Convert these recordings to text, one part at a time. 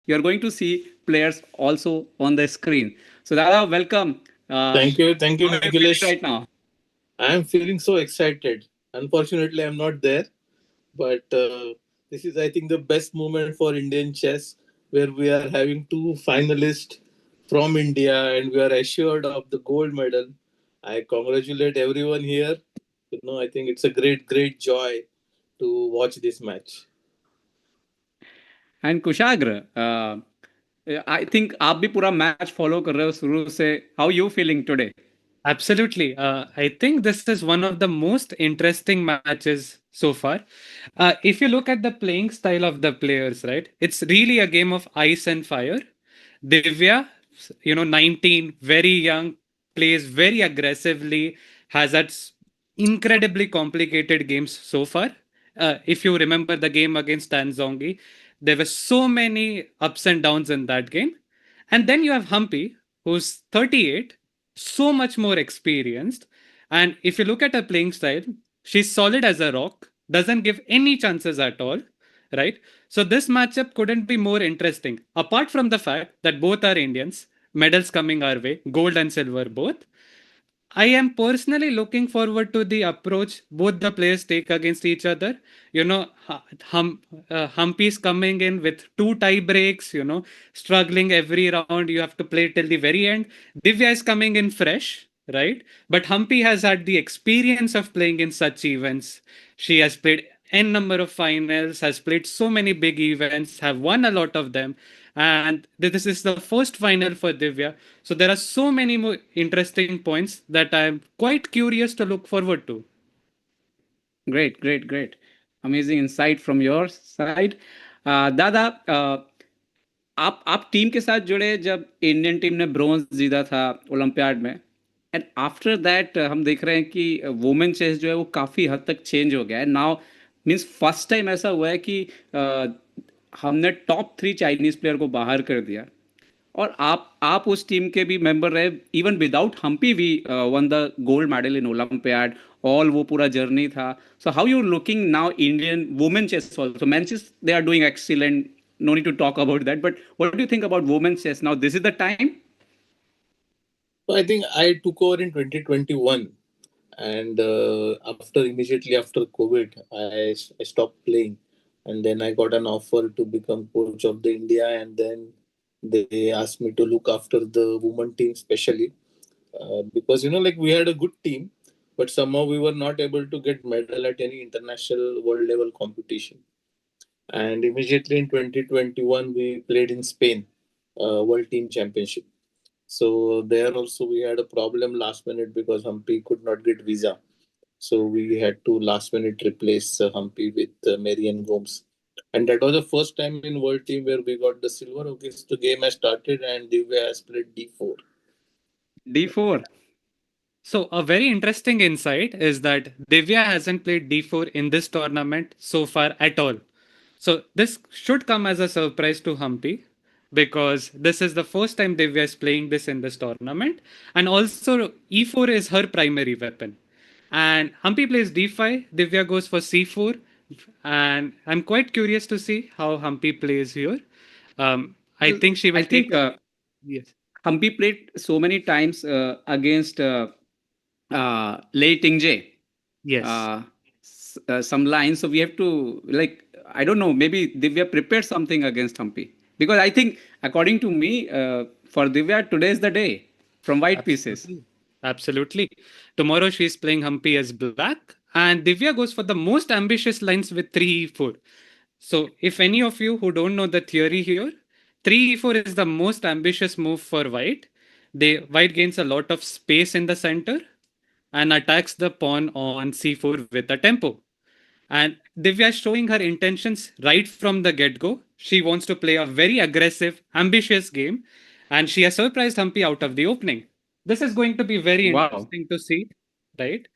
you're going to see players also on the screen. So Dada, welcome. Thank you, How are you feeling Nicholas. right now? I am feeling so excited. Unfortunately, I'm not there, but this is, I think, the best moment for Indian chess, where we are having two finalists from India, and we are assured of the gold medal. I congratulate everyone here. I think it's a great joy to watch this match. And Kushagra, I think आप भी पूरा match follow कर रहे हो शुरू से. How you feeling today? Absolutely. I think this is one of the most interesting matches so far. If you look at the playing style of the players, right, it's really a game of ice and fire. Divya, 19, very young, plays very aggressively, has had incredibly complicated games so far. If you remember the game against Tanzongi, there were so many ups and downs in that game. And then you have Humpy, who's 38, so much more experienced. And if you look at her playing style, she's solid as a rock, doesn't give any chances at all, right? So this matchup couldn't be more interesting. Apart from the fact that both are Indians, medals coming our way, gold and silver both. I am personally looking forward to the approach both the players take against each other. Humpy's coming in with two tie breaks, struggling every round. You have to play till the very end. Divya is coming in fresh, right? But Humpy has had the experience of playing in such events. She has played n number of finals, has played so many big events, have won a lot of them, and this is the first final for Divya. So there are so many more interesting points that I'm quite curious to look forward to. Great, great, great. Amazing insight from your side. दादा, आप team के साथ जुड़े जब Indian team ने bronze जीता था olympiad में. एंड आफ्टर दैट हम देख रहे हैं कि वुमेन चेस जो है वो काफ़ी हद तक चेंज हो गया है नाउ. मीन्स फर्स्ट टाइम ऐसा हुआ है कि हमने टॉप 3 चाइनीज प्लेयर को बाहर कर दिया. और आप उस टीम के भी मेंबर रहे. Even without Humpy we won the gold medal in olympiad. All वो पूरा जर्नी था. So how you looking now Indian women chess also. Men chess they are doing excellent. No need to talk about that, but what do you think about women's chess now? This is the time. So I think I took over in 2021, and immediately after COVID, I stopped playing, and then I got an offer to become coach of the India, and then they asked me to look after the women team specially, because like we had a good team, but somehow we were not able to get medal at any international world level competition. And immediately in 2021, we played in Spain, World Team Championship. So there also we had a problem last minute because Humpy could not get visa. So we had to last minute replace Humpy with Marian Gomes. And that was the first time in World Team where we got the silver. Okay, so the game has started and Divya has played D4. D4. So a very interesting insight is that Divya hasn't played D4 in this tournament so far at all. So this should come as a surprise to Humpy because this is the first time Divya is playing this in this tournament. And also E4 is her primary weapon. And Humpy plays D5, Divya goes for C4. And I'm quite curious to see how Humpy plays here. I think she will I think yes. Humpy played so many times against Lei Tingje. Yes. Some lines. So we have to, like, I don't know, maybe Divya prepared something against Humpy. Because I think, according to me, for Divya, today is the day from white pieces. Absolutely. Absolutely. Tomorrow she's playing Humpy as black, and Divya goes for the most ambitious lines with 3e4. So, if any of you who don't know the theory here, 3e4 is the most ambitious move for white. White gains a lot of space in the center and attacks the pawn on c4 with a tempo. And Divya is showing her intentions right from the get go. She wants to play a very aggressive, ambitious game, and she has surprised Humpy out of the opening. This is going to be very Wow. interesting to see, right?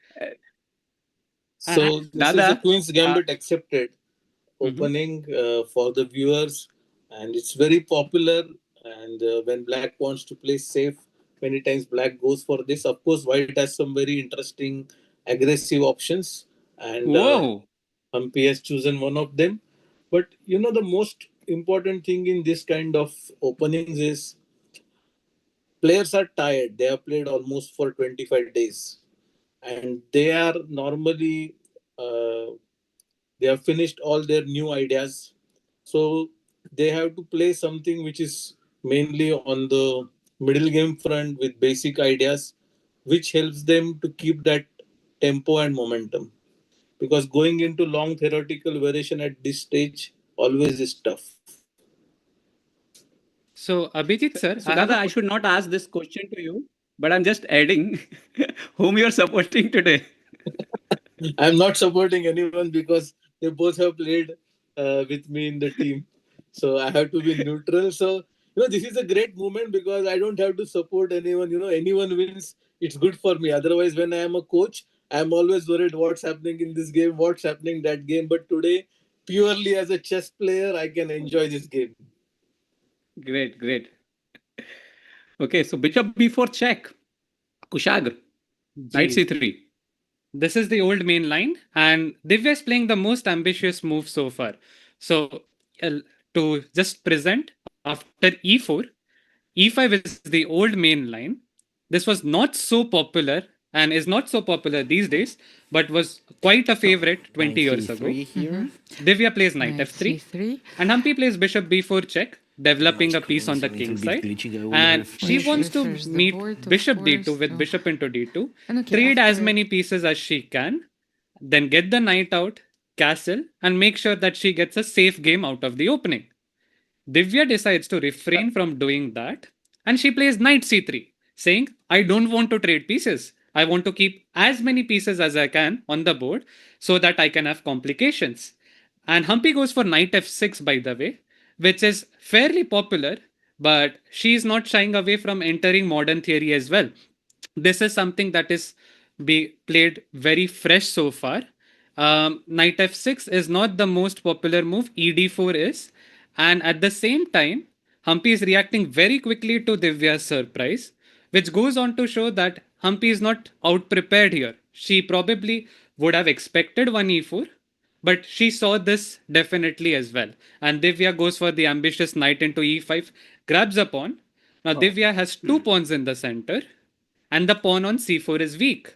So this is the Dada, Queen's Gambit accepted Mhm. opening for the viewers, and it's very popular. And when Black wants to play safe, many times Black goes for this. Of course, White has some very interesting aggressive options, and whoa. Humpy has chosen one of them. But the most important thing in this kind of openings is players are tired. They have played almost for 25 days, and they are normally uh, they have finished all their new ideas, so they have to play something which is mainly on the middle game front with basic ideas, which helps them to keep that tempo and momentum. Because going into long theoretical variation at this stage always is tough. So, Abhijit So, sir, so I have Dada, a I should not ask this question to you, but I'm just adding whom you're supporting today. I'm not supporting anyone because they both have played with me in the team. So I have to be neutral. So, this is a great moment because I don't have to support anyone. Anyone wins, it's good for me. Otherwise, when I am a coach, I'm always worried what's happening in this game, what's happening that game. But today, purely as a chess player, I can enjoy this game. Great, great. Okay, so bishop b4 check. Kushagra. Knight G. c3. This is the old main line, and Divya is playing the most ambitious move so far. So, to just present after e4, e5 is the old main line. This was not so popular and is not so popular these days, but was quite a favorite 20 Knight years ago. c3 here. Divya plays knight Knight f3, c3. and Humpy plays bishop b4 check, developing a Much piece on queens, the a little king bit side. glitchy over And there. she Which wants to refers Yes. the meet board, of bishop d2 course. with bishop into d2, And okay, trade as after many pieces as she can, then get the knight out, castle, and make sure that she gets a safe game out of the opening. Divya decides to refrain from doing that, and she plays knight c3, saying, I don't want to trade pieces. I want to keep as many pieces as I can on the board so that I can have complications. And Humpy goes for knight f6, by the way, which is fairly popular, but she is not shying away from entering modern theory as well. This is something that is be played very fresh so far. Knight f6 is not the most popular move. ed4 is, and at the same time, Humpy is reacting very quickly to Divya's surprise, which goes on to show that Humpy is not out prepared here. She probably would have expected one e4, but she saw this definitely as well. And Divya goes for the ambitious knight into e5, grabs a pawn. Now Oh. Divya has two pawns in the center, and the pawn on c4 is weak.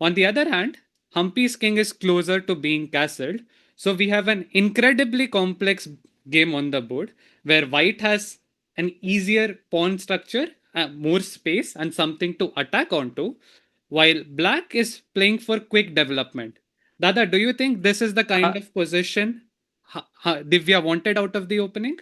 On the other hand, Humpy's king is closer to being castled, so we have an incredibly complex game on the board where white has an easier pawn structure, more space, and something to attack onto, while black is playing for quick development. Dada, do you think this is the kind Uh, of position Divya wanted out of the opening?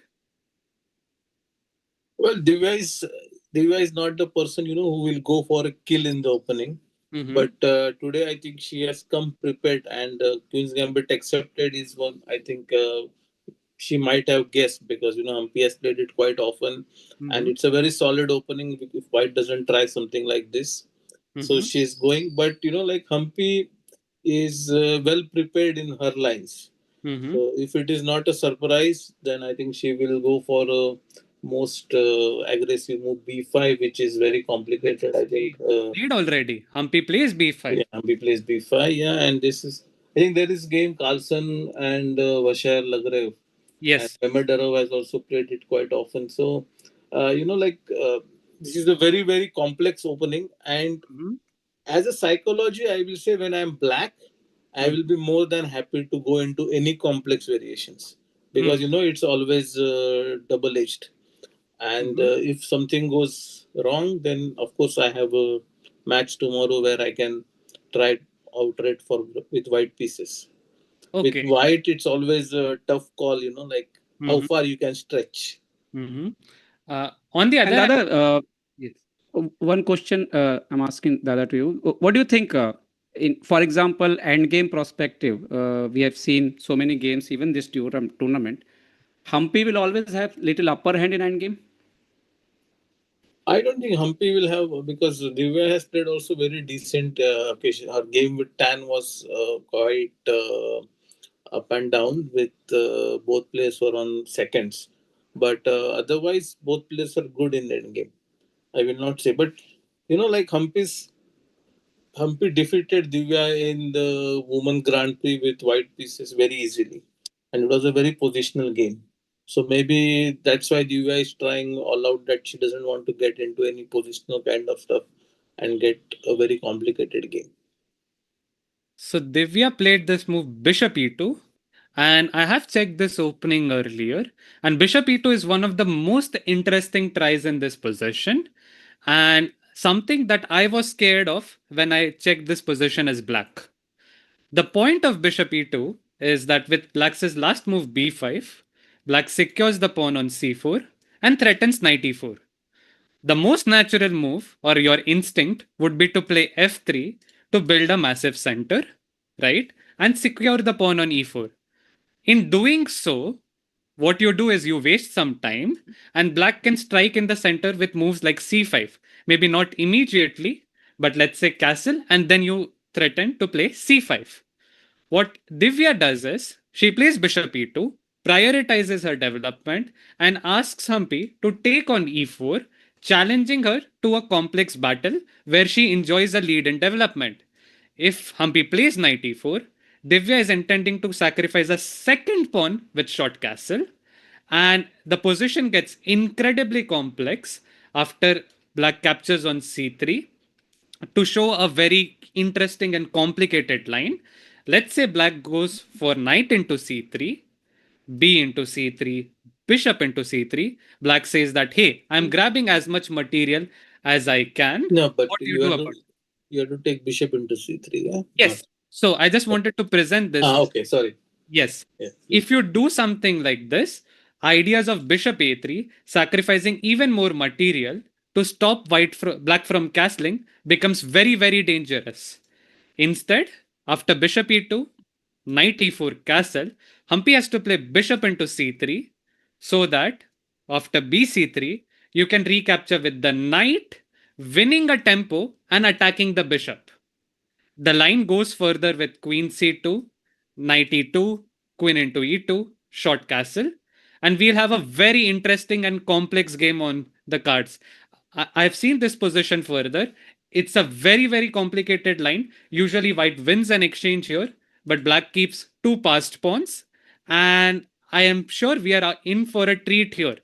Well, Divya is not the person who will go for a kill in the opening. Mm-hmm. But today, I think she has come prepared, and Queen's Gambit accepted is one. I think she might have guessed because Humpy has played it quite often, and Mm-hmm. it's a very solid opening if White doesn't try something like this. So Mm-hmm. she's going, but like Humpy is well prepared in her lines. Mm-hmm. So if it is not a surprise, then I think she will go for a most aggressive move b5, which is very complicated. I think Played already. Humpy plays b5. yeah, Humpy plays b5. Yeah, and this is I think there is game Carlson and Vasher Lagrev and Yes. Mehmet has also played it quite often. So this is a very very complex opening, and Mm-hmm. as a psychology, I will say when I'm black, I will be more than happy to go into any complex variations because Mm-hmm. it's always double edged. And Mm-hmm. if something goes wrong, then of course I have a match tomorrow where I can try outright for with white pieces. With Okay. white, it's always a tough call. Like how Mm-hmm. far you can stretch. Mm-hmm. On the and other hand, Dada, yes. one question I'm asking Dada to you. What do you think? For example, endgame perspective, we have seen so many games, even this tournament. Humpy will always have little upper hand in endgame. I don't think Humpy will have because Divya has played also very decent occasion. Her game with Tan was quite up and down with both players were on seconds. But otherwise, both players are good in that game. I will not say, but like Humpy defeated Divya in the Women Grand Prix with white pieces very easily, and it was a very positional game. So maybe that's why Divya is trying all out, that she doesn't want to get into any positional kind of stuff and get a very complicated game. So Divya played this move bishop e2, and I have checked this opening earlier. And bishop e2 is one of the most interesting tries in this position, and something that I was scared of when I checked this position as black. The point of bishop e2 is that with black's last move b5, black secures the pawn on c4 and threatens knight e4. The most natural move or your instinct would be to play f3 to build a massive center, right? And secure the pawn on e4. In doing so, what you do is you waste some time, and black can strike in the center with moves like c5. Maybe not immediately, but let's say castle, and then you threaten to play c5. What Divya does is she plays bishop e2, prioritizes her development, and asks Humpy to take on e4, challenging her to a complex battle where she enjoys a lead in development. If Humpy plays knight e4, Divya is intending to sacrifice a second pawn with short castle, and the position gets incredibly complex after black captures on c3 to show a very interesting and complicated line. Let's say black goes for knight into c3, b into c3, bishop into c3. Black says that, hey, I'm grabbing as much material as I can. No, but What do you do about it? you have to take bishop into c3. Yeah, Yes. not. So I just wanted to present this. Okay, sorry. Yes. Yes, please. If you do something like this, ideas of bishop a3, sacrificing even more material to stop black from castling becomes very, very dangerous. Instead, after bishop e2, knight e4 castle, Humpy has to play bishop into c3 so that after bc3, you can recapture with the knight, winning a tempo and attacking the bishop. The line goes further with queen c2, knight e2, queen into e2, short castle, and we'll have a very interesting and complex game on the cards. I've seen this position further. It's a very, very complicated line. Usually, white wins an exchange here, but black keeps two passed pawns. And I am sure we are in for a treat here.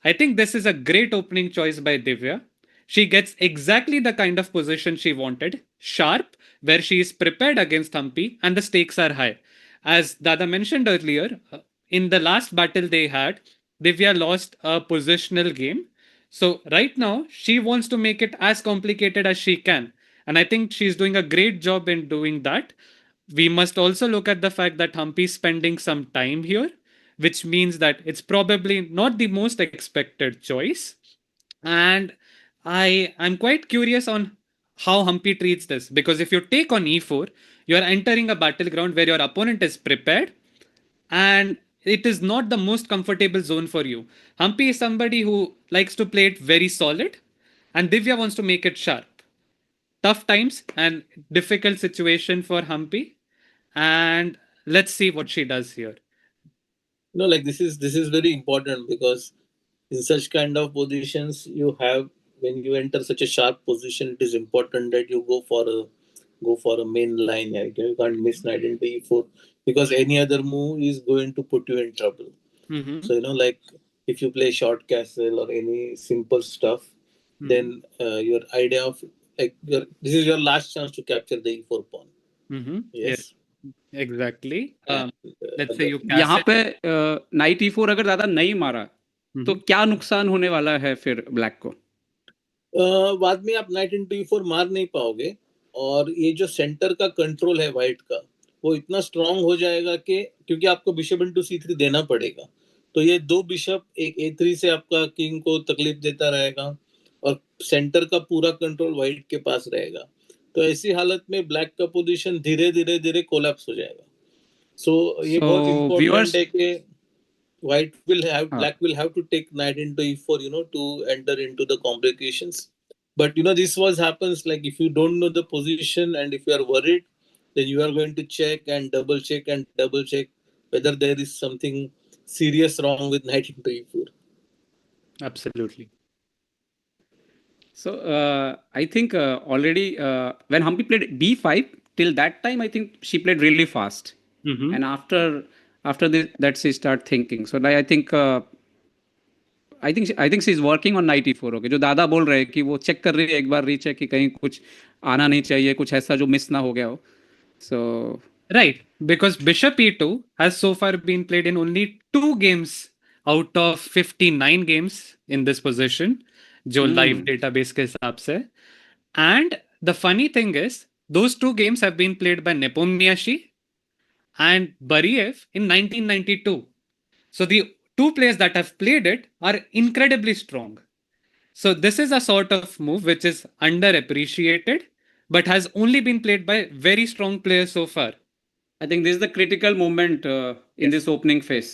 I think this is a great opening choice by Divya. She gets exactly the kind of position she wanted, sharp, where she is prepared against Humpy and the stakes are high. As Dada mentioned earlier, in the last battle they had, Divya lost a positional game. So, right now, she wants to make it as complicated as she can. And I think she's doing a great job in doing that. We must also look at the fact that Humpy is spending some time here, which means that it's probably not the most expected choice. And I'm quite curious on how Humpy treats this, because if you take on e4, you're entering a battleground where your opponent is prepared, and it is not the most comfortable zone for you. Humpy is somebody who likes to play it very solid, and Divya wants to make it sharp. Tough times and difficult situation for Humpy, and let's see what she does here. No, like this is very important, because in such kind of positions you have, when you enter such a sharp position, it is important that you go for a main line. Like, you can't miss knight into e4, because any other move is going to put you in trouble. Mm-hmm. So like, if you play short castle or any simple stuff, Mm-hmm. then your idea of, like, this is your last chance to capture the e4 pawn. Mm-hmm. Yeah, Yes. exactly. And Let's say other. you यहाँ castle. पे night ई four अगर ज्यादा नहीं मारा तो Mm-hmm. क्या नुकसान होने वाला है फिर ब्लैक को? बाद में आप नाइट इंटू ई4 मार नहीं पाओगे, और ये जो सेंटर का कंट्रोल है वाइट का, वो इतना स्ट्रांग हो जाएगा कि, क्योंकि आपको बिशप इंटू c3 देना पड़ेगा, तो ये दो बिशप एक a3 से आपका किंग को तकलीफ देता रहेगा, और सेंटर का पूरा कंट्रोल वाइट के पास रहेगा। तो ऐसी हालत में ब्लैक का पोजीशन धीरे धीरे धीरे कोलैप्स हो जाएगा। सो ये बहुत So इंपॉर्टेंट viewers, है कि white will have हाँ, black will have to take knight into e4, to enter into the complications. But this was happens, like, if you don't know the position and if you are worried, then you are going to check and double check whether there is something serious wrong with knight into e4. Absolutely. so I think already when Humpy played b5, till that time I think she played really fast, Mm-hmm. and after after this, that she start thinking. So like, I think she is working on 94. Okay, जो दादा बोल रहे हैं कि वो check कर रही है एक बार रीचेक कि कहीं कुछ आना नहीं चाहिए, कुछ ऐसा जो मिस ना हो गया हो. So Right, because bishop e2 has so far been played in only 2 games out of 59 games in this position, जो live database के हिसाब से. And the funny thing is, those 2 games have been played by Nepomniachtchi and Bariev in 1992. So the two players that have played it are incredibly strong. So this is a sort of move which is underappreciated, but has only been played by very strong players so far. I think this is the critical moment in Yes. this opening phase.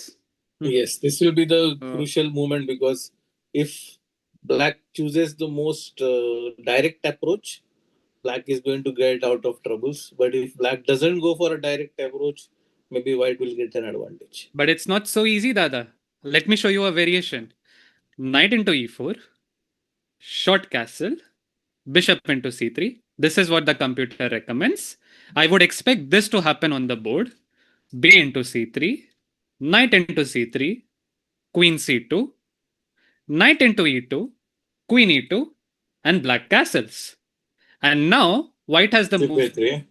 Yes, this will be the Uh, crucial moment because if black chooses the most direct approach, black is going to get out of troubles. But if black doesn't go for a direct approach, maybe white will get an advantage. But it's not so easy, Dada. Let me show you a variation. Knight into e4, short castle, bishop into c3. This is what the computer recommends. I would expect this to happen on the board. B into c3, knight into c3, queen c2, knight into e2, queen e2, and black castles. And now white has the Bishop move a3,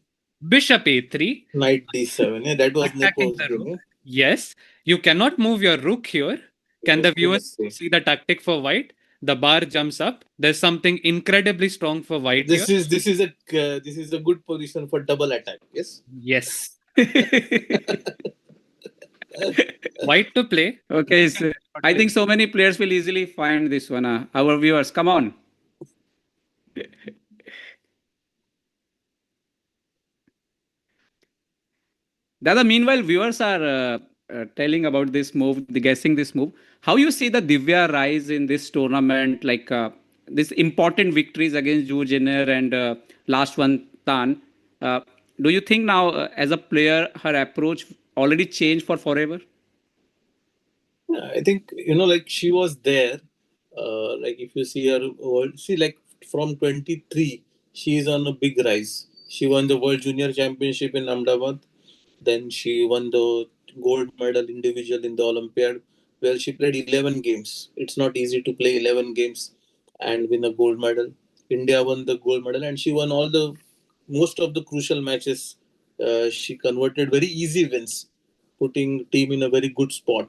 bishop a3, knight d7. Yeah, that was attacking Nepo's the game. rook. Yeah? Yes, you cannot move your rook here. Can the Yes, queen viewers f3. see the tactic for white? The bar jumps up. There's something incredibly strong for white here. This is a good position for double attack. Yes. Yes, white to play. okay, so I think so many players will easily find this one. Our viewers, come on. Dada, meanwhile, viewers are telling about this move, guessing this move. How you see the Divya rise in this tournament, like this important victories against Ju Jenner and last one Tan. Uh, do you think now, as a player, her approach already changed for forever? Yeah, I think like she was there. Like if you see her, see like from 23, she is on a big rise. She won the World Junior Championship in Ahmedabad. Then she won the gold medal individual in the Olympiad, where she played 11 games. It's not easy to play 11 games and win a gold medal. India won the gold medal, and she won all the most of the crucial matches. She converted very easy wins, putting team in a very good spot.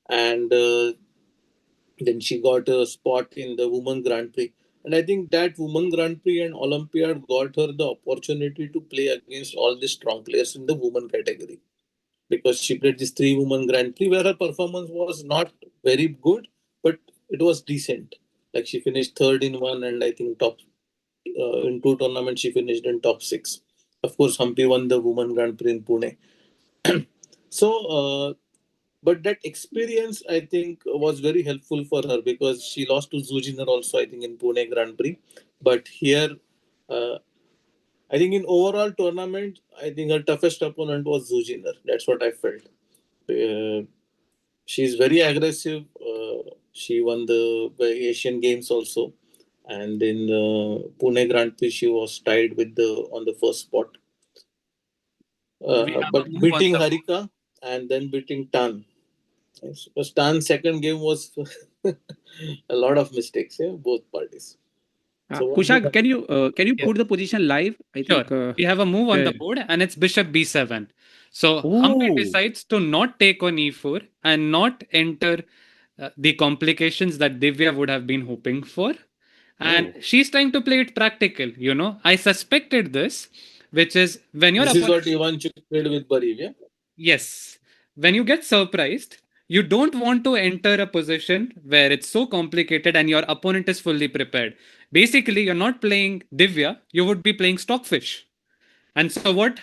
And then she got a spot in the Women Grand Prix. And I think that Women Grand Prix and Olympiad got her the opportunity to play against all the strong players in the women category. Because she played this 3 women Grand Prix where her performance was not very good, but it was decent. Like she finished third in one, and I think top in 2 tournaments she finished in top six. Of course, Humpy won the Women Grand Prix in Pune. So, but that experience I think was very helpful for her because she lost to Zujiner also I think in Pune Grand Prix. But here, uh, I think in overall tournament, I think her toughest opponent was Zujiner. That's what I felt. Uh, she's very aggressive. She won the Asian Games also, and in the Pune Grand Prix she was tied with the on the first spot. We have a But move on beating the board. Harika and then beating Tan. Yes, because Tan's second game was a lot of mistakes, yeah, both parties. So what do you Kushag, have? can you Yes. put the position live? I Sure. think. We have a move on the Okay. board and it's bishop b7. So Humpy Oh. decides to not take on e4 and not enter the complications that Divya would have been hoping for. And Oh. she's trying to play it practical. I suspected this, which is when your This is what opponent. Ivan played with Bariv, yeah? Yes. When you get surprised, you don't want to enter a position where it's so complicated and your opponent is fully prepared. Basically, you're not playing Divya, you would be playing Stockfish. And so, what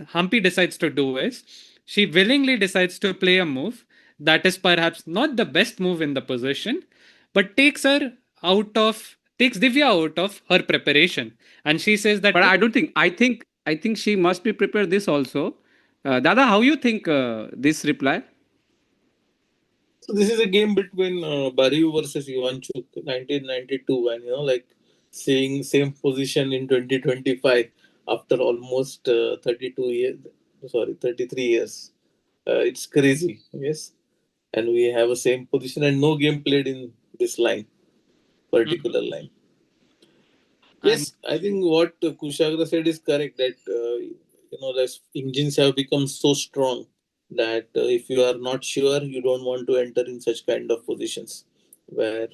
Humpy decides to do is she willingly decides to play a move that is perhaps not the best move in the position, but takes Divya out of her preparation. And she says that, But look, I don't think. I think she must be prepared this also. Dada, how you think this reply? So this is a game between Bariv versus Ivanchuk, 1992, and like seeing same position in 2025 after almost 32 years, sorry, 33 years. It's crazy. Yes, and we have a same position and no game played in this line, Mhm. particular line. And Yes, I think what Kushagra said is correct. That the engines have become so strong that if you are not sure, you don't want to enter in such kind of positions where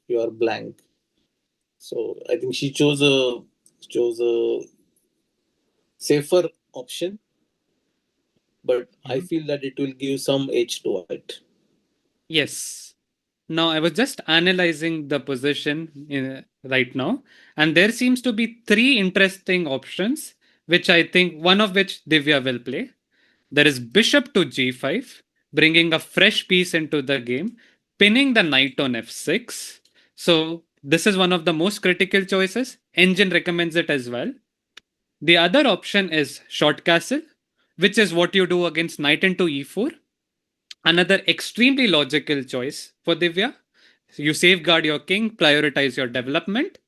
you are blank. So I think she chose a safer option, but I Mhm. feel that it will give some edge to it. Yes. Now, I was just analyzing the position right now, and there seems to be three interesting options, which I think one of which Divya will play. There is bishop to g5, bringing a fresh piece into the game, pinning the knight on f6. So, this is one of the most critical choices. Engine recommends it as well. The other option is short castle, which is what you do against knight into e4. Another extremely logical choice for Divya. You safeguard your king, prioritize your development.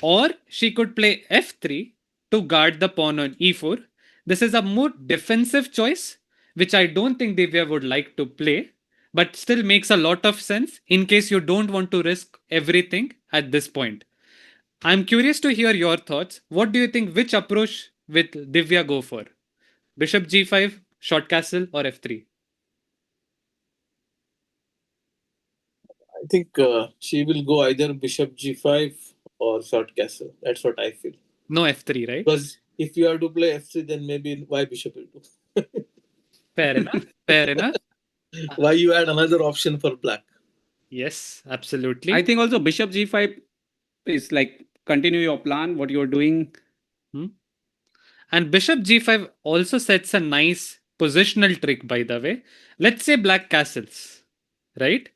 Or she could play f3 to guard the pawn on e4. This is a more defensive choice, which I don't think Divya would like to play, but still makes a lot of sense in case you don't want to risk everything at this point. I'm curious to hear your thoughts. What do you think? Which approach will Divya go for? Bishop g5, short castle, or f3? I think she will go either bishop g5 or short castle. That's what I feel. No f3, right? Because if you have to play f3, then maybe why bishop e2? Fair enough. Fair enough. Uh, Why you add another option for black? yes, I absolutely. think also bishop g5 is like continue your plan, what you're doing. Hmm. And bishop g5 also sets a nice positional trick, by the way. Let's say black castles, right?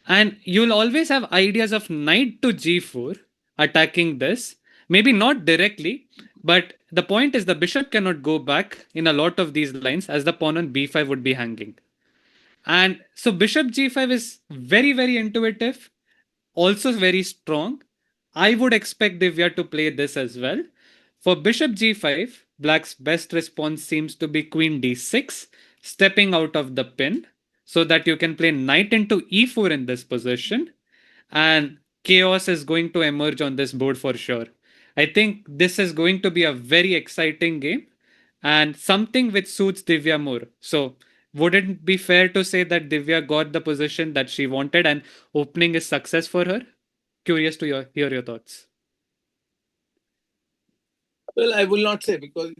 And you'll always have ideas of knight to g4 attacking this. Maybe not directly, but the point is the bishop cannot go back in a lot of these lines as the pawn on b5 would be hanging. And so bishop g5 is very, very intuitive, also very strong. I would expect Divya to play this as well. For bishop g5, black's best response seems to be queen d6, stepping out of the pin so that you can play knight into e4 in this position. And chaos is going to emerge on this board for sure. I think this is going to be a very exciting game and something which suits Divya more. So, would it be fair to say that Divya got the position that she wanted and opening is success for her? Curious to hear your thoughts. Well, I will not say because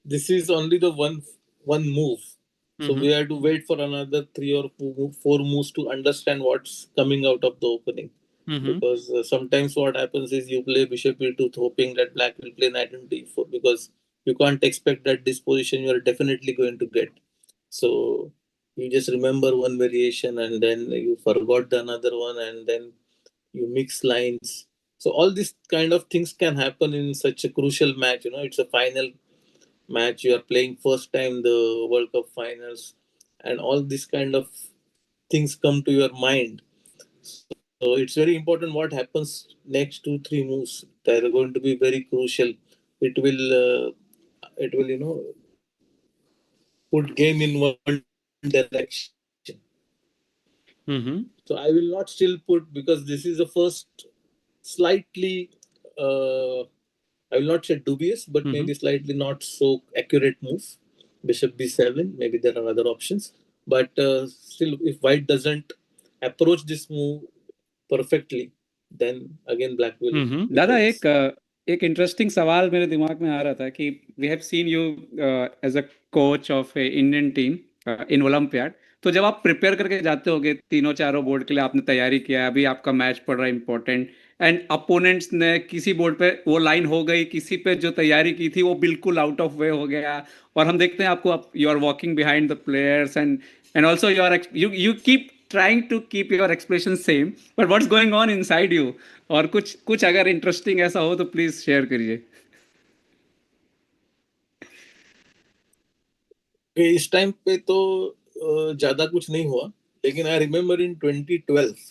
this is only the one move. So Mm-hmm. we have to wait for another three or four moves to understand what's coming out of the opening. Mm-hmm. Because sometimes what happens is you play bishop e2 hoping that black will play knight into e4 because you can't expect that this position you are definitely going to get. So you just remember one variation and then you forgot the another one and then you mix lines. So all these kind of things can happen in such a crucial match. It's a final match. You are playing first time the World Cup finals, and all these kind of things come to your mind. So it's very important what happens next 2 3 moves. They are going to be very crucial. It will put game in one direction. So Mm-hmm. I will not still put because this is the first slightly uh, I will not say dubious, but maybe Mm-hmm. slightly not so accurate move. Bishop b7. Maybe there are other options, but still, if white doesn't approach this move perfectly, then again black will Mm-hmm. दादा because एक interesting सवाल मेरे दिमाग में आ रहा था कि we have seen you as a coach of a Indian team in olympiad. तो जब आप प्रिपेयर करके जाते होगे तीनों चारों बोर्ड के लिए, आपने तैयारी किया, अभी आपका मैच पड़ रहा है इंपॉर्टेंट, एंड अपोनेंट्स ने किसी बोर्ड पे वो लाइन हो गई, किसी पे जो तैयारी की थी वो बिल्कुल आउट ऑफ वे हो गया, और हम देखते हैं आपको, you are walking behind the players, and also you keep trying to keep your expression same, but what's going on inside you? और कुछ कुछ अगर इंटरेस्टिंग ऐसा हो तो प्लीज शेयर करिए। इस टाइम पे तो ज्यादा कुछ नहीं हुआ, लेकिन I remember in 2012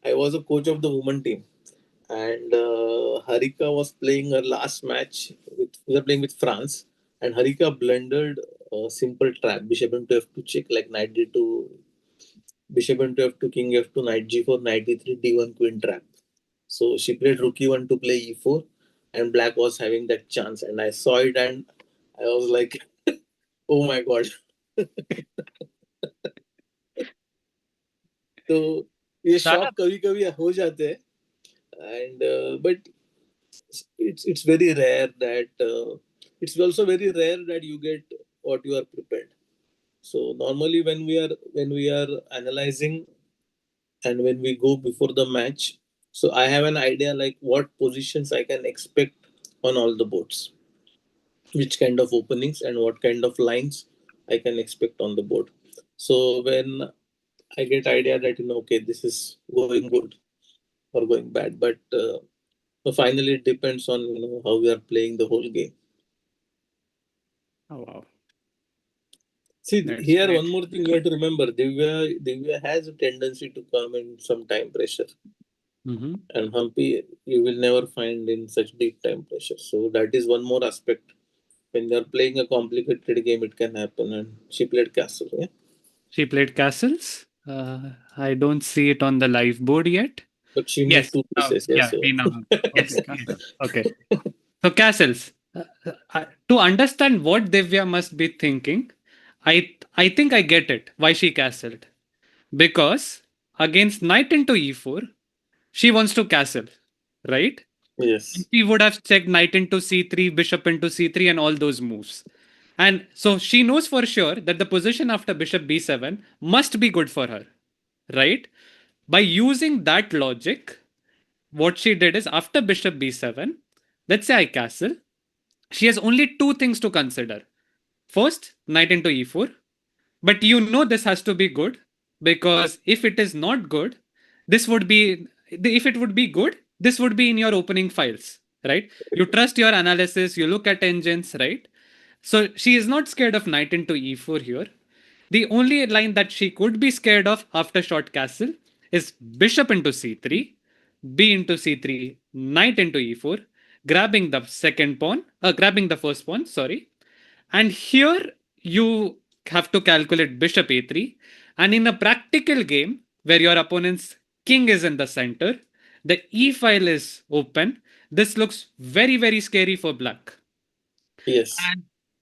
I was a coach of the women team and Harika was playing her last match we were playing with France, and Harika blundered a simple trap, bishop into f2 check, like knight d2, bishop into f2, king f2, knight g4, knight e3, d1 queen trap. So she played rook e1 to play e4, and black was having that chance. And I saw it, and I was like, oh my god. तो ये Dada, शौक कभी कभी हो जाते हैं, and but it's very rare that it's also very rare that you get what you are prepared. So normally when we are analyzing and when we go before the match, so I have an idea like what positions I can expect on all the boards, which kind of openings and what kind of lines I can expect on the board. So when I get idea that okay, this is going good or going bad, but finally it depends on how we are playing the whole game. Oh wow, See, that's here great. one more thing you have to remember: Divya has a tendency to come in some time pressure, hmm and Humpy you will never find in such deep time pressure. So that is one more aspect. When they are playing a complicated game, it can happen. And she played castle, yeah, she played castles. I don't see it on the live board yet. but she moved Yes. two pieces, yeah. Yeah, So we know. Yes, Okay, yes. castle. Okay. So castles. To understand what Divya must be thinking, I think I get it. Why she castled? Because against knight into e4, she wants to castle, right? yes, She would have checked knight into c3, bishop into c3, and all those moves. And so she knows for sure that the position after bishop b7 must be good for her, right? By using that logic, what she did is after bishop b7, let's say I castle, she has only two things to consider. First, knight into e4, but you know this has to be good because if it is not good, this would be if it would be good, this would be in your opening files, right? You trust your analysis, you look at engines, right? So she is not scared of knight into e4 here. The only line that she could be scared of after short castle is bishop into c3, b into c3, knight into e4, grabbing the second pawn, grabbing the first pawn, sorry, and here you have to calculate bishop a3. And in a practical game where your opponent's king is in the center, the e file is open. This looks very, very scary for black. yes,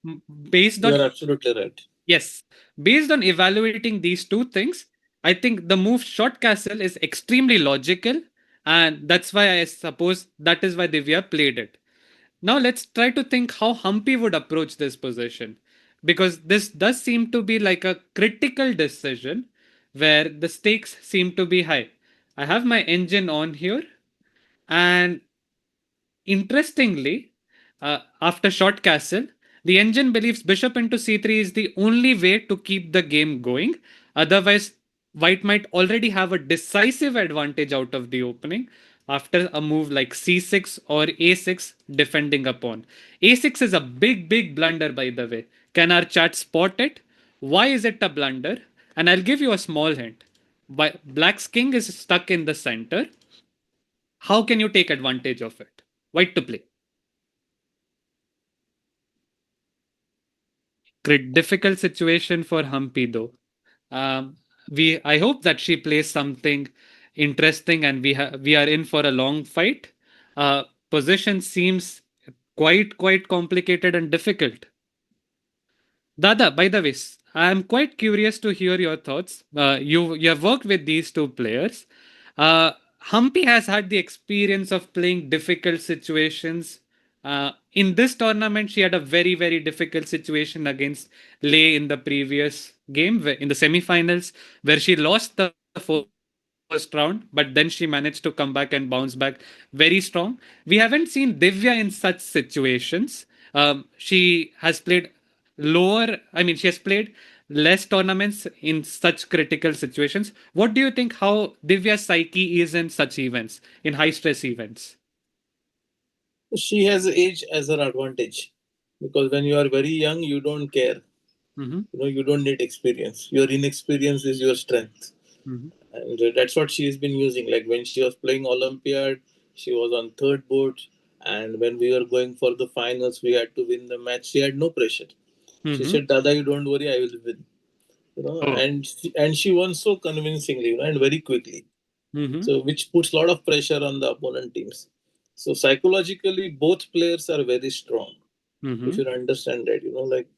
And based you on, are absolutely right. yes, based on evaluating these two things, I think the move short castle is extremely logical. And that's why I suppose that is why Divya played it. Now let's try to think how Humpy would approach this position, because this does seem to be like a critical decision where the stakes seem to be high. I have my engine on here, and interestingly, after short castle, the engine believes bishop into c3 is the only way to keep the game going. Otherwise, white might already have a decisive advantage out of the opening after a move like c6 or a6 defending a pawn. A6 is a big, big blunder, by the way. Can our chat spot it? Why is it a blunder? And I'll give you a small hint. Black's king is stuck in the center. How can you take advantage of it? White to play. Difficult situation for Humpy though. Um, we I hope that she plays something interesting and we are in for a long fight. Position seems quite complicated and difficult. Dada, by the way, I'm quite curious to hear your thoughts. You have worked with these two players. Uh, Humpy has had the experience of playing difficult situations. In this tournament, she had a very difficult situation against Lei in the previous game, in the semifinals, where she lost the first round, but then she managed to come back and bounce back very strong. We haven't seen Divya in such situations. She has played lower, I mean, she has played less tournaments in such critical situations. What do you think how Divya's psyche is in such events, in high stress events? She has age as her advantage, because when you are very young, you don't care. Mm-hmm, You don't need experience. Your inexperience is your strength, mm-hmm, and that's what she has been using. Like when she was playing Olympiad, she was on third board, and when we were going for the finals, we had to win the match. She had no pressure. She Mm-hmm. said, "Dada, you don't worry, I will win." Oh. And she won so convincingly, and very quickly. Mm-hmm. So which puts a lot of pressure on the opponent teams. So psychologically, both players are very strong. If Mm-hmm. you understand that, like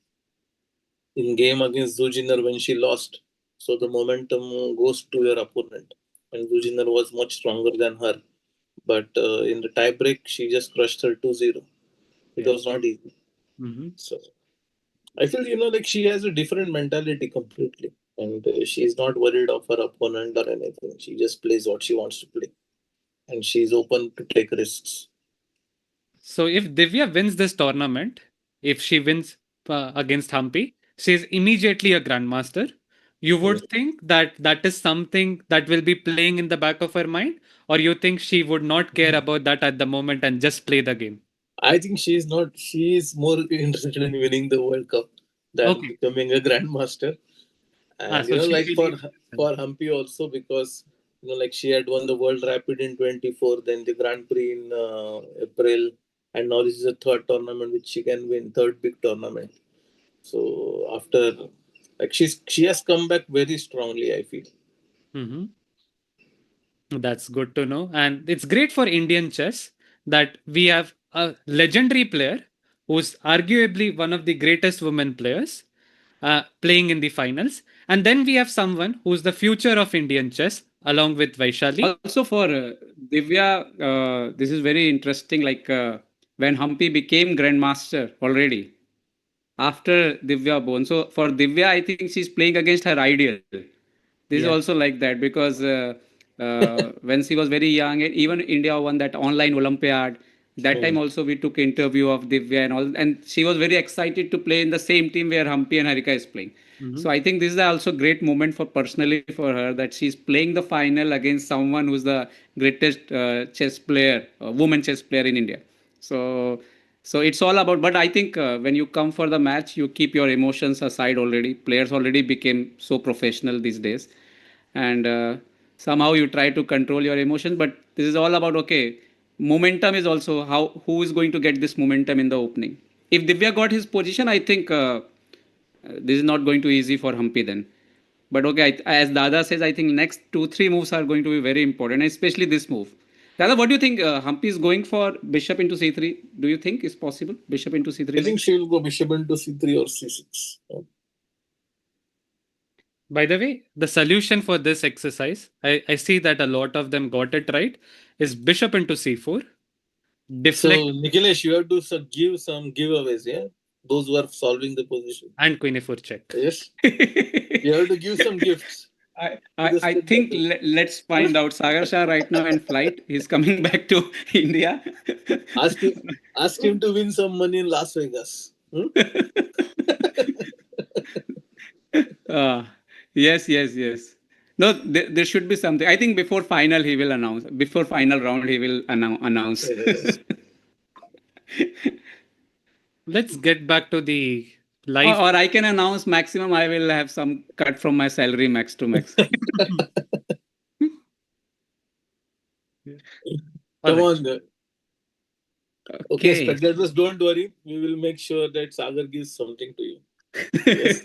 in game against Zujiner when she lost, so the momentum goes to your opponent, and Zujiner was much stronger than her. But in the tie break, she just crushed her 2-0. It Yeah. was not easy. Mm-hmm. So I feel, like she has a different mentality completely. And she's not worried of her opponent or anything. She just plays what she wants to play. And she's open to take risks. So if Divya wins this tournament, if she wins against Humpy, she's immediately a grandmaster. You Yes. would think that that is something that will be playing in the back of her mind, or you think she would not care about that at the moment and just play the game? I think she's not, she is more interested in winning the World Cup than Okay. becoming a grandmaster. And, So she like believes. for Humpy also, because, like she had won the World Rapid in 24, then the Grand Prix in April. And now this is a third tournament which she can win, third big tournament. So after, like she has come back very strongly, I feel. Mhm. That's good to know. And it's great for Indian chess that we have a legendary player who's arguably one of the greatest women players playing in the finals. And then we have someone who's the future of Indian chess along with Vaishali. Also for Divya, this is very interesting. Like when Humpy became grandmaster already after Divya born. So for Divya, I think she's playing against her ideal. This is Yeah. also like that because when she was very young, and even India won that online Olympiad. That time Hmm. also we took interview of Divya and all, and she was very excited to play in the same team where Humpy and Harika is playing. Mhm. So I think this is also great moment for personally for her that she's playing the final against someone who's the greatest chess player, woman chess player in India. So so it's all about. But I think when you come for the match, you keep your emotions aside already. Players already became so professional these days, and somehow you try to control your emotions. But this is all about okay. Momentum is also how who is going to get this momentum in the opening. If Divya got his position, I think this is not going to easy for Humpy then. But okay, as Dada says, I think next 2 3 moves are going to be very important, especially this move. Dada, what do you think? Humpy is going for bishop into c3. Do you think is possible bishop into c3 I think like? she will go bishop into c3 or c6. By the way, the solution for this exercise, I see that a lot of them got it right, is bishop into c4, deflect, So, Nikhilesh, you have to give some giveaways, yeah? Those who are solving the position. and queen e4 check. Yes? You have to give some gifts to the I think spectators. let's find out. Sagar Shah right now in flight. He's coming back to India. Ask him, ask him to win some money in Las Vegas. Hmm? uh, yes, yes, yes. No, there should be something. I think before final he will announce. Before final round he will announce. Yes. Let's get back to the or, live. or I can announce maximum. I will have some cut from my salary max to max. All Come right. on. Okay, Okay. spectators, don't worry. We will make sure that Sagar gives something to you. Yes.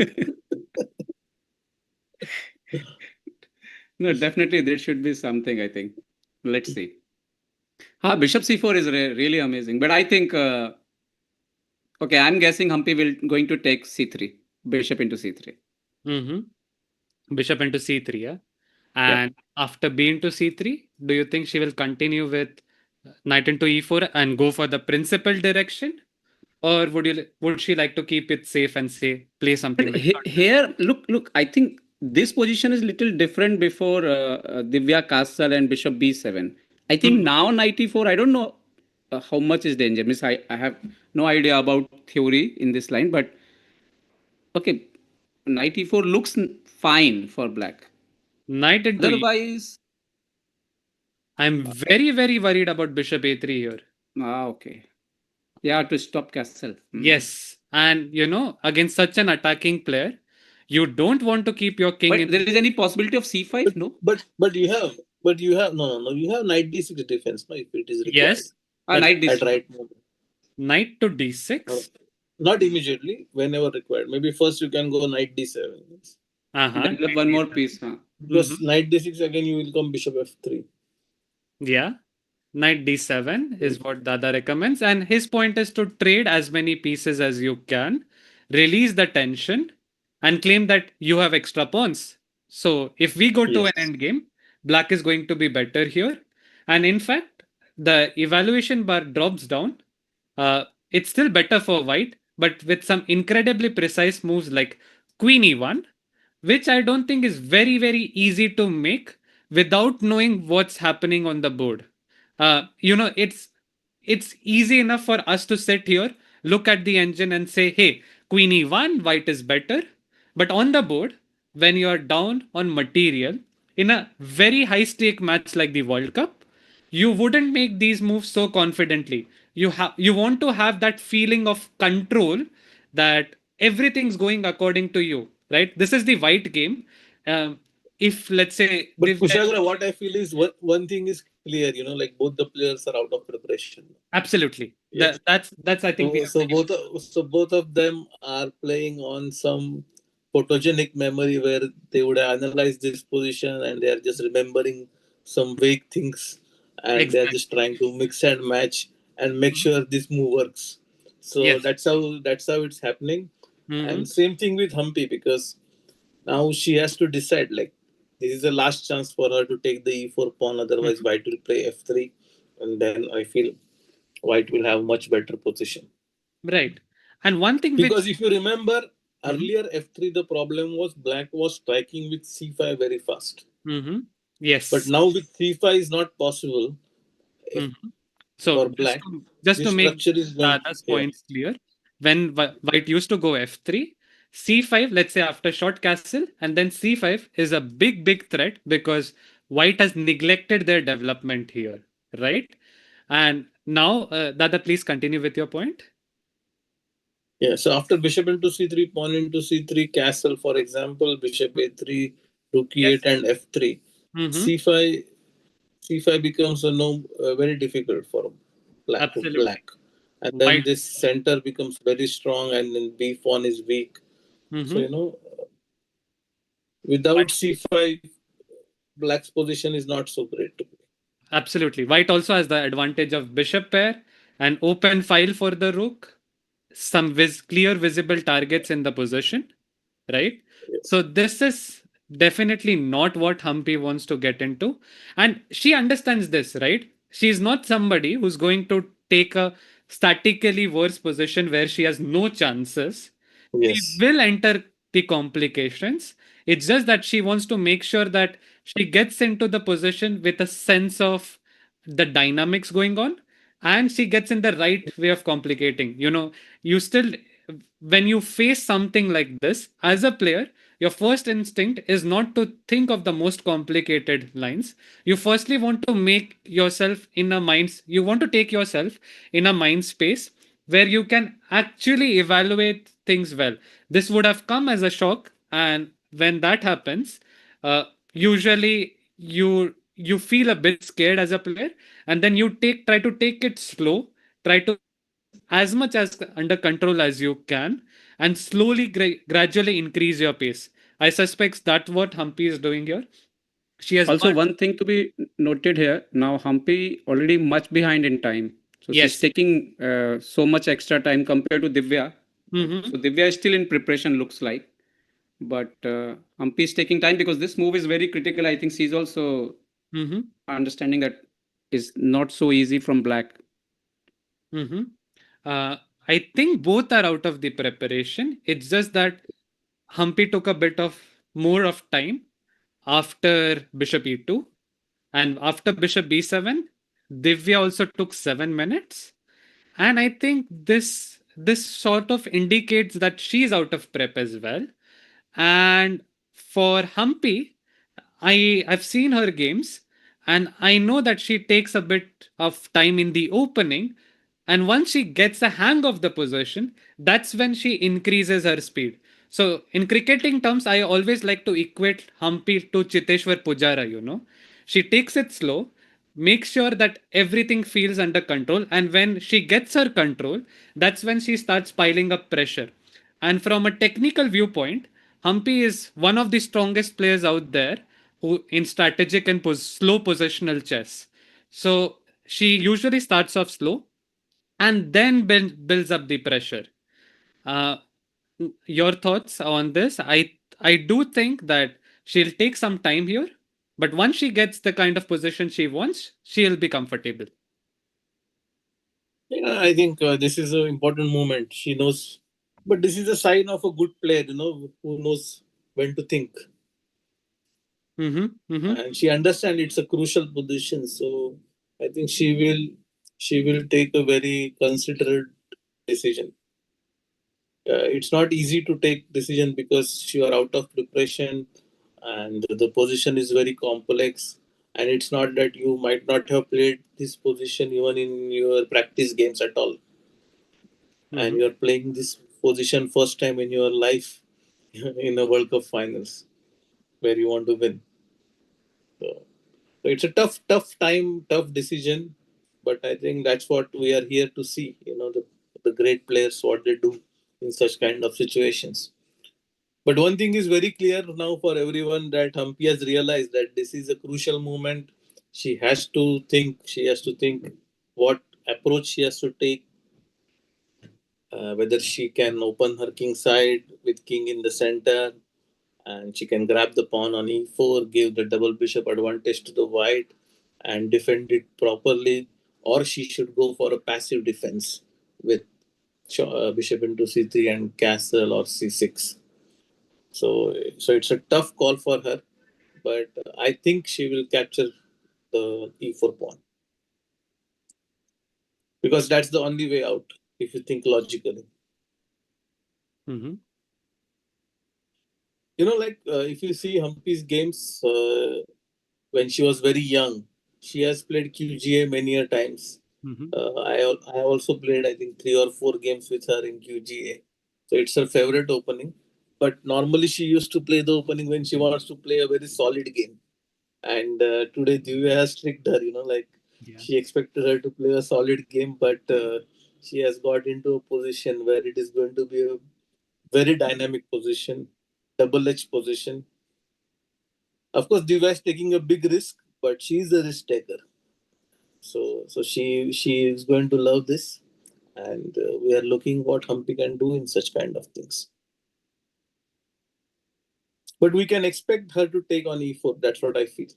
No, definitely there should be something. I think. Let's see. Bishop c4 is really amazing, but I think okay. I'm guessing Humpy will going to take c3, bishop into c3. Mm-hmm. Bishop into c3, yeah. Yeah. And after b into c3, do you think she will continue with knight into e4 and go for the principal direction? Or would she like to keep it safe and say play But something like here, look. I think this position is little different before Divya Castle and Bishop B7. I think that? now 94. I don't know how much is danger. Miss, I have no idea about theory in this line, but okay, 94 looks fine for black. Knight into e. Otherwise, I'm very, very worried about bishop a3 here. okay. Yeah, to stop castle. Yes. And against such an attacking player, you don't want to keep your king But in. there is any possibility of c5? But No. but you have no, you have knight d6 defense, no, if it is required Yes. Ah, But knight at d6. right moment. knight to No, d6. Not immediately, whenever required. Maybe first you can go knight d7. Uh-huh. Develop one more piece, huh? Mm-hmm. Because knight d6 again you will come bishop f3. Yeah. Knight d7 is what Dada recommends. And his point is to trade as many pieces as you can, release the tension, and claim that you have extra pawns. So if we go to an Yes. endgame, black is going to be better here. And in fact, the evaluation bar drops down. It's still better for white, but with some incredibly precise moves like queen e1, which I don't think is very, very easy to make without knowing what's happening on the board. It's easy enough for us to sit here, look at the engine, and say, "Hey, queen e1, white is better." But on the board, when you are down on material in a very high stake match like the World Cup, you wouldn't make these moves so confidently. You want to have that feeling of control, that everything's going according to you, right? This is the white game. um, if let's say But Divya, Kushagra, what I feel is one thing is clear, like both the players are out of preparation. absolutely, Yes. that's I think we have to. So both of them are playing on some photogenic memory where they would analyze this position and they are just remembering some vague things and they are just Exactly. trying to mix and match and make Mhm. sure this move works. So Yes. that's how it's happening. Hmm. And same thing with Humpy because now she has to decide like this is the last chance for her to take the e4 pawn, otherwise white will play f3 and then I feel white will have much better position. Right. And one thing which. Because if you remember Mhm. earlier f3, the problem was black was striking with c5 very fast. Mhm. But Yes. now with c5 is not possible if Mhm. So for black. just to This make structure is the going others here. points clear, when white used to go f3, c5, let's say after short castle, and then c5 is a big, big threat because white has neglected their development here, right? And now, Dada, please continue with your point. Yeah, so after bishop into c3, pawn into c3, castle, for example, bishop a3, rook e8, Yes. and f3. Mm-hmm. c5 c5 becomes a no very difficult for black, Absolutely. and then White. this center becomes very strong, and then b pawn is weak. So Mm-hmm. without c5, black's position is not so great to play. Absolutely. White also has the advantage of bishop pair, an open file for the rook, some clear visible targets in the position, right? So Yes. this is definitely not what Humpy wants to get into. And she understands this, right? She's not somebody who's going to take a statically worse position where she has no chances. She Yes. will enter the complications. It's just that she wants to make sure that she gets into the position with a sense of the dynamics going on, and she gets in the right way of complicating. You still, when you face something like this as a player, your first instinct is not to think of the most complicated lines. You firstly want to make yourself in a mind, you want to take yourself in a mind space where you can actually evaluate things well. This would have come as a shock, and when that happens, usually you feel a bit scared as a player, and then you try to take it slow, try to things as much as under control as you can, and slowly gradually increase your pace. I suspect that's what Humpy is doing here. She has Also, one. one thing to be noted here, now Humpy already much behind in time. So she's Yes. taking so much extra time compared to Divya. Mm-hmm. So Divya is still in preparation, looks like. But Humpy is taking time because this move is very critical. I think she's also Mm-hmm. understanding that is not so easy from black. Mm-hmm. Uh, I think both are out of the preparation. It's just that Humpy took a bit of more of time after Bishop e2, and after Bishop b7, Divya also took 7 minutes. And I think this sort of indicates that she's out of prep as well. And for Humpy, I've seen her games, and I know that she takes a bit of time in the opening, and once she gets a hang of the position, that's when she increases her speed. So in cricketing terms, I always like to equate Humpy to Chiteshwar Pujara. She takes it slow, make sure that everything feels under control. And when she gets her control, that's when she starts piling up pressure. And from a technical viewpoint, Humpy is one of the strongest players out there who in strategic and slow positional chess. So she usually starts off slow and then builds up the pressure. Uh, your thoughts on this? I do think that she'll take some time here, but once she gets the kind of position she wants, she'll be comfortable. Yeah, I think this is an important moment. She knows, but this is a sign of a good player, who knows when to think, Mm-hmm. Mm-hmm. and she understands it's a crucial position. So I think she will take a very considered decision. It's not easy to take decision because you are out of preparation, and the position is very complex. And it's not that you might not have played this position even in your practice games at all, and Mm-hmm. you are playing this position first time in your life in a World Cup finals where you want to win. So it's a tough time, tough decision, but I think that's what we are here to see. The great players what they do in such kind of situations. But one thing is very clear now for everyone that Humpy has realized that this is a crucial moment. She has to think. She has to think what approach she has to take, whether she can open her king side with king in the center, and she can grab the pawn on e4, give the double bishop advantage to the white, and defend it properly, or she should go for a passive defense with bishop into c3 and castle or c6. So it's a tough call for her, but I think she will capture the e4 pawn because that's the only way out if you think logically. Mm-hmm. Like if you see Humpy's games when she was very young, she has played QGA many a times. Mm-hmm. I also played I think 3 or 4 games with her in QGA, so it's her favorite opening. But normally she used to play the opening when she wants to play a very solid game. And today Divya has tricked her. Like Yeah. she expected her to play a solid game, but she has got into a position where it is going to be a very dynamic position, double-edged position. Of course, Divya is taking a big risk, but she is a risk taker. So she is going to love this, and we are looking what Humpy can do in such kind of things. But we can expect her to take on e4. That's what I feel,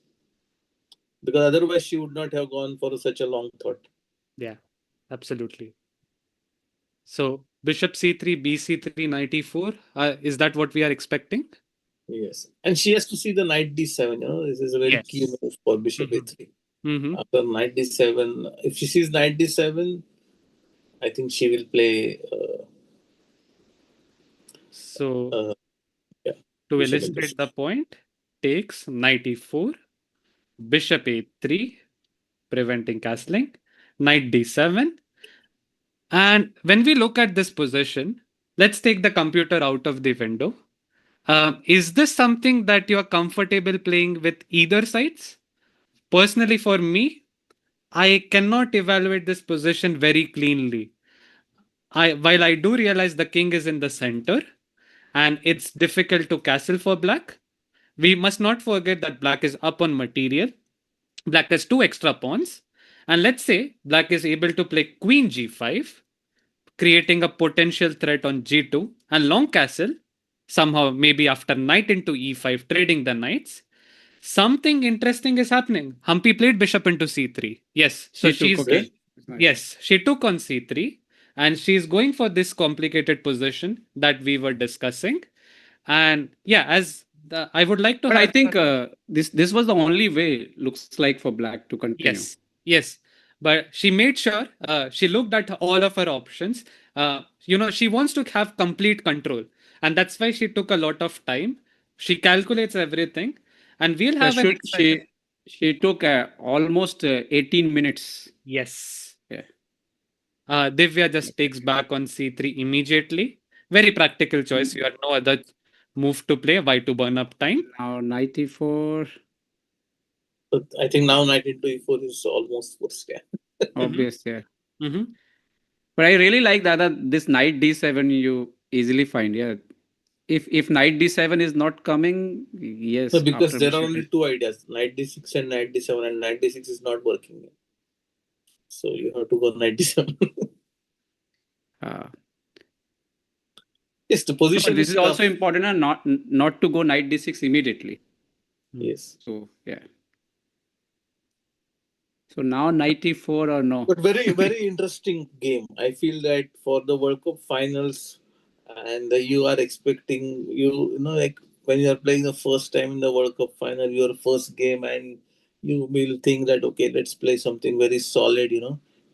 because otherwise she would not have gone for such a long thought. Yeah. Absolutely. So bishop c3, bc3, knight e4. Is that what we are expecting? Yes, and she has to see the knight d7. This is a very key Yes. move for bishop Mm-hmm. a3. Mm-hmm. After knight d7, if she sees knight d7, I think she will play. So Uh, yeah, to bishop into illustrate the point, takes knight e4, bishop a3, preventing castling, knight d7. And when we look at this position, let's take the computer out of the window. Is this something that you are comfortable playing with either sides? Personally, for me, I cannot evaluate this position very cleanly. While I do realize the king is in the center and it's difficult to castle for black, we must not forget that black is up on material. Black has two extra pawns. And let's say black is able to play queen g5, creating a potential threat on g2 and long castle, somehow maybe after knight into e5, trading the knights. Something interesting is happening. Humpy played bishop into c3. Yes, so She took, she's okay. okay. Nice. yes, she took on c3 and she's going for this complicated position that we were discussing. And yeah, I would like to But I have think this was the only way looks like for black to continue. yes, yes. But she made sure she looked at all of her options. She wants to have complete control. And that's why she took a lot of time. She calculates everything. And we'll Yeah, have an should exciting. she took almost 18 minutes. Yes. Yeah. Divya just takes back on c3 immediately. Very practical choice. You had no other move to play. Why to burn up time? Now 94. But I think now knight into e4 is almost forced. Yeah. Mm-hmm. Obvious, yeah. Mm-hmm. But I really like that, this knight d7 you easily find. Yeah. If knight d7 is not coming, No, yes, because after there are bishop. only two ideas: knight d6 and knight d7, and knight d6 is not working. So you have to go knight d7. Uh, Yes, the no, but position this is is also tough. important, and not to go knight d6 immediately. Yes. So yeah. So now knight e4 or no? But very, very interesting game. I feel that for the World Cup finals, and you are expecting, like when you are playing the first time in the World Cup final, your first game, and you will think that, okay, let's play something very solid,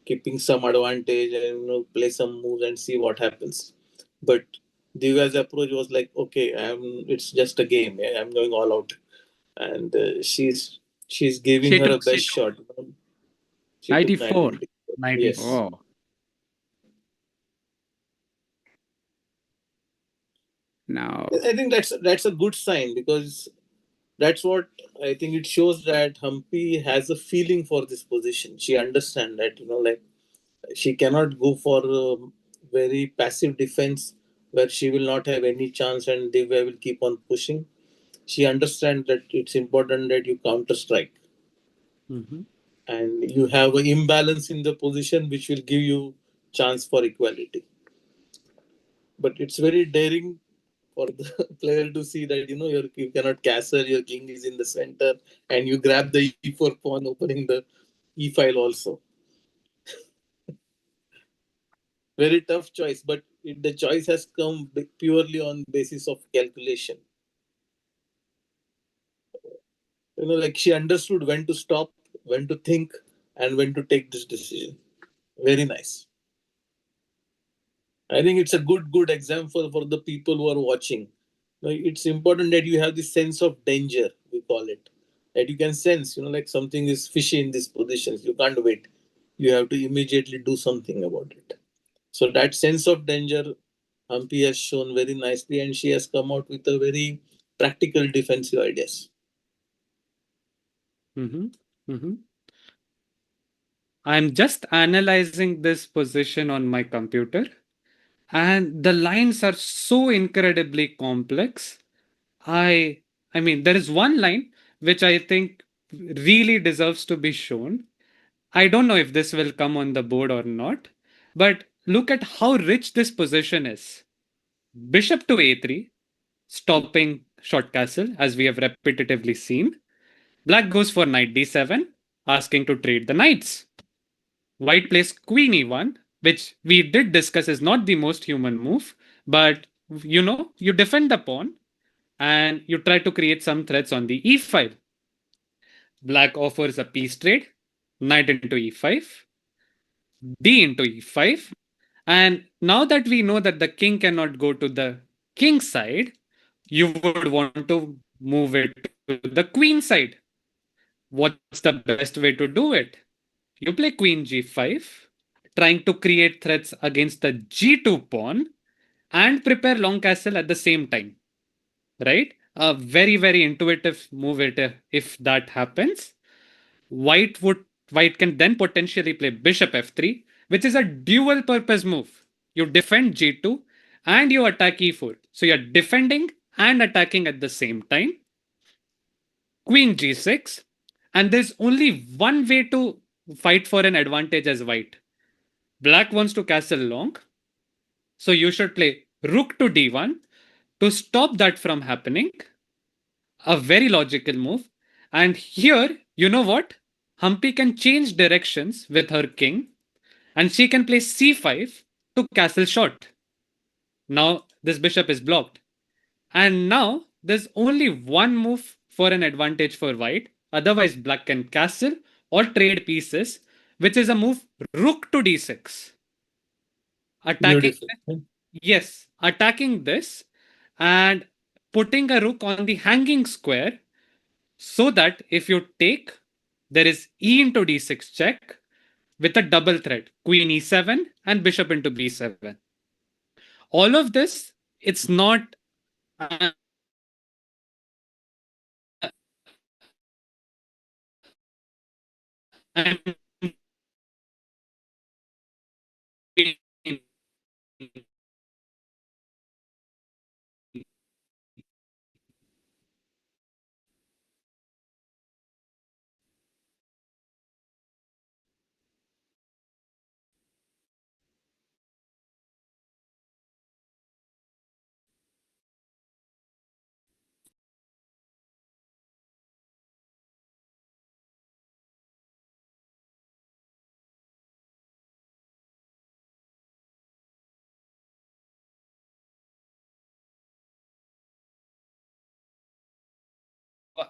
keeping some advantage and, play some moves and see what happens. But Divya's approach was like, okay, it's just a game. Yeah, I'm going all out. And she's giving She her a took best shot. She knight took knight e4. into. Knight Yes. e4. Oh, now I think that's a good sign, because that's what I think it shows, that Humpy has a feeling for this position. She understands that, like she cannot go for a very passive defense where she will not have any chance and Divya will keep on pushing. She understands that it's important that you counter strike Mm-hmm. and you have an imbalance in the position which will give you chance for equality. But it's very daring for the player to see that, you cannot castle, your king is in the center, and you grab the e4 pawn, opening the e file also. Very tough choice, but the choice has come purely on basis of calculation. Like she understood when to stop, when to think, and when to take this decision. Very nice. I think it's a good example for the people who are watching. It's important that you have this sense of danger, we call it. That you can sense, like something is fishy in these positions. You can't wait. You have to immediately do something about it. So that sense of danger, Hampi has shown very nicely, and she has come out with a very practical defensive ideas. Mm-hmm. Mm-hmm. I'm just analyzing this position on my computer, and the lines are so incredibly complex. I I mean, there is one line which I think really deserves to be shown. I don't know if this will come on the board or not, but look at how rich this position is. Bishop to a3, stopping short castle, as we have repetitively seen. Black goes for knight d7, asking to trade the knights. White plays queen e1, which we did discuss is not the most human move, but you defend the pawn and you try to create some threats on the e file. Black offers a piece trade, knight into e5, d into e5. And now that we know that the king cannot go to the king side, you would want to move it to the queen side. What's the best way to do it? You play queen g5, trying to create threats against the g2 pawn and prepare long castle at the same time, right? A very, very intuitive move if that happens. White would White can then potentially play bishop f3, which is a dual purpose move. You defend g2 and you attack e4. So you're defending and attacking at the same time. Queen g6, and there's only one way to fight for an advantage as white. Black wants to castle long, so you should play rook to d1 to stop that from happening. A very logical move. And here, you know what? Humpy can change directions with her king, and she can play c5 to castle short. Now, this bishop is blocked. And now, there's only one move for an advantage for white. Otherwise, black can castle or trade pieces, which is a move rook to d6. Attacking, Beautiful. yes, attacking this and putting a rook on the hanging square so that if you take, there is e into d6 check with a double threat, queen e7 and bishop into b7. All of this, it's not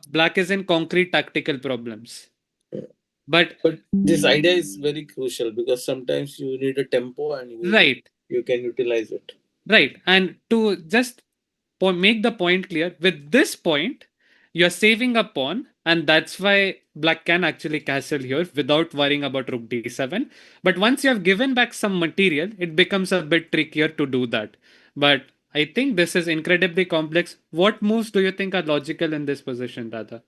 Black is in concrete tactical problems. But But this idea is very crucial because sometimes you need a tempo and right, you can utilize it. right. And to just make the point clear, with this point, you're saving a pawn, and that's why black can actually castle here without worrying about rook d7. But once you have given back some material, it becomes a bit trickier to do that. But I think this is incredibly complex. What moves do you think are logical in this position, Radha?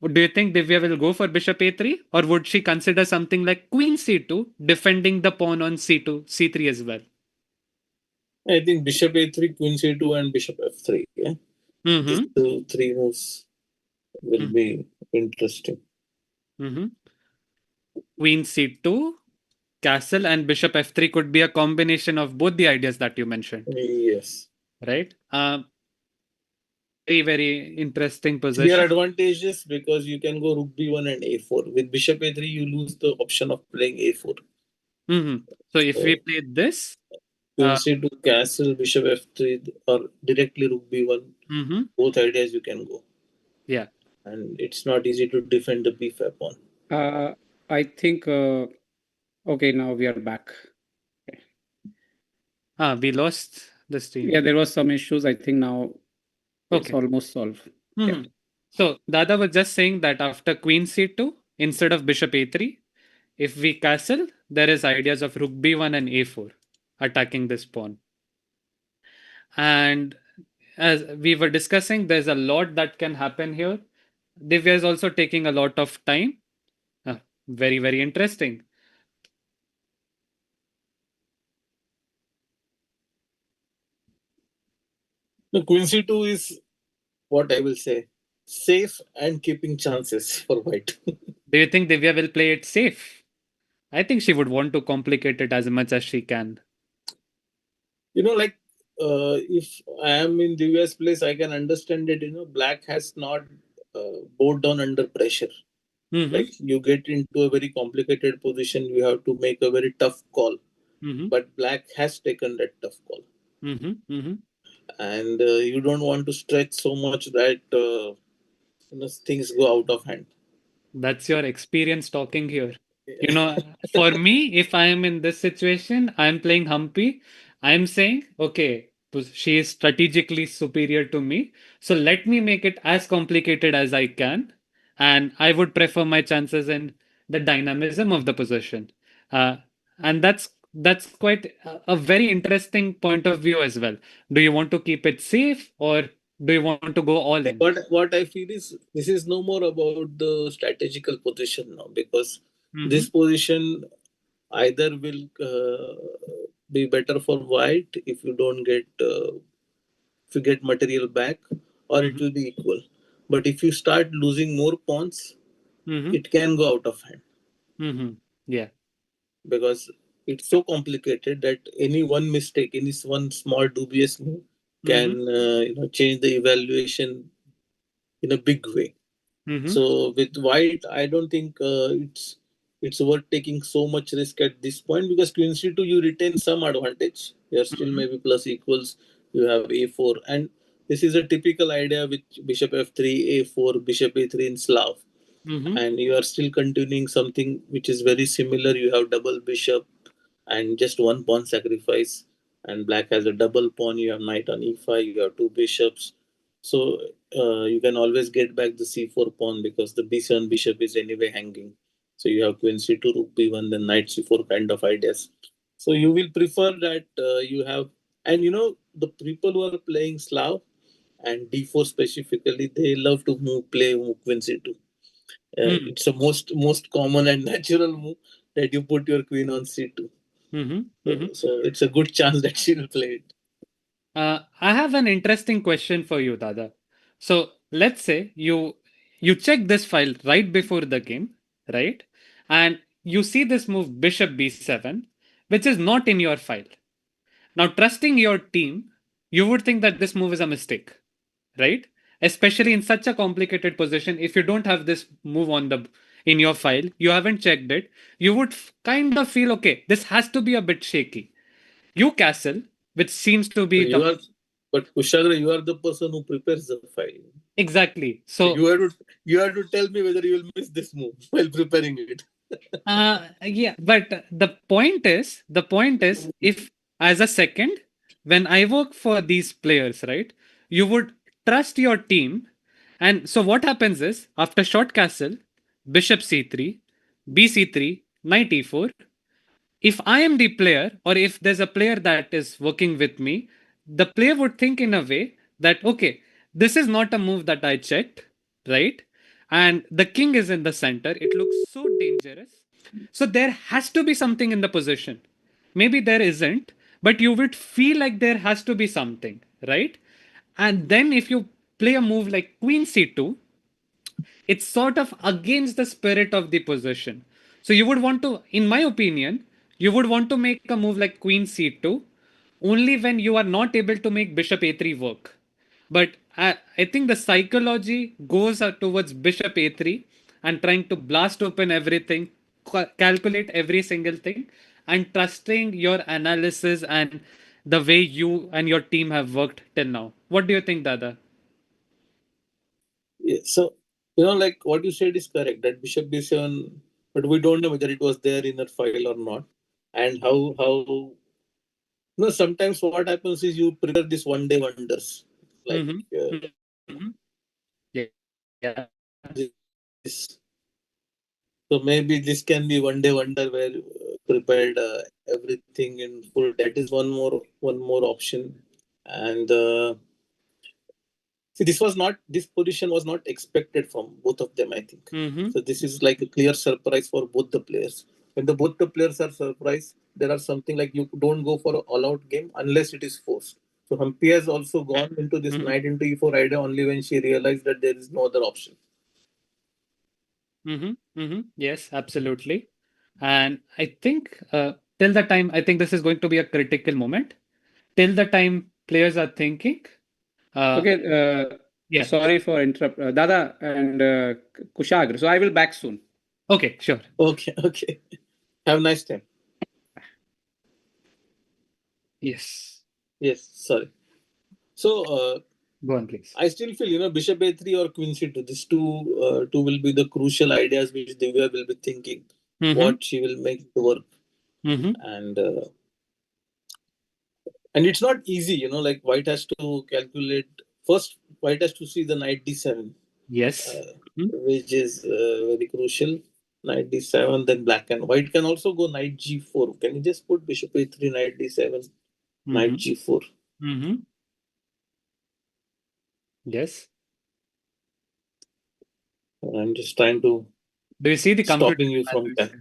Do you think Divya will go for bishop a3, or would she consider something like queen c2, defending the pawn on c2, c3 as well? I think bishop a3, queen c2, and bishop f3. Yeah? These Mm-hmm. three moves will be interesting. Mm-hmm. Queen c2, castle, and bishop f3 could be a combination of both the ideas that you mentioned, Yes. right? Very, very interesting Here position. advantages because you can go rook b1 and a4. With bishop a3, you lose the option of playing a4. Mm-hmm. So if we So play this, queen c2, castle, bishop f3, or directly rook b1, mm-hmm. both ideas you can go. Yeah. And it's not easy to defend the b5 pawn. I think, okay, now we are back. We lost the stream. Yeah, there was some issues. I think now it's Okay. almost solved. Yeah. Mm-hmm. So Dada was just saying that after queen c2, instead of bishop a3, if we castle, there is ideas of rook b1 and a4 attacking this pawn. And as we were discussing, there's a lot that can happen here. Divya is also taking a lot of time. Ah, very, very interesting. The queen c2 is what I will say safe and keeping chances for white. Do you think Divya will play it safe? I think she would want to complicate it as much as she can. Like if I am in the US place, I can understand it. Black has not bowed down under pressure. Mm-hmm. Like you get into a very complicated position, you have to make a very tough call. Mm-hmm. But black has taken that tough call, Mm-hmm. Mm-hmm. and you don't want to stretch so much that things go out of hand. That's your experience talking here. Yeah. For me, if I am in this situation, I'm playing Humpy. I'm saying, okay, she is strategically superior to me. So let me make it as complicated as I can. And I would prefer my chances in the dynamism of the position. Uh, and that's quite a very interesting point of view as well. Do you want to keep it safe, or do you want to go all in? What I feel is this is no more about the strategical position now because Mm-hmm. this position either will be better for white if you don't get if you get material back, or it Mm-hmm. will be equal. But if you start losing more pawns, Mm-hmm. it can go out of hand Mm-hmm. Yeah. because it's so complicated that any one mistake, any one small dubious move can Mm-hmm. change the evaluation in a big way. Mm-hmm. So with white, I don't think it's worth taking so much risk at this point because queen c2 you retain some advantage. You're still Mm-hmm. maybe plus equals. You have a4, and this is a typical idea with bishop f3, a4, bishop a3 in Slav, Mm-hmm. and you are still continuing something which is very similar. You have double bishop and just one pawn sacrifice, and black has a double pawn. You have knight on e5. You have two bishops, so you can always get back the c4 pawn because the b7 bishop is anyway hanging. So you have queen c2, rook b1, then knight c4 kind of ideas. So you will prefer that you have, and the people who are playing Slav and d4 specifically, they love to play queen c2. Mm. It's a most common and natural move that you put your queen on c2. Mm-hmm. Mm-hmm. So it's a good chance that she will play it. I have an interesting question for you, Dada. So let's say you check this file right before the game, right? And you see this move bishop b7, which is not in your file. Now, trusting your team, you would think that this move is a mistake, right? Especially in such a complicated position, if you don't have this move on the in your file, you haven't checked it, you would kind of feel okay. This has to be a bit shaky. You castle, which seems to So be the but Kushagra, you are the person who prepares the file. exactly. So So you have to tell me whether you will miss this move while preparing it. yeah, but the point is, if as a second, when I work for these players, right, you would trust your team, and so what happens is after short castle, bishop c3, bc3, knight e4. If I am the player, or if there's a player that is working with me, the player would think in a way that, okay, this is not a move that I checked, right? And the king is in the center. It looks so dangerous. So there has to be something in the position. Maybe there isn't, but you would feel like there has to be something, right? And then if you play a move like queen c2, it's sort of against the spirit of the position. So you would want to, in my opinion, you would want to make a move like queen c2 only when you are not able to make bishop a3 work. But I think the psychology goes towards bishop a3 and trying to blast open everything, calculate every single thing, and trusting your analysis and the way you and your team have worked till now. What do you think, Dada? Yeah, so like what you said is correct that bishop b7, but we don't know whether it was there in that file or not, and how sometimes what happens is you prepare this one day wonders like Mm-hmm. Mm-hmm. Yeah. this. So maybe this can be one day wonder where prepared everything in full. That is one more option, and see, this position was not expected from both of them, I think. Mm-hmm. So this is like a clear surprise for both the players. When both the players are surprised, there are something like you don't go for an all-out game unless it is forced. So Humpy has also gone into this Mm-hmm. knight into e4 idea only when she realized that there is no other option. Mm-hmm. Mm-hmm. Yes, absolutely. And I think till the time, I think this is going to be a critical moment. Till the time players are thinking, uh, Okay, yeah, sorry for interrupt, Dada and Kushagra. So I will back soon. okay, sure. Okay, okay. Have a nice time. Yes. Yes, sorry. So Go on, please. I still feel bishop a3 or queen c2. These two will be the crucial ideas which Divya will be thinking Mm-hmm. what she will make it work, Mm-hmm. and it's not easy. Like white has to calculate first. White has to see the knight d7, Yes. uh, Mm-hmm. which is very crucial. Knight d7, then black and white can also go knight g4. Can you just put bishop a3, knight d7, knight Mm-hmm. g4? Mm-hmm. Yes. I'm just trying to Do you see the computer stopping you as from we that, said?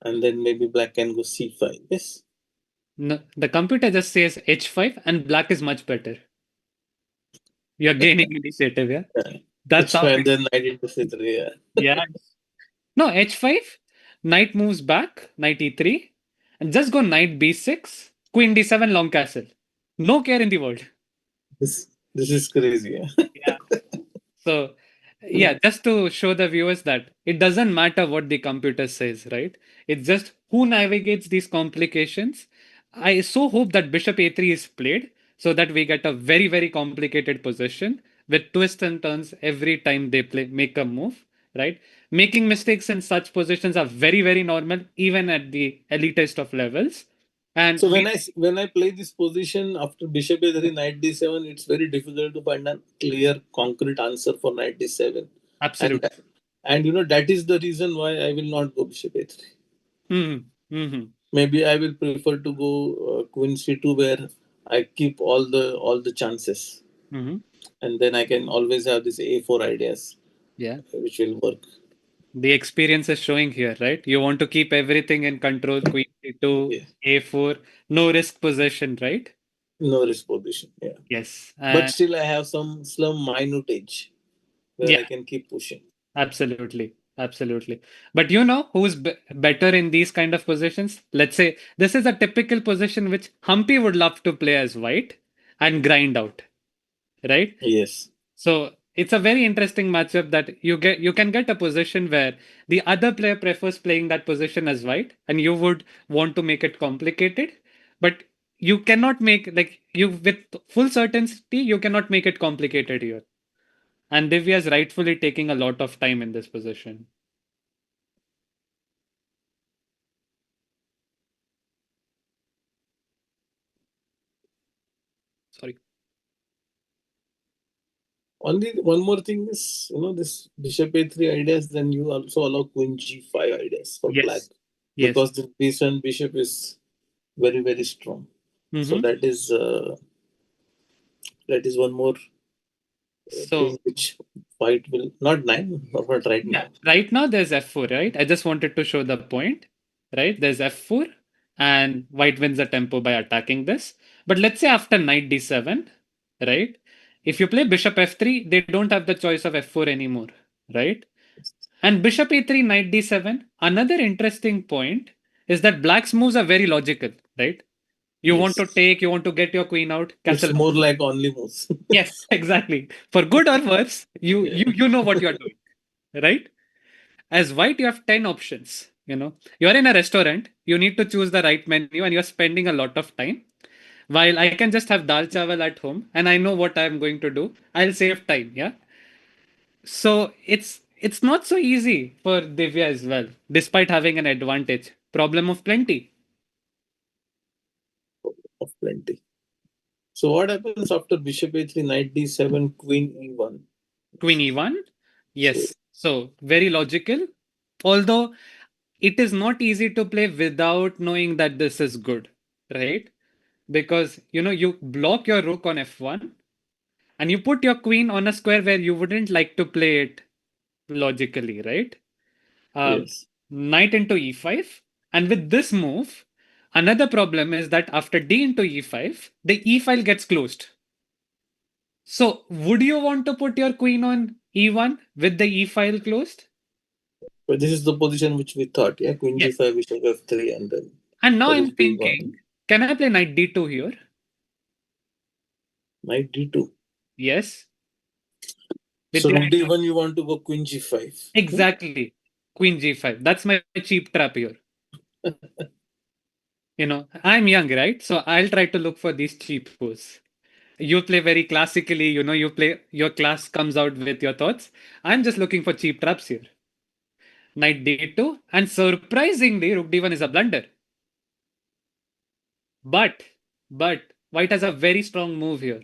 and then maybe black can go c5. Yes. No, the computer just says h5 and black is much better. You're gaining initiative, yeah? Yeah. That's It's how fine. it, Then knight into c3. Yeah. yeah. No, h5, knight moves back, knight e3, and just go knight b6, queen d7, long castle. No care in the world. This is crazy. Yeah. Yeah. So, yeah, just to show the viewers that it doesn't matter what the computer says, right? It's just who navigates these complications. I so hope that bishop a3 is played so that we get a very, very complicated position with twists and turns every time they make a move, right? Making mistakes in such positions are very, very normal, even at the elitist of levels. And So we when I play this position after bishop a3, knight d7, it's very difficult to find a clear, concrete answer for knight d7, and absolutely. that is the reason why I will not go bishop a3. Hmm. Hmm. Maybe I will prefer to go queen c2 where I keep all the chances. Hmm. and then I can always have this A4 ideas Yeah. which will work. The experience is showing here, right? You want to keep everything in control, queen c2, Yeah, a4, no risk possession, right? no risk position. Yeah, Yes. but And still I have some minute edge where yeah, I can keep pushing. absolutely. Absolutely. But you know who's better in these kind of positions? Let's say this is a typical position which Humpy would love to play as white and grind out, right? Yes, So it's a very interesting matchup that you can get a position where the other player prefers playing that position as white, and you would want to make it complicated, but you cannot make like you with full certainty you cannot make it complicated here. And Divya is rightfully taking a lot of time in this position. Sorry. only one more thing is, this bishop A3 ideas, then you also allow queen G5 ideas for black, Yes. Yes. because the b7 bishop is very very strong. So Hmm. that is one more So thing which white will not nine, but right yeah, now. right now there's f4, right? I just wanted to show the point, right? There's f4, and white wins the tempo by attacking this. But let's say after knight d7, right? If you play bishop f3, they don't have the choice of f4 anymore, right? And bishop e3, knight d7. Another interesting point is that black's moves are very logical, right? You want to Yes, take, you want to get your queen out, it's castle. more like only moves. Yes, exactly. For good or worse, you Yeah. you you know what you're doing, right? As white, you have 10 options. You're in a restaurant, you need to choose the right menu, and you're spending a lot of time. While I can just have dal chawal at home and I know what I'm going to do, I'll save time. Yeah. So it's not so easy for Divya as well, despite having an advantage. Problem of plenty. Of plenty. So what happens after bishop a3, knight d7, queen e1? Queen e1. So Yes. So very logical. Although it is not easy to play without knowing that this is good, right? Because you block your rook on f1 and you put your queen on a square where you wouldn't like to play it logically, right? um, yes, Knight into e5, and with this move another problem is that after d into e5 the e file gets closed. So would you want to put your queen on e1 with the e file closed? but this is the position which we thought. Yeah, queen Yes. g5, bishop f3, and then And now I'm rook d1, thinking, can I play knight d2 here? knight d2. Yes, with So the rook knight. d1, you want to go queen g5. Exactly. Queen g5. That's my cheap trap here. I'm young, right? So I'll try to look for these cheap moves. You play very classically, you play your class comes out with your thoughts. I'm just looking for cheap traps here. Knight d2, and surprisingly, rook d1 is a blunder. But, but white has a very strong move here.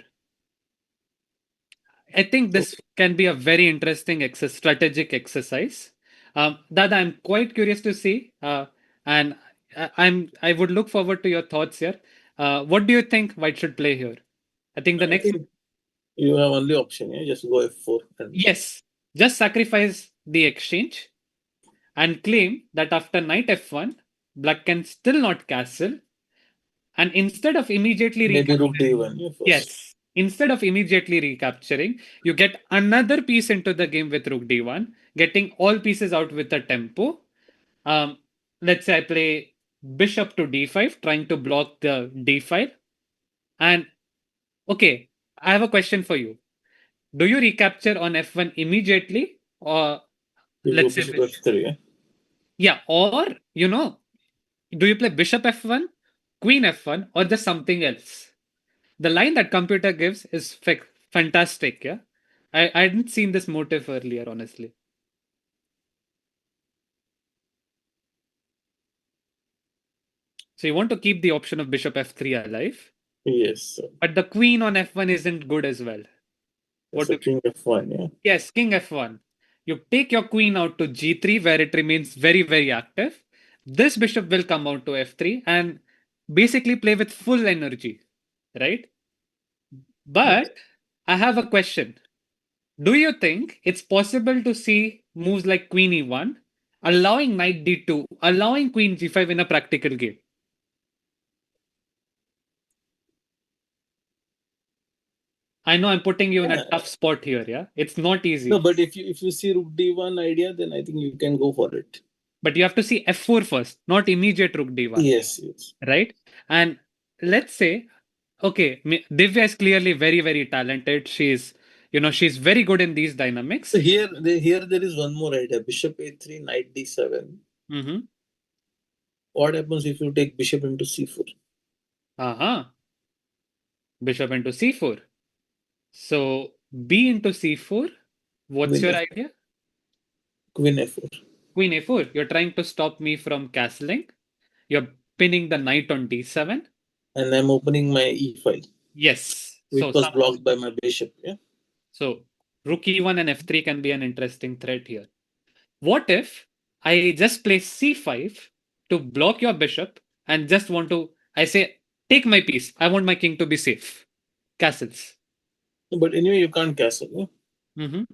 I think this can be a very interesting strategic exercise. Dada, I'm quite curious to see, and I would look forward to your thoughts here. What do you think White should play here? I think the I next, think you have only option. Yeah, just go f4 and yes, just sacrifice the exchange and claim that after knight f1, Black can still not castle, and instead of immediately maybe rook recapturing, d1. Yeah, first. yes, instead of immediately recapturing, you get another piece into the game with rook d1, getting all pieces out with a tempo. Um, let's say I play bishop to d5, trying to block the d file. And okay, I have a question for you. Do you recapture on f1 immediately, or You go let's say bishop f3. Yeah. yeah, or do you play bishop f1, queen f1, or just something else? The line that computer gives is fantastic. Yeah, I hadn't seen this motive earlier, honestly. So you want to keep the option of bishop f3 alive, Yes. So but the queen on f1 isn't good as well. that's What a do we king f1. Yeah. do? Yes, king f1. You take your queen out to g3 where it remains very, very active. This bishop will come out to f3 and basically play with full energy, right? But Okay. I have a question. Do you think it's possible to see moves like Queen E1, allowing Knight D2, allowing Queen G5 in a practical game? I know I'm putting you in a Yeah. tough spot here, yeah? It's not No, easy. but if you see Rook D1 idea, then I think you can go for it. But you have to see F4 first, not immediate Rook D1, Yes, yes. right? And let's say, okay, Divya is clearly very, very talented. She's very good in these So dynamics. here there is one more idea. Bishop A3, Knight D7. Mm-hmm. What happens if you take bishop into C4? Uh-huh. Bishop into C4. So B into C4. What's Queen your F, idea? Queen A4. Queen A4. You're trying to stop me from castling. You're pinning the knight on D7. And I'm opening my E file, Yes. which was blocked by my bishop. Yeah. So rook E1 and F3 can be an interesting threat here. What if I just play C5 to block your bishop and just want to, I say, take my piece. I want my king to be safe. Castles. But anyway, you can't castle, yeah? Hmm.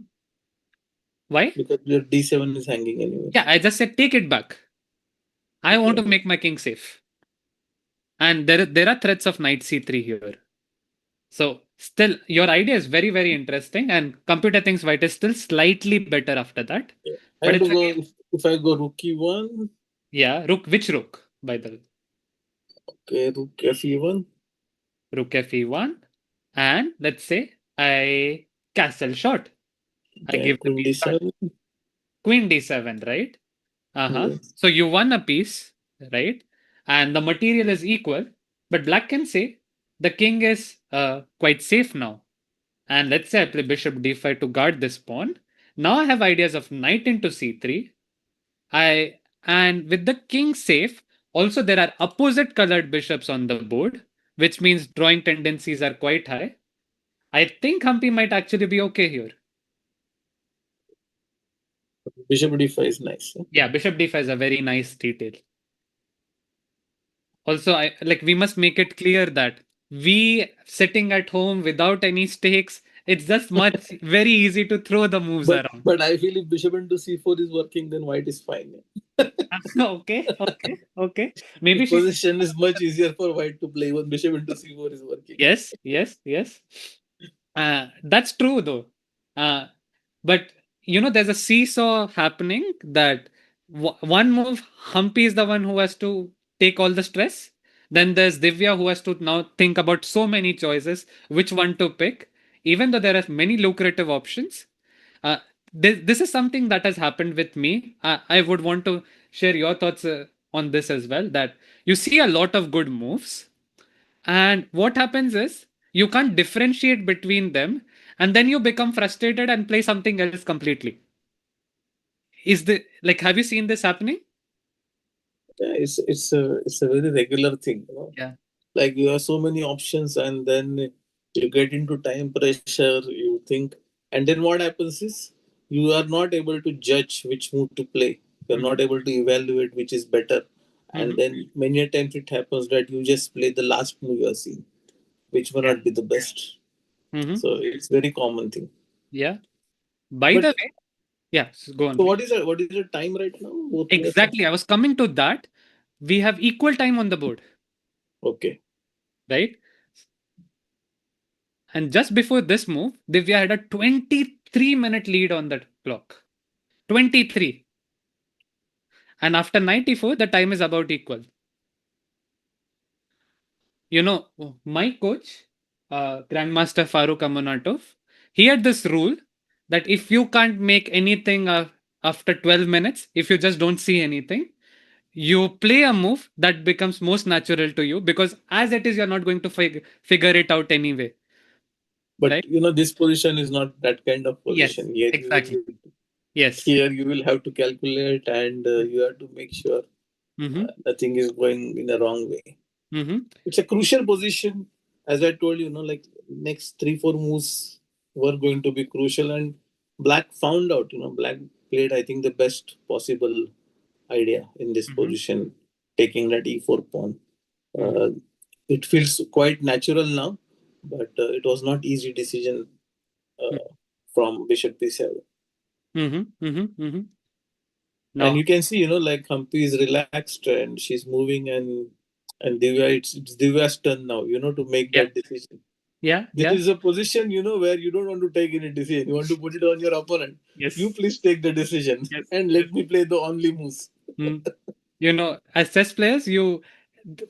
Why? Because your D7 is hanging anyway. Yeah, I just said take it back. I want Okay. to make my king safe. And there are threats of knight C3 here. So still, your idea is very, very interesting. And computer thinks white is still slightly better after that. Yeah. I But have to it's go, again, if I go rook E1, yeah, rook, which rook, by the way? okay, rook F E1, Rook F1, and let's say I castle shot. I then give the Queen piece back. D7. Queen D7, right? Uh-huh. Yes. So you won a piece, right? And the material is equal, but black can say the king is quite safe now. And let's say I play bishop d5 to guard this pawn. Now I have ideas of knight into c3. I and with the king safe, also there are opposite colored bishops on the board, which means drawing tendencies are quite high. I think Humpy might actually be okay here. Bishop D5 is nice. Yeah? Yeah, bishop d5 is a very nice detail. Also, I like we must make it clear that we sitting at home without any stakes, it's just much very easy to throw the moves around. But I feel if bishop into C4 is working, then white is fine. Yeah? Okay, okay, okay. Maybe If she. position is much easier for white to play when bishop into C4 is working. Yes, yes, yes. That's true though. Uh, but there's a seesaw happening that one move, Humpy is the one who has to take all the stress. Then there's Divya who has to now think about so many choices, which one to pick, even though there are many lucrative options. Uh, this is something that has happened with me. I would want to share your thoughts on this as well. That you see a lot of good moves, and what happens is you can't differentiate between them, and then you become frustrated and play something else completely. Is the like have you seen this happening? Yeah, it's a very regular thing. Yeah. Like you have so many options, and then you get into time pressure. You think, and then what happens is you are not able to judge which move to play. You're Mm-hmm. not able to evaluate which is better, and Mm-hmm. then many a times it happens that you just play the last move you have seen, which may Yeah. not be the best. Mm-hmm. So it's very common thing. Yeah. By the But way, yeah, go on, so please. what is the time right now? Both players have. Exactly. I was coming to that. We have equal time on the board, Okay. right? And just before this move, Divya had a 23-minute lead on the clock. 23. And after 94, the time is about equal. My coach, Grandmaster Farooq Amunatov, he had this rule that if you can't make anything after 12 minutes, if you just don't see anything, you play a move that becomes most natural to you because as it is, you're not going to figure it out anyway. But Right? this position is not that kind of Yes, position. Here exactly. Yes. you will have to calculate, and you have to make sure Mm-hmm. nothing is going in a wrong way. Mm-hmm. It's a crucial position, as I told you. Like next 3-4 moves were going to be crucial, and Black found out. Black played, I think, the best possible idea in this Mm-hmm. position, taking that E4 pawn. Mm-hmm. Uh, it feels quite natural now, but it was not easy decision uh, from Bishop B7. Mm-hmm. Mm-hmm. Mm-hmm. And No. you can see, like Humpy is relaxed and she's moving, and Divya, it's Divya's turn now, to make Yeah. that decision. Yeah. This Yeah. is a position, where you don't want to take any decision. You want to put it on your opponent. You Yes. please take the decision Yes. and Yes. let me play the only moves. Mm. As chess players,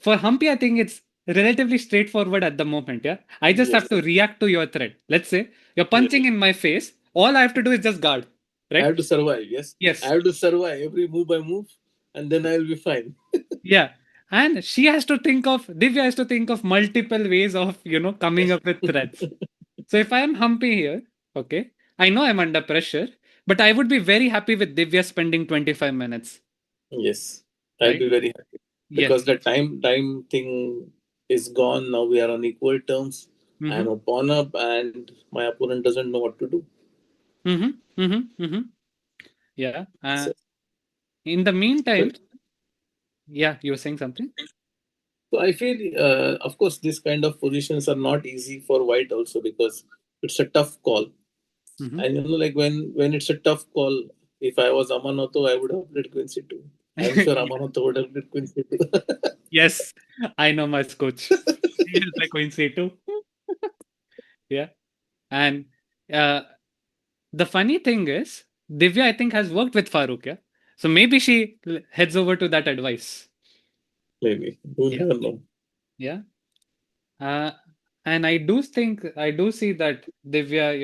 for Humpy, I think it's relatively straightforward at the moment. Yeah. I just have Yes, to react to your threat. Let's say you're yes. punching in my face. All I have to do is just guard. I Right? have to survive. Yes, I Yes. have to survive every move by move, and then I'll be fine. Yeah. And Divya has to think of multiple ways of, coming up with threats. So if I am Humpy here, okay, I know I'm under pressure, but I would be very happy with Divya spending 25 minutes, Yes, I'll right? be very happy Yes. because the time thing is gone. Now we are on equal terms. I Mm-hmm. am a pawn up, and my opponent doesn't know what to do. Mm-hmm. Mm-hmm. Mm-hmm. Yeah. So, In the so meantime, yeah, you were saying something? so I feel, of course, these kind of positions are not easy for white also because it's a tough call. Mm-hmm. And like when it's a tough call, if I was Amanoto, I would have played Queen C2. I'm sure Amanoto would have played Queen C2. Yes, I know my coach. He will play Queen C2. Yeah. And uh, the funny thing is, Divya, I think, has worked with Farooq. Yeah. So maybe she heads over to that advice. Maybe. You Yeah. never know. Yeah. Uh, and I do see that Divya,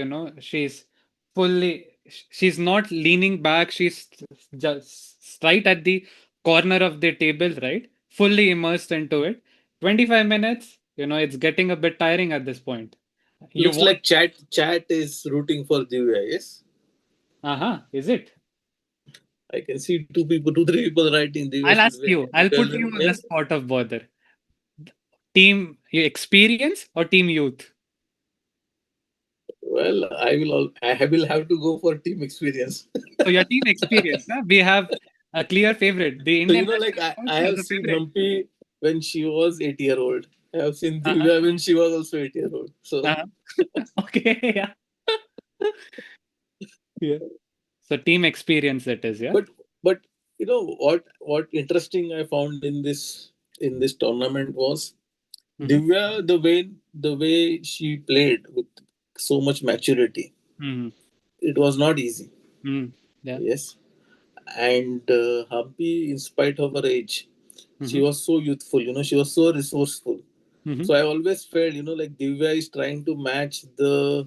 she's not leaning back. She's just right at the corner of the table, right? Fully immersed into it. 25 minutes, it's getting a bit tiring at this point. You Looks want, like chat is rooting for Divya, yes? is it? I can see two, three people writing Divya I'll should ask win. you, I'll put you on the Yes? spot of bother. Team experience or team youth? Well, I will have to go for team experience. So your team experience, huh? We have a clear favorite. The So, Indian like national I also has have a seen favorite. Humpy when she was 8 year old. I have seen Uh-huh. Divya when she was also 8 year old. So, Uh-huh. Okay, yeah. Yeah. So team experience it is, yeah. but but what interesting I found in this tournament was Mm-hmm. Divya, the way she played with so much maturity. Mm-hmm. It was not easy. Mm-hmm. Yeah. Yes, and Humpy, in spite of her age, she Mm-hmm. was so youthful. She was so resourceful. Mm-hmm. So I always felt, like Divya is trying to match the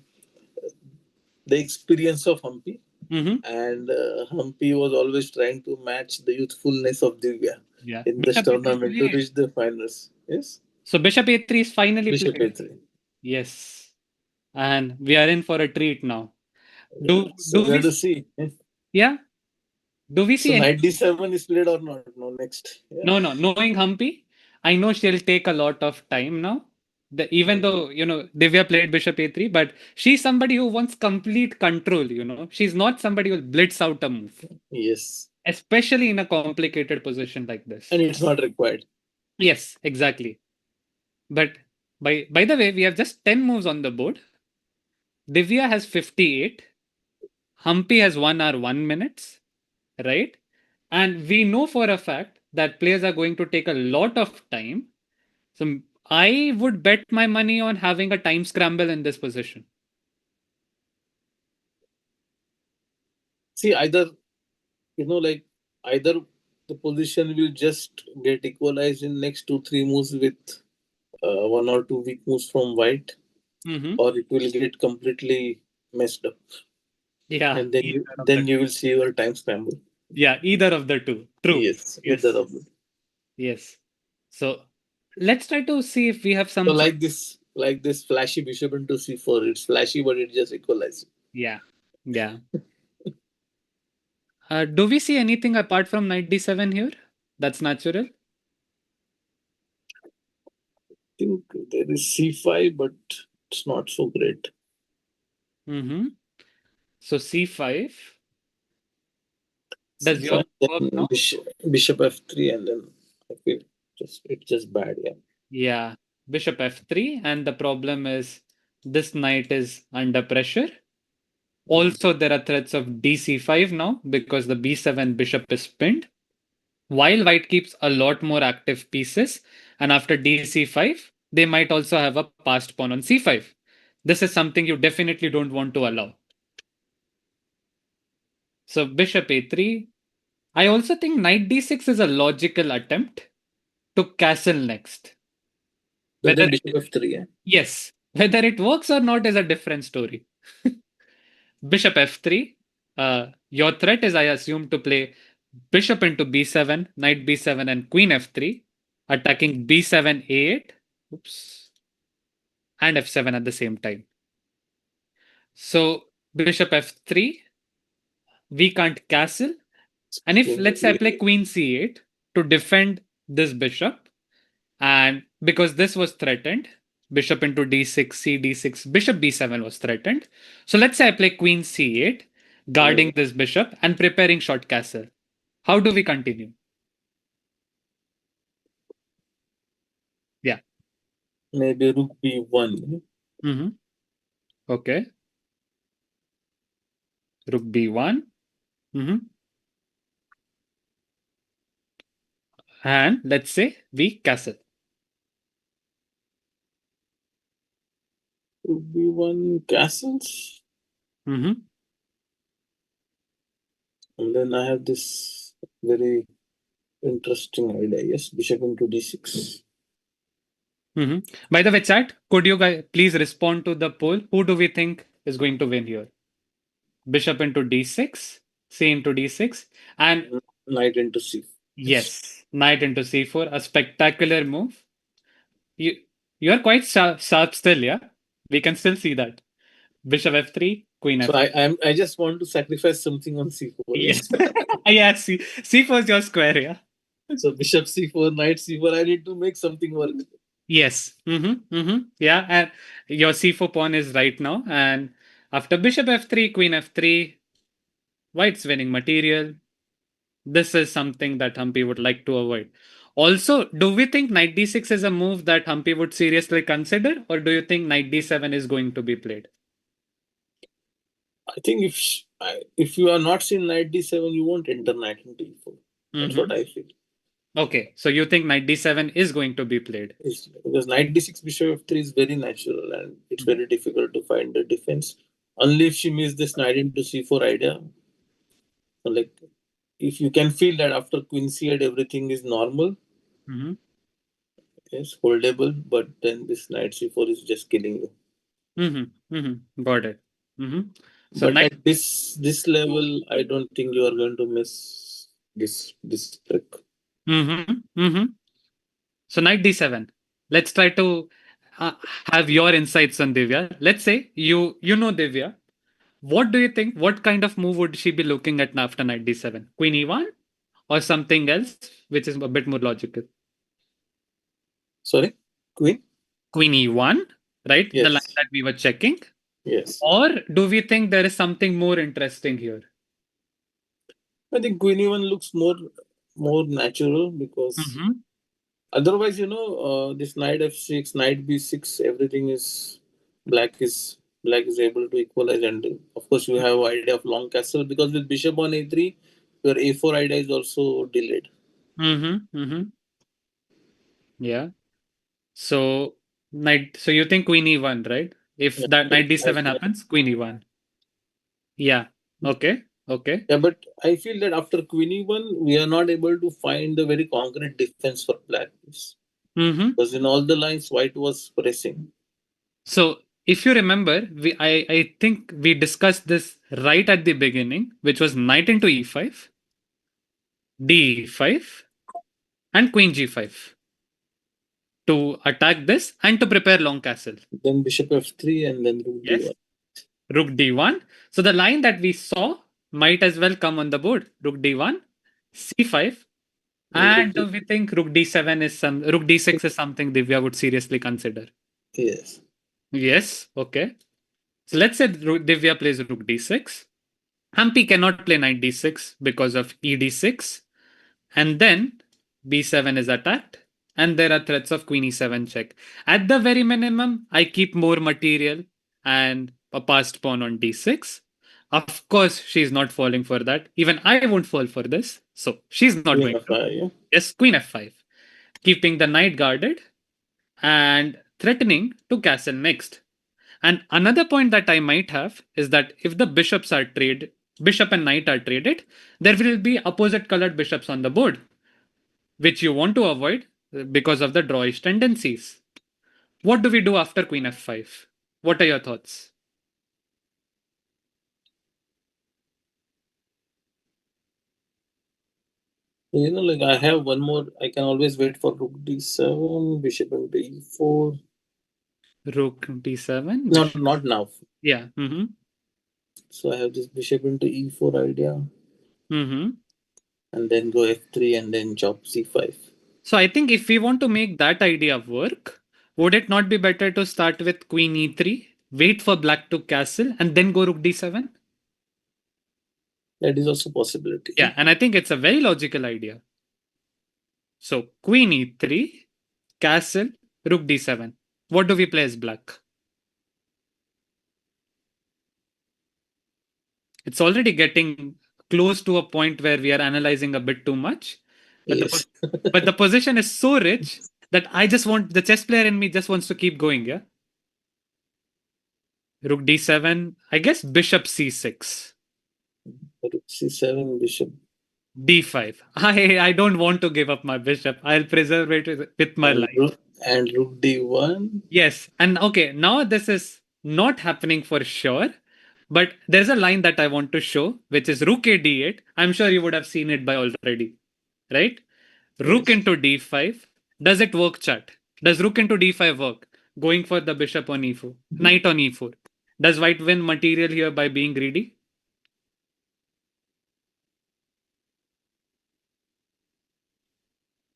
experience of Humpy, Mm-hmm. and Humpy was always trying to match the youthfulness of Divya Yeah. in this Bishop A3 tournament to played. reach the finals. Yes, So Bishop A3 is finally Bishop played. A3. Yes. And we are in for a treat now. Yeah. So Do we we have to s- see. yeah? Do we So see any? knight d7 is played or not? No, next. Yeah. No, no. Knowing Humpy, I know she'll take a lot of time now. Even Mm. though, Divya played Bishop A3, but she's somebody who wants complete control, She's not somebody who'll blitz out a move, Yes, especially in a complicated position like and this. it's not required. Yes, exactly. But by the way, we have just 10 moves on the board. Divya has 58. Humpy has 1 hour 1 minutes, right? And we know for a fact that players are going to take a lot of time. So I would bet my money on having a time scramble in this position. See, like either the position will just get equalized in next 2 3 moves with 1 or 2 weak moves from white, Mm-hmm. or it will get completely messed up, Yeah, and then either you of the then you will see your time scramble. yeah, either of the two. True. Yes, either Yes. of them. Yes. So let's try to see if we have So some sort. like this flashy bishop into c4. It's flashy, but it just equalizes. Yeah. Yeah. Do we see anything apart from knight d7 here? That's natural. I think there is c5, but it's not so great. Mm-hmm. So c5. Does yours c5, work then now? bishop f3, and then I feel it's just bad. Yeah. Yeah. Bishop f3. And the problem is this knight is under pressure. Also, there are threats of dc5 now because the b7 bishop is pinned, while white keeps a lot more active pieces. And after dc5, they might also have a passed pawn on c5. This is something you definitely don't want to allow. So bishop a3. I also think knight d6 is a logical attempt to castle next. So Whether then bishop f3, yeah? yes, whether it works or not is a different story. Bishop f3. Your threat is, I assume, to play bishop into b7, knight b7, and queen f3, attacking b7, a8, oops, and f7 at the same time. So bishop f3, we can't castle. And if, let's say, I play queen c8 to defend this bishop, and because this was threatened, bishop into d6, c d6, bishop b7 was threatened. So let's say I play queen c8, guarding this bishop and preparing short castle. How do we continue? Yeah. Maybe rook b1. Mm-hmm. Okay. Rook b1. Mm-hmm. And let's say we castle. Rook b1 castles. Mm-hmm. And then I have this very interesting idea. Yes, bishop into d6. Mm-hmm. By the way, chat, could you guys please respond to the poll? Who do we think is going to win here? Bishop into d6, c into d6, and Knight into c. yes, knight into c4, a spectacular move. You you are quite sharp still, yeah? We can still see that. Bishop f3, queen So f3. I just want to sacrifice something on c4. Yes. Yes. Yeah, c4 is your square, yeah? So bishop c4, knight c4. I need to make something work. Yes. Mm-hmm. Mm-hmm. Yeah, and your c4 pawn is right now. And after bishop f3, queen f3, white's winning material. This is something that Humpy would like to avoid. Also, do we think knight d6 is a move that Humpy would seriously consider, or do you think knight d7 is going to be played? I think if you are not seeing knight d7, you won't enter knight into e4. That's Mm-hmm. what I feel. Okay, so you think knight d7 is going to be played? Yes, because knight d6, bishop f3 is very natural and it's very difficult to find the defense. Only if she missed this knight into c4 idea. So like, if you can feel that after queen c8 everything is normal, Mm-hmm. yes, holdable, but then this knight c4 is just killing you. Mm-hmm. Mm-hmm. Got it. Mm-hmm. So But knight. at this level, I don't think you are going to miss this trick. Mm-hmm. Mm-hmm. So knight d7. Let's try to uh, have your insights on Divya. Let's say you know Divya. What do you think? What kind of move would she be looking at after knight d7? Queen e1 or something else, which is a bit more logical? Sorry, queen. Queen e1, right? The line Yes, that we were checking. yes. Or do we think there is something more interesting here? I think queen e1 looks more natural because Mm-hmm. otherwise, this knight f6, knight b6, everything is black is able to equalize, and of course you have idea of long castle because with bishop on a3, your a4 idea is also delayed. Mm-hmm. Mm-hmm. Yeah. So knight. So you think queen e1, right? If Yeah, that knight I d7 feel. happens, queen e1. Yeah. Okay. Okay. Yeah, but I feel that after queen e1, we are not able to find a very concrete defense for black Mm-hmm. because in all the lines, white was pressing. So if you remember, I think we discussed this right at the beginning, which was knight into e5, d5, and queen g5 to attack this and to prepare long castle. Then bishop f3 and then rook Yes. d1. Rook d1. So the line that we saw might as well come on the board. Rook d1, c5, Then rook and d. we think rook d6 is something Divya would seriously consider. Yes. Yes. Okay. So let's say Divya plays rook d6. Humpy cannot play knight d6 because of ed6, and then b7 is attacked, and there are threats of queen e7 check. At the very minimum, I keep more material and a passed pawn on d6. Of course, she's not falling for that. Even I won't fall for this. So she's not Queen going to. F5, yeah. Yes, Queen f5, keeping the knight guarded and threatening to castle next. And another point that I might have is that if the bishop and knight are traded, there will be opposite colored bishops on the board, which you want to avoid because of the drawish tendencies. What do we do after queen f5? What are your thoughts? Like I have one more. I can always wait for rook d7, bishop into e4. Rook d7, No, bishop. not now. Yeah. So I have this bishop into e4 idea, Mm-hmm. and then go f3 and then chop c5. So I think if we want to make that idea work, would it not be better to start with queen e3, wait for black to castle, and then go rook d7? That is also possibility. Yeah, and I think it's a very logical idea. So queen e3, castle, rook d7. What do we play as black? It's already getting close to a point where we are analyzing a bit too much. But Yes. but the position is so rich that I just want the chess player in me just wants to keep going, yeah? Rook d7, I guess bishop c6. Rook c7, bishop, D5. I don't want to give up my bishop. I'll preserve it with my and life. rook d1. Yes. And okay, now this is not happening for sure. But there's a line that I want to show, which is rook a d8. I'm sure you would have seen it by already, right? Rook Yes. into d5. Does it work, chat? Does rook into d5 work? Going for the bishop on e4, knight on e4. Does white win material here by being greedy?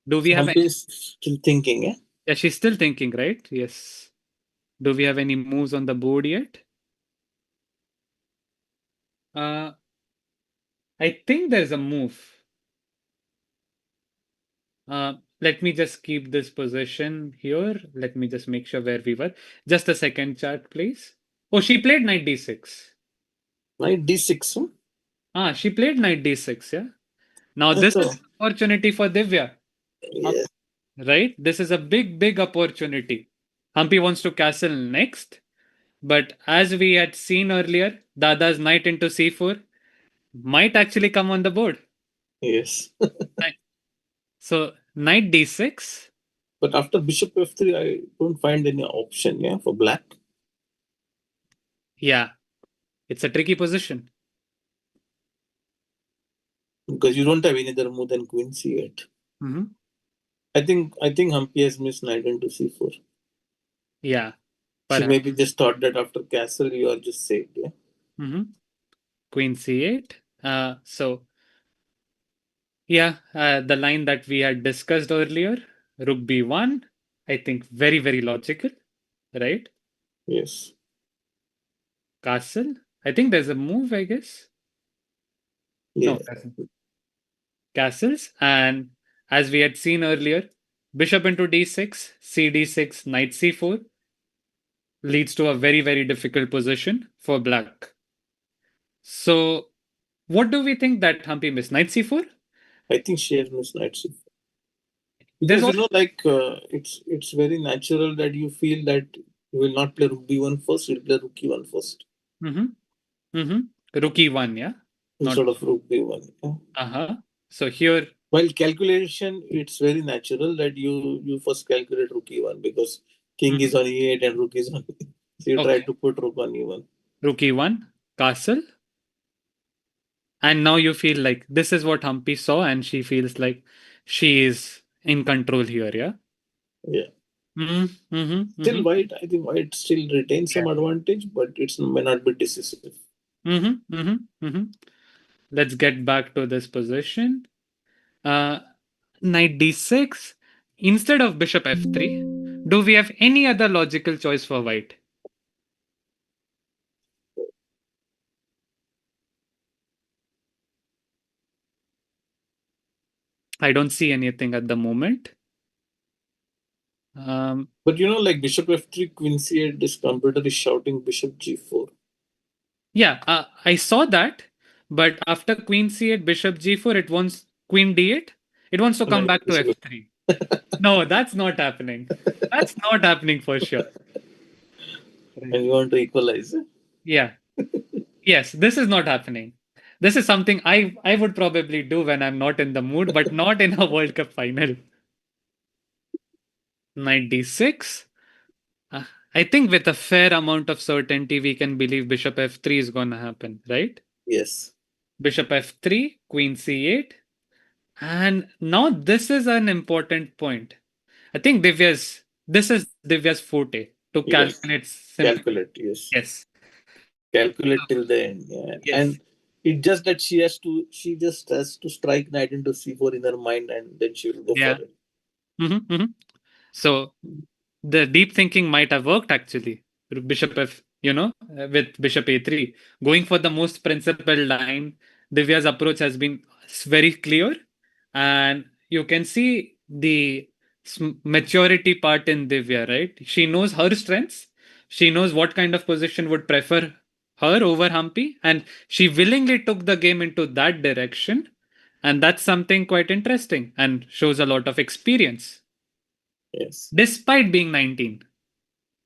Do we So have Humpy any? is still thinking, yeah? Yeah, she's still thinking, right? Yes. Do we have any moves on the board yet? Uh, I think there's a move. Let me just keep this position here. Let me just make sure where we were. Just a second, chart, please. Oh, she played knight d6. Knight d6, huh? She played knight d6, yeah. Now, this is Okay. an opportunity for Divya, uh, Yeah. right? This is a big, big opportunity. Humpy wants to castle next, but as we had seen earlier, Dada's knight into c4 might actually come on the board. Yes. Right. So, knight d6. But after bishop f3, I don't find any option, yeah, for black. Yeah, it's a tricky position. Because you don't have any other move than queen c8. Mm-hmm. I think Humpy has missed knight into c4. Yeah, She perhaps. maybe just thought that after castle you are just saved, yeah. Mm-hmm. Queen c8. So yeah, the line that we had discussed earlier, rook b1. I think very, very logical, right? Yes. Castle. I think there's a move, I guess. Yeah. No, castle. Castles. And as we had seen earlier, bishop into d6, c d6, knight c4 leads to a very, very difficult position for black. So what do we think that Humpy missed? Knight c4? I think she has missed knight c4. There's Because also. like it's very natural that you feel that you will not play rook b1 first, you'll play rook e1 first. Mm-hmm. Mm-hmm. Rook e1, yeah? Not. Instead of rook b1. Yeah. Uh-huh. So here. While calculation, it's very natural that you first calculate rook e1 because king Mhm. is on e8 and rook is on e. So you try Okay. to put rook on e1. Rook e1, castle. And now you feel like this is what Humpy saw, and she feels like she is in control here, yeah? Yeah. Mm-hmm. Mm-hmm. Still Mm-hmm. white, I think white still retains some advantage, but it may not be decisive. Mm-hmm. Mm-hmm. Mm-hmm. Let's get back to this position. Uh, Knight d6. Instead of bishop f3, do we have any other logical choice for white? I don't see anything at the moment. Um, But like bishop f3, queen c8, this computer is shouting bishop g4. Yeah, I saw that, but after queen c8, bishop g4, it wants queen d8. It wants to Now come it back to is good. f3. No, that's not happening. That's not happening for sure. Right. And you want to equalize. Yeah. Yes, this is not happening. This is something I would probably do when I'm not in the mood, but not in a World Cup final. Knight d6. Uh, I think with a fair amount of certainty, we can believe bishop f3 is going to happen, right? Yes. Bishop f3, queen c8. And now this is an important point. I think this is Divya's forte to Yes. calculate simply. Calculate. Yes. Yes. Calculate till the end. Yeah. Yes. And it's just that she just has to strike knight into c4 in her mind, and then she will go for Yeah. it. Hmm. So the deep thinking might have worked actually. Bishop f, with bishop a3, going for the most principled line. Divya's approach has been very clear, and you can see the maturity part in Divya, right? She knows her strengths. She knows what kind of position would prefer her over Humpy, and she willingly took the game into that direction. And that's something quite interesting and shows a lot of experience, Yes. despite being 19.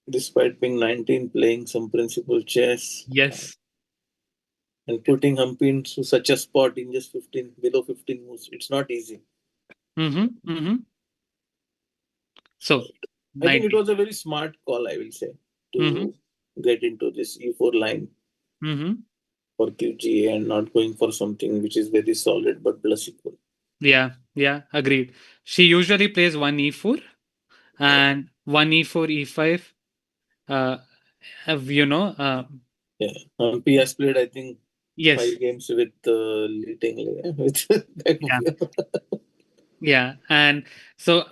Despite being 19, playing some principal chess Yes. and putting Humpy into such a spot in just 15, below 15 moves, it's not easy. Mm-hmm. Mm-hmm. So I think it 19. was a very smart call, I will say, Mm-hmm. to get into this e4 line Mm-hmm. for QG and not going for something which is very solid but plus equal. Yeah. Yeah. Agreed. She usually plays one e4 Yeah. and one e4 e5. Uh, have, Yeah. Humpy has played, I think, yes. 5 games with Lee Tingley, with Yeah. Yeah. And so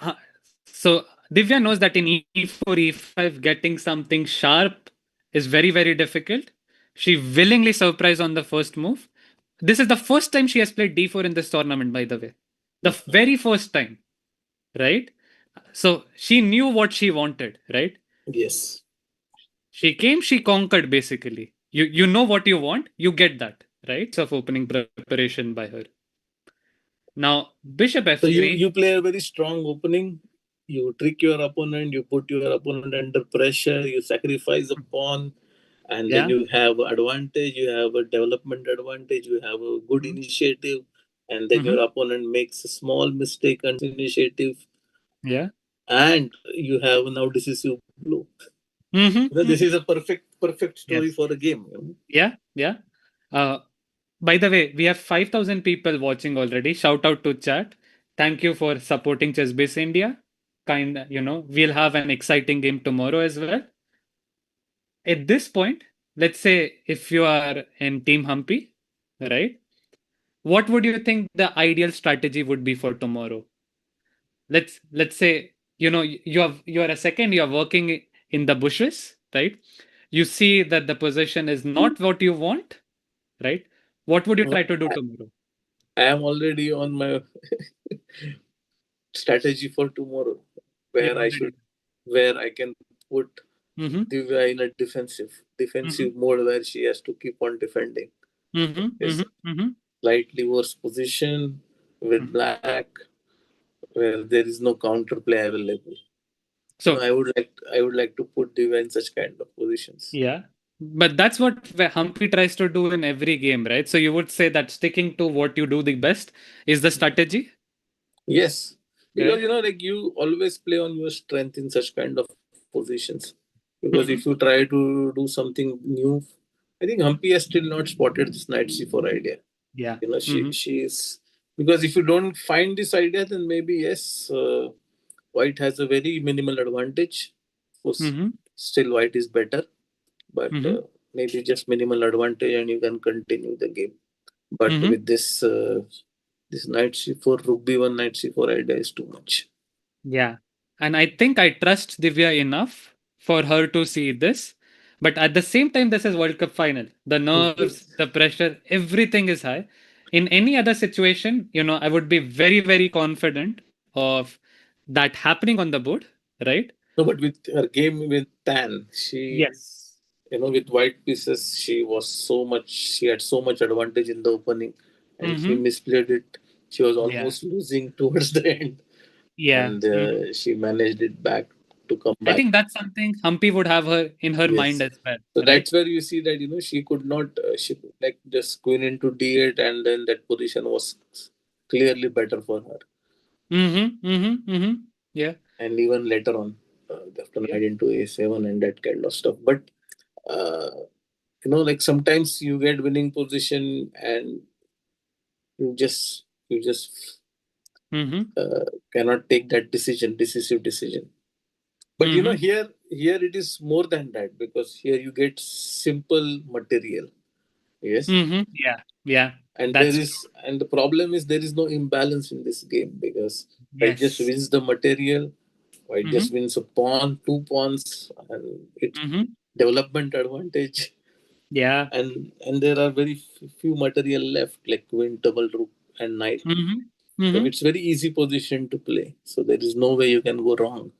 Divya knows that in e4 e5 getting something sharp is very very difficult. She willingly surprised on the first move. This is the first time she has played d4 in this tournament, by the way. The very first time, right? So she knew what she wanted, right? Yes. She came, she conquered basically. You know what you want, you get that, right? Of opening preparation by her. Now, bishop So you, f3. you play a very strong opening. You trick your opponent, you put your opponent under pressure, you sacrifice a pawn, and then Yeah. you have advantage, you have a development advantage, you have a good initiative, and then Mm-hmm. your opponent makes a small mistake on initiative, Yeah. and you have now decisive blow. This Mm-hmm. is a perfect story Yes. for a game. Yeah. Yeah. Uh, by the way, we have 5,000 people watching already. Shout out to chat. Thank you for supporting ChessBase India. We'll have an exciting game tomorrow as well. At this point, let's say if you are in Team Humpy, right? What would you think the ideal strategy would be for tomorrow? Let's say you're a second, you're working in the bushes, right? You see that the position is not what you want, right? What would you try to do tomorrow? I am already on my strategy for tomorrow, You're where I should, already. where I can put Mm-hmm. Divya in a Mm-hmm. defensive mode where she has to keep on defending. Mm-hmm. Is Mm-hmm. slightly worse position with Mm-hmm. black, where there is no counter play available. So I would like to put Divya in such kind of positions. yeah, but that's what Humpy tries to do in every game, right? So you would say that sticking to what you do the best is the strategy, Yes, because right? like you always play on your strength in such kind of positions. Because if you Mm-hmm. try to do something new, I think Humpy has still not spotted this knight c4 idea. Yeah. She Mm-hmm. is, because if you don't find this idea, then maybe yes, white has a very minimal advantage. Of course, Mm-hmm. still white is better, but Mm-hmm. maybe just minimal advantage, and you can continue the game. But Mm-hmm. with this knight c4, rook b1, knight c4 idea is too much. Yeah. And I think I trust Divya enough for her to see this. But at the same time, this is World Cup final. The nerves, Yes. the pressure, everything is high. In any other situation, I would be very, very confident of that happening on the board, right? No, but with her game with Tan, she Yes. with white pieces, she had so much advantage in the opening, and she Mm-hmm. misplayed it. She was Yeah. almost losing towards the end, Yeah. and Mhm. she managed it back to come I back. think that's something Humpy would have her in her mind Yes. as well, So right? that's where you see that she could not like just queen into d8, and then that position was clearly better for her. Mm-hmm. Mm-hmm. Mm-hmm. Yeah. And even later on, after Yeah. knight into a7 and that kind of stuff. But uh, like sometimes you get winning position and you just Mm-hmm. cannot take that decisive decision. But Mm-hmm. here it is more than that, because here you get simple material. Yes. Mm-hmm. Yeah. Yeah. And That's true. the problem is there is no imbalance in this game, because white just Yes. wins the material, white Mm-hmm. just wins a pawn, two pawns, and it Mm-hmm. development advantage. Yeah. And there are very few material left, like queen, double rook, and knight. Mm-hmm. So Mm-hmm. it's very easy position to play. So there is no way you can go wrong.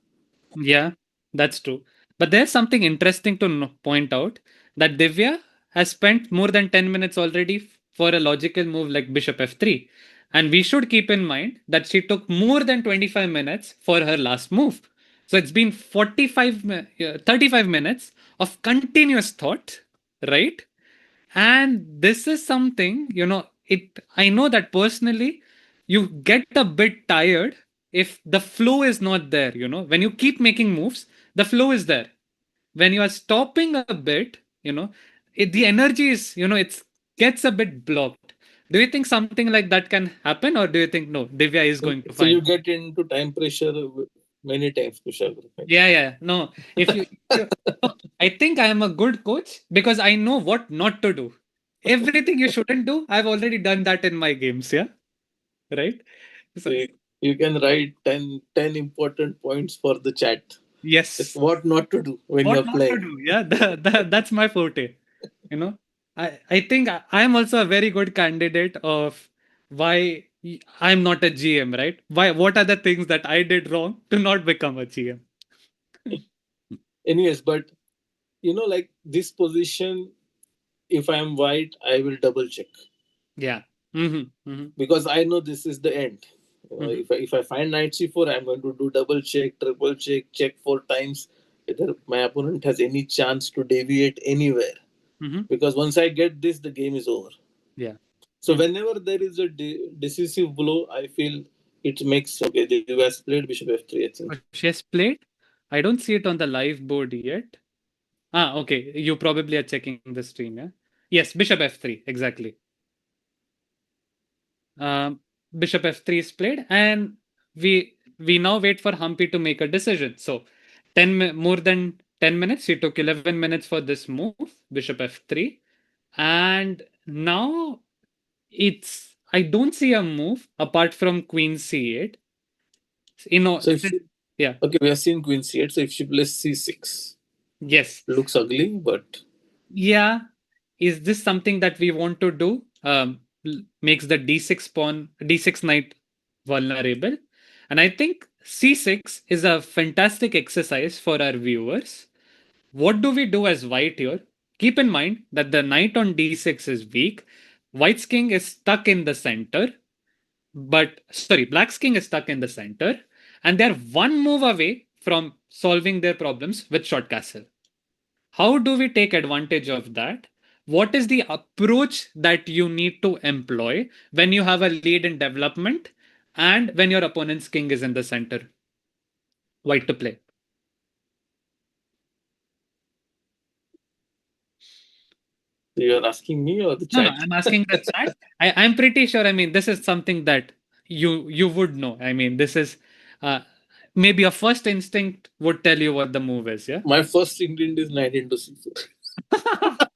Yeah, that's true. But there's something interesting to point out that Divya has spent more than 10 minutes already for a logical move like bishop f3. And we should keep in mind that she took more than 25 minutes for her last move. So it's been 35 minutes of continuous thought, right? And this is something, I know that personally, you get a bit tired if the flow is not there. When you keep making moves, the flow is there. When you are stopping a bit, the energy is, it gets a bit blocked. Do you think something like that can happen, or do you think no, Divya is going to So find? you get into time pressure many times, Kushagra. Yeah, yeah. No, no, I think I am a good coach because I know what not to do. Everything you shouldn't do, I've already done that in my games. Yeah, right. So So you can write ten important points for the chat. Just yes, what not to do when what you're not to playing. do. Yeah, that's my forte. You know, I think I am also a very good candidate of why I'm not a GM. Right? Why? What are the things that I did wrong to not become a GM? Anyways, but like this position, if I'm white, I will double check, Yeah. Mm-hmm. Mm-hmm. because I know this is the end. Mm-hmm. If I find knight c4, I'm going to do double check, triple check, check 4 times whether my opponent has any chance to deviate anywhere. Mm-hmm. Because once I get this, the game is over. Yeah. So whenever there is a decisive blow, I feel it makes okay. The US played bishop f3. I think Oh, she has played? I don't see it on the live board yet. Ah, okay. You probably are checking the stream, yeah? Yes, bishop f3, exactly. Um, Bishop f3 is played, and we now wait for Humpy to make a decision. So, more than 10 minutes. He took 11 minutes for this move, bishop f3, and now I don't see a move apart from queen c8. so. If she, Yeah, okay, we have seen queen c8. So if she plays c6, yes. looks ugly, but Yeah, is this something that we want to do? Makes the d6 pawn, d6 knight vulnerable. And I think c6 is a fantastic exercise for our viewers. What do we do as white here? Keep in mind that the knight on d6 is weak. White's king is stuck in the center, but sorry, Black's king is stuck in the center, and they're one move away from solving their problems with short castle. How do we take advantage of that? What is the approach that you need to employ when you have a lead in development and when your opponent's king is in the center? White to play. you're asking me or the No, no, chat? I'm asking the chat. I'm pretty sure. I mean, this is something that you would know. I mean, this is uh, maybe a first instinct would tell you what the move is. Yeah, My first ingredient is knight into c4.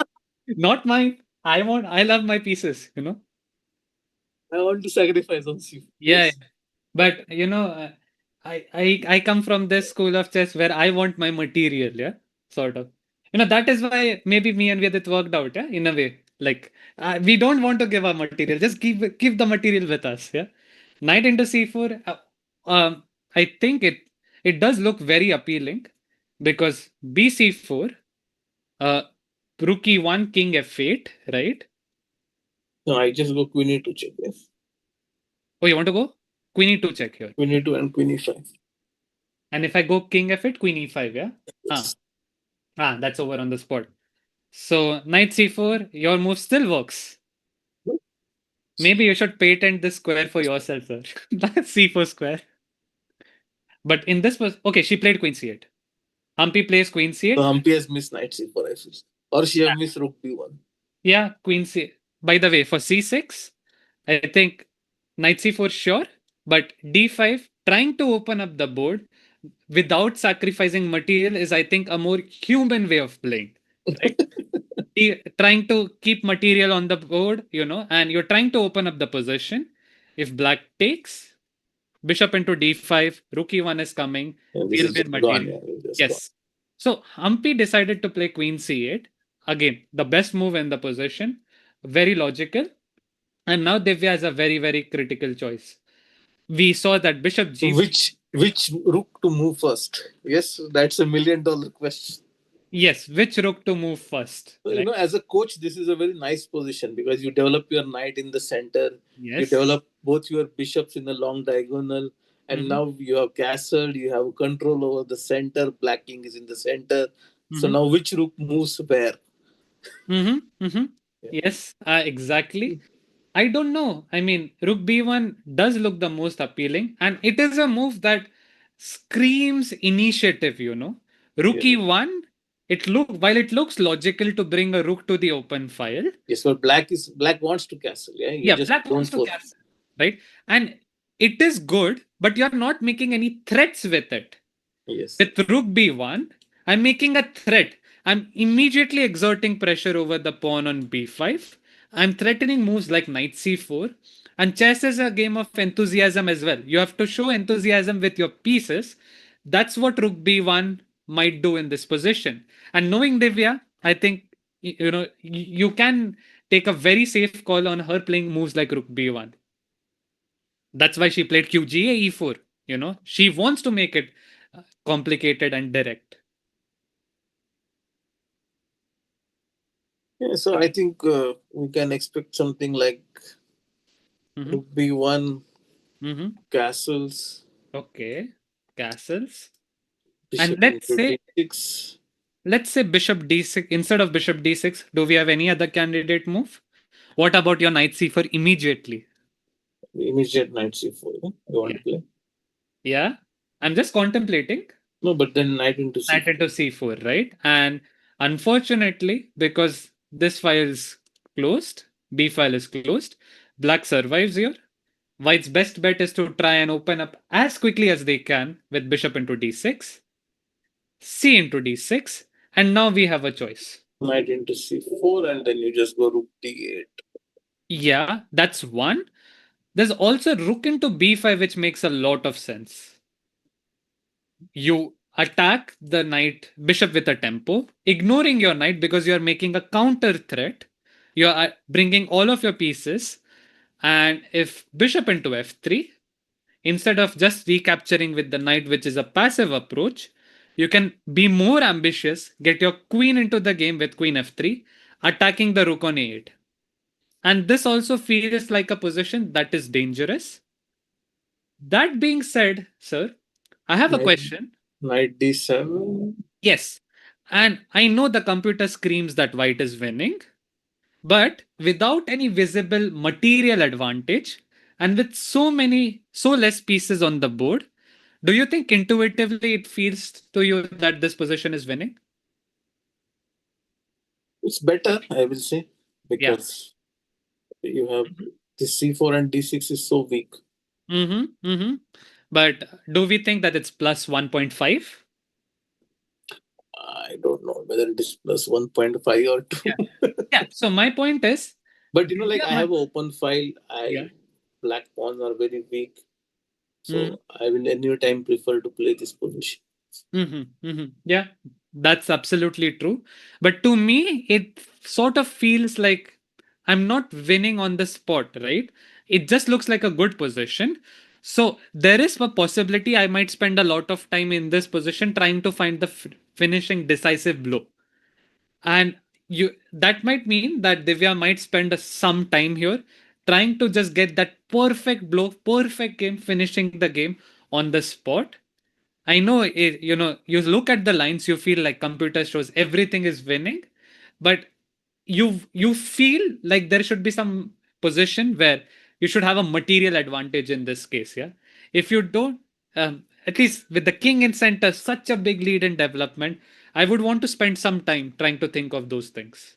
not mine. I love my pieces. I want to sacrifice on c4. Yeah, Yes. but I come from this school of chess where I want my material, yeah, sort of. That is why maybe me and Vedit worked out, yeah, in a way. Like we don't want to give our material, just keep the material with us, yeah. Knight into c4. I think it does look very appealing because b c4. rook e1, king f8, right? No, I just go queen e2 check. Yes. Oh, you want to go queen e2 check here. Queen e2 and queen e5. And if I go king f8, queen e5, yeah? Ah, Yes. that's over on the spot. So knight c4, your move still works. Maybe you should patent this square for yourself, sir. That's c4 square. But in this was okay, she played queen c8. Humpy plays queen So c8. Humpy has missed knight c4, I feel. Or she have missed rook b1. Yeah, queen c. By the way, for c6, I think knight c4 sure, but d5 trying to open up the board without sacrificing material is, I think, a more human way of playing, right? Trying to keep material on the board, and you're trying to open up the position. If black takes, bishop into d5, rook e1 is coming, And this we'll is win just gone. material. Yeah, it's just gone. Yes. So Humpy decided to play queen c8. Again, the best move in the position. Very logical. And now Divya has a very, very critical choice. We saw that bishop So g. which rook to move first? Yes, that's $1 million question. Yes, which rook to move first, So, right? as a coach, this is a very nice position because you develop your knight in the center, you Yes. develop both your bishops in the long diagonal, and Mm-hmm. now you have castle, you have control over the center, black king is in the center. So Mm-hmm. now which rook moves where? Mm-hmm. Mm-hmm. Yeah. Yes, exactly. I don't know. I mean, Rook B1 does look the most appealing, and it is a move that screams initiative. Rook Yes, E1, while it looks logical to bring a rook to the open file. yes, but black wants to castle. Yeah, you Yeah, just black don't wants to force. castle, right? And it is good, but you're not making any threats with it. Yes, With rook b1, I'm making a threat. I'm immediately exerting pressure over the pawn on b5. I'm threatening moves like knight c4. And chess is a game of enthusiasm as well. You have to show enthusiasm with your pieces. That's what rook b1 might do in this position. And knowing Divya, I think you can take a very safe call on her playing moves like rook b1. That's why she played QGA e4. She wants to make it complicated and direct. yeah. So I think we can expect something like Mm-hmm. rook b1, Mm-hmm. castles, Okay. Castles. And bishop let's into say d6, let's say bishop d6 instead of bishop d6. Do we have any other candidate move? What about your knight c4 immediately? immediate knight c4. Yeah? You want Yeah. to play? Yeah. I'm just contemplating. No, but then knight into Knight c4. into c4, right? And unfortunately, because this file is closed, B file is closed, black survives here. White's best bet is to try and open up as quickly as they can with bishop into d6, c into d6, and now we have a choice. Knight into c4, and then you just go rook d8. Yeah, that's one. There's also rook into b5, which makes a lot of sense. You attack the knight bishop with a tempo, ignoring your knight because you're making a counter threat. You're bringing all of your pieces, and if bishop into f3, instead of just recapturing with the knight, which is a passive approach, you can be more ambitious, get your queen into the game with queen f3, attacking the rook on a8. And this also feels like a position that is dangerous. That being said, sir, I have a Knight, question. knight d7. Yes, and I know the computer screams that white is winning, but without any visible material advantage and with so less pieces on the board, do you think intuitively it feels to you that this position is winning? It's better, I will say, Yeah. because you have this c4 and d6 is so weak. Mm-hmm. Mm-hmm. But do we think that it's plus 1.5? I don't know whether it is plus 1.5 or 2. Yeah. Yeah. So my point is, But like Divya I have an open file. yeah. Black pawns are very weak. Mm-hmm. So I will any time prefer to play this position. Mm-hmm. Mm-hmm. Yeah, that's absolutely true. But to me, it sort of feels like I'm not winning on the spot, right? It just looks like a good position. So there is a possibility I might spend a lot of time in this position trying to find the finishing decisive blow. And you that might mean that Divya might spend some time here trying to just get that perfect blow, perfect game, finishing the game on the spot. I know it, you look at the lines, you feel like computer shows everything is winning, but you feel like there should be some position where you should have a material advantage in this case. Yeah, if you don't, at least with the king in center, such a big lead in development, I would want to spend some time trying to think of those things.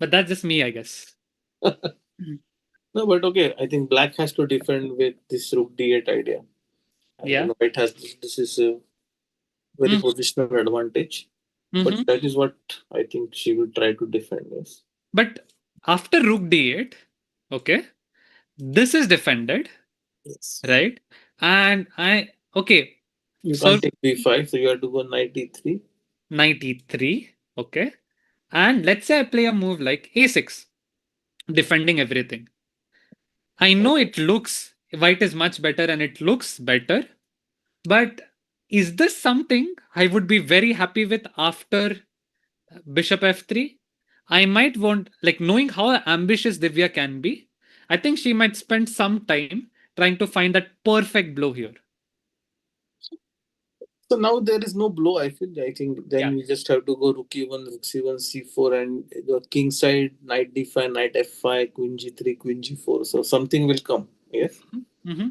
But that's just me, I guess. Mhm. No, but okay. I think black has to defend with this rook d8 idea, and Yeah. then white has this. This is a very positional advantage. But Mm-hmm. that is what I think she will try to defend. Yes. But after rook d8, okay, this is defended, Yes. right? And okay, You so can't take b5, so you have to go knight e3. knight e3, okay. And let's say I play a move like a6, defending everything. I know it looks, white is much better and it looks better, but is this something I would be very happy with after bishop f3? I might want, like, knowing how ambitious Divya can be, I think she might spend some time trying to find that perfect blow here. So now there is no blow. I feel. I think then Yeah. you just have to go rook e1, rook c1, c4, and the king side knight d5, knight f5, queen g3, queen g4. So something will come. Yes. Mm-hmm.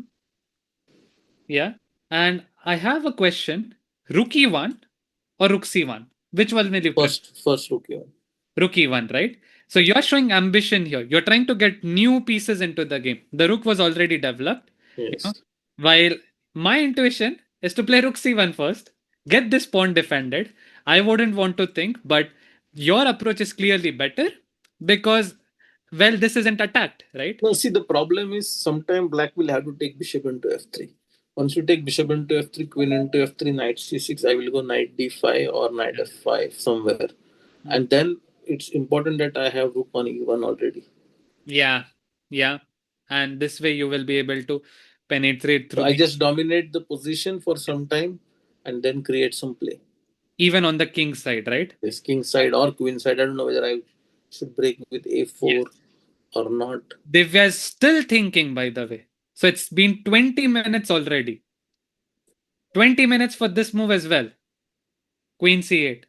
Yeah. And I have a question. Rook e1 or rook c1? Which one will you prefer? First rook e1. Rook e1, right? So you're showing ambition here. You're trying to get new pieces into the game. The rook was already developed, you know. Yes. While my intuition is to play rook c1 first, get this pawn defended. I wouldn't want to think, but your approach is clearly better because, well, this isn't attacked, right? No, see, the problem is sometimes black will have to take bishop into f3. Once you take bishop into f3, queen into f3, knight c6, I will go knight d5 or knight f5 somewhere. Mm. And then it's important that I have rook on e1 already. Yeah, yeah. And this way you will be able to penetrate So through I the just dominate the position for some time and then create some play. even on the king side, right? This king side or queen side, I don't know whether I should break with Yes. a4 or not. Divya is still thinking, by the way. So it's been 20 minutes already. 20 minutes for this move as well. Queen c8.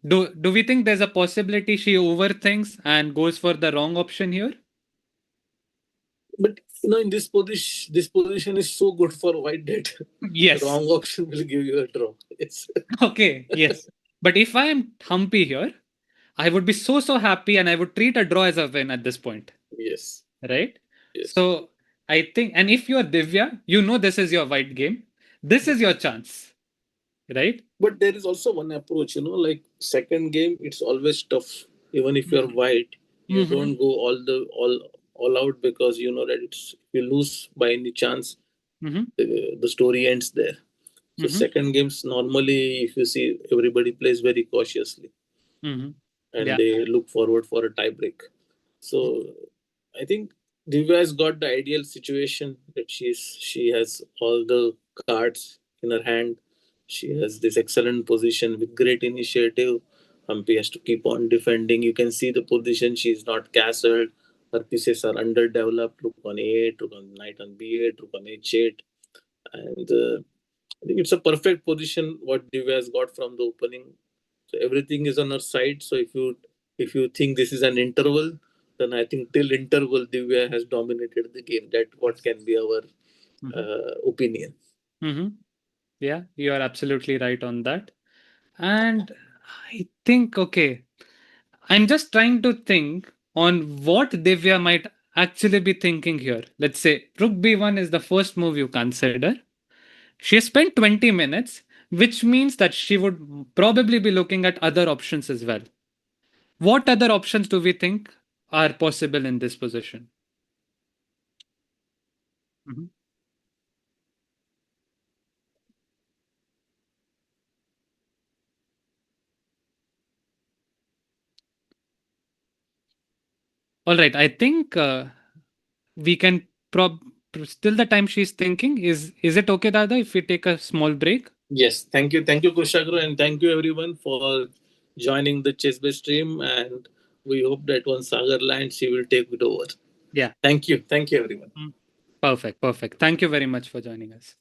Do we think there's a possibility she overthinks and goes for the wrong option here? But in this position is so good for white that Yes. wrong option will give you a draw. It's Okay, yes. But if I am Humpy here, I would be so happy and I would treat a draw as a win at this point. yes, Right? yes. So I think, and if you're Divya, you know this is your white game. This is your chance, right? But there is also one approach, like second game, it's always tough. Even if you're white, you Mm-hmm. don't go all out because you know that it's if you lose by any chance, Mm-hmm. the story ends there. So Mm-hmm. second games normally, if you see, everybody plays very cautiously Mm-hmm. and Yeah. they look forward for a tie break. So I think Divya has got the ideal situation that she has all the cards in her hand. She has this excellent position with great initiative. Humpy has to keep on defending. You can see the position. She's not castled. Her pieces are underdeveloped. Rook on a8, rook on knight on b8, rook on h8, and I think it's a perfect position what Divya has got from the opening. So everything is on her side. So if you think this is an interval, then I think till interval Divya has dominated the game. That what can be our Mm-hmm. opinion. Mm-hmm. Yeah, you are absolutely right on that. And I think, okay, I'm just trying to think on what Divya might actually be thinking here. Let's say Rook B1 is the first move you consider. She has spent 20 minutes, which means that she would probably be looking at other options as well. What other options do we think are possible in this position? Mhm. All right, I think we can prob still the time she's thinking. Is it okay, Dada, if we take a small break? Yes, thank you, Kushagro, and thank you everyone for joining the ChessBase stream, and we hope that once Sagar lands, she will take it over. Yeah. Thank you, everyone. Perfect. Perfect. Thank you very much for joining us.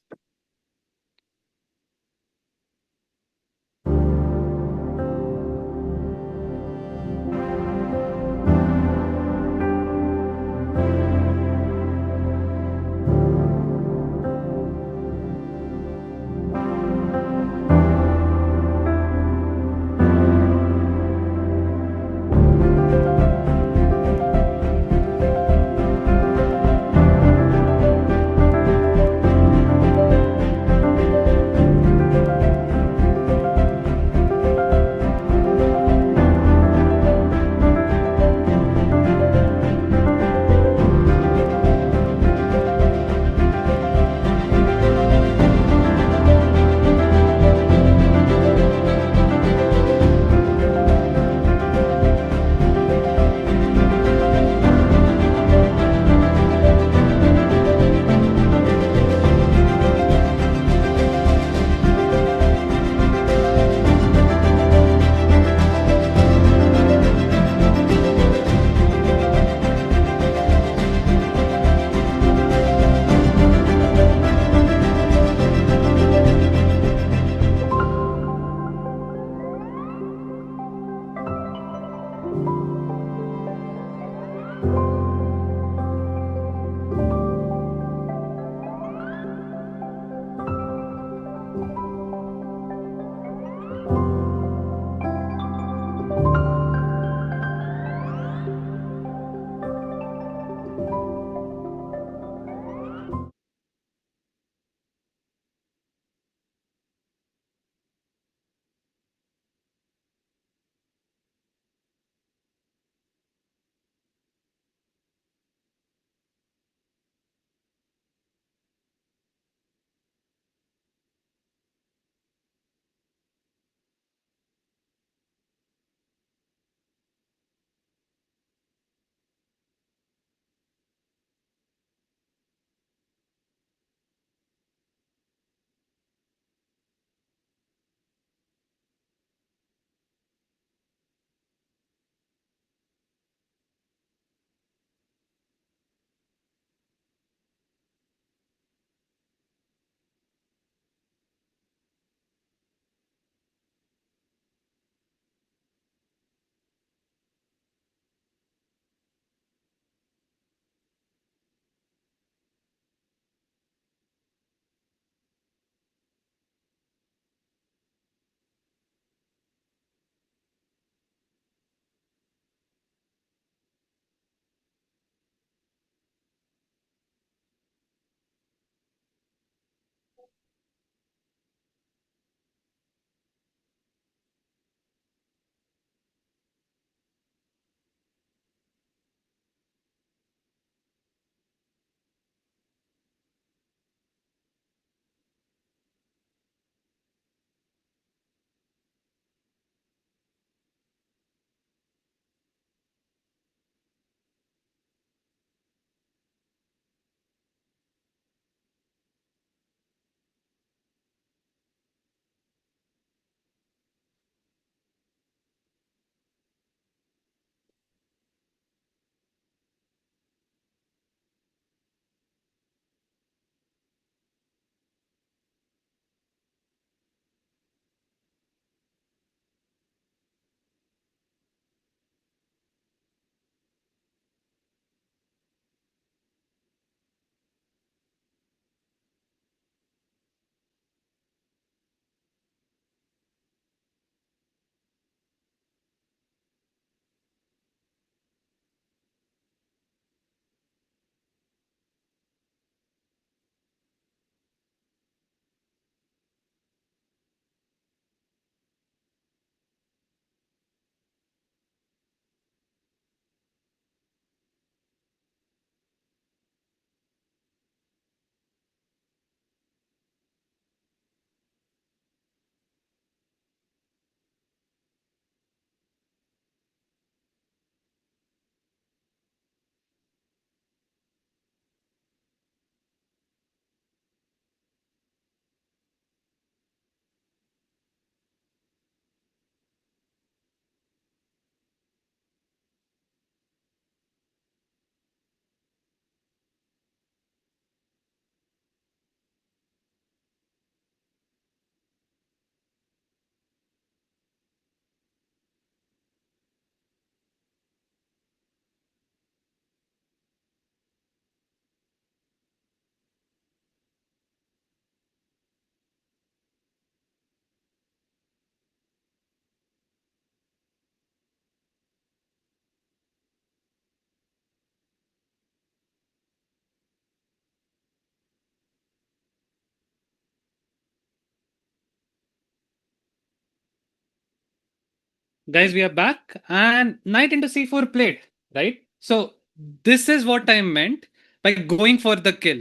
Guys, we are back and knight into c4 played, right? So this is what I meant by going for the kill,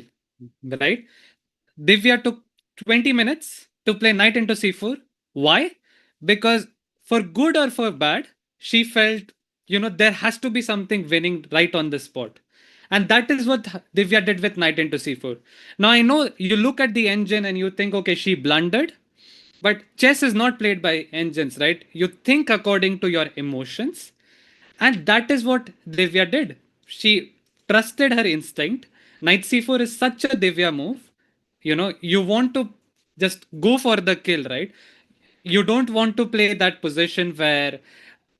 right? Divya took 20 minutes to play knight into c4. Why? Because for good or for bad, she felt, there has to be something winning right on the spot. And that is what Divya did with knight into c4. Now I know you look at the engine and you think, okay, she blundered, but chess is not played by engines, right? You think according to your emotions. And that is what Divya did. She trusted her instinct. Knight c4 is such a Divya move. You want to just go for the kill, right? You don't want to play that position where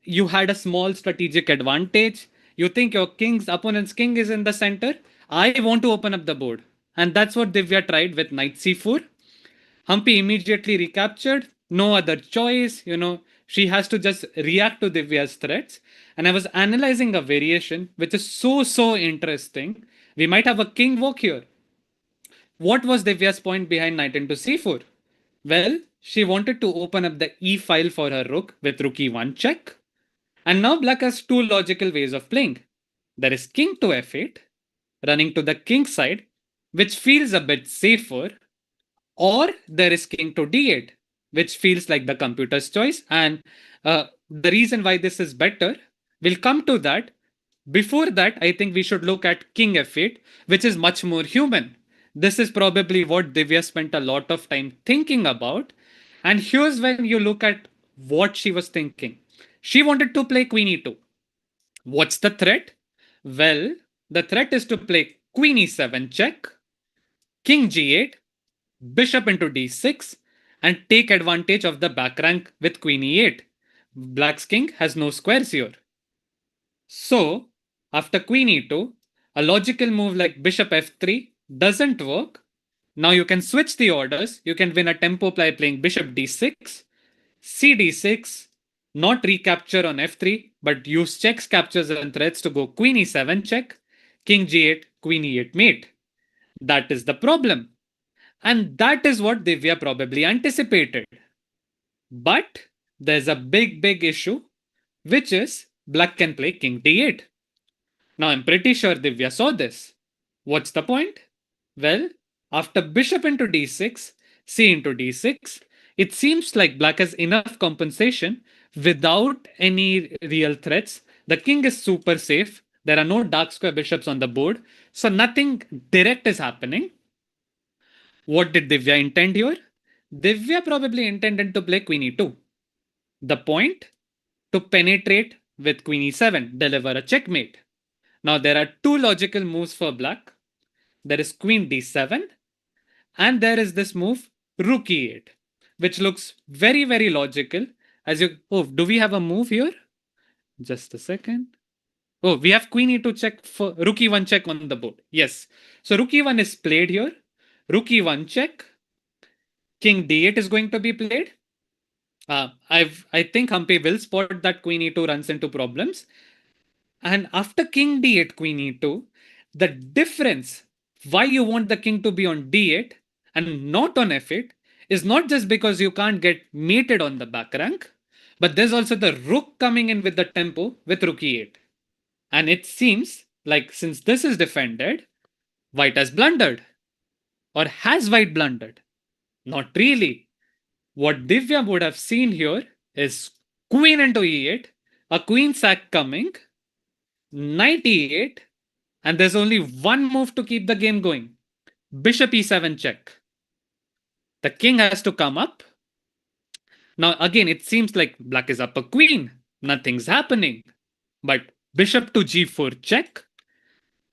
you had a small strategic advantage. You think your opponent's king is in the center. I want to open up the board. And that's what Divya tried with knight c4. Humpy immediately recaptured. No other choice, she has to just react to Divya's threats. And I was analyzing a variation which is so interesting. We might have a king walk here. What was Divya's point behind knight into c4? Well, she wanted to open up the e file for her rook with rook e1 check. And now black has two logical ways of playing. There is king to f8, running to the king side, which feels a bit safer, or there is king to d8, which feels like the computer's choice. And the reason why this is better, we'll come to that. Before that, I think we should look at king f8, which is much more human. This is probably what Divya spent a lot of time thinking about. And here's when you look at what she was thinking. She wanted to play queen e2. What's the threat? Well, the threat is to play queen e7 check, king g8, bishop into d6, and take advantage of the back rank with queen e8. Black's king has no squares here. So, after queen e2, a logical move like bishop f3 doesn't work. Now you can switch the orders. You can win a tempo by playing bishop d6, cd6, not recapture on f3, but use checks, captures, and threats to go queen e7 check, king g8, queen e8 mate. That is the problem. And that is what Divya probably anticipated. But there's a big issue, which is black can play king d8. Now I'm pretty sure Divya saw this. What's the point? Well, after bishop into d6, c into d6, it seems like black has enough compensation without any real threats. The king is super safe. There are no dark square bishops on the board. So nothing direct is happening. What did Divya intend here? Divya probably intended to play queen e2. The point? To penetrate with queen e7, deliver a checkmate. Now there are two logical moves for black. There is queen d7 and there is this move rook e8, which looks very logical. Do we have a move here? Just a second. Oh, we have queen e2 check for rook e1 check on the board. Yes. So rook e1 is played here. Rook e1 check. King d8 is going to be played. I think Humpy will spot that queen e2 runs into problems. And after king d8, queen e2, the difference why you want the king to be on d8 and not on f8 is not just because you can't get mated on the back rank, but there's also the rook coming in with the tempo with rook e8. And it seems like since this is defended, white has blundered. Or has white blundered? Not really. What Divya would have seen here is queen into e8, a queen sack coming, knight e8, and there's only one move to keep the game going. Bishop e7 check. The king has to come up. Now again, it seems like black is up a queen. Nothing's happening. But bishop to g4 check,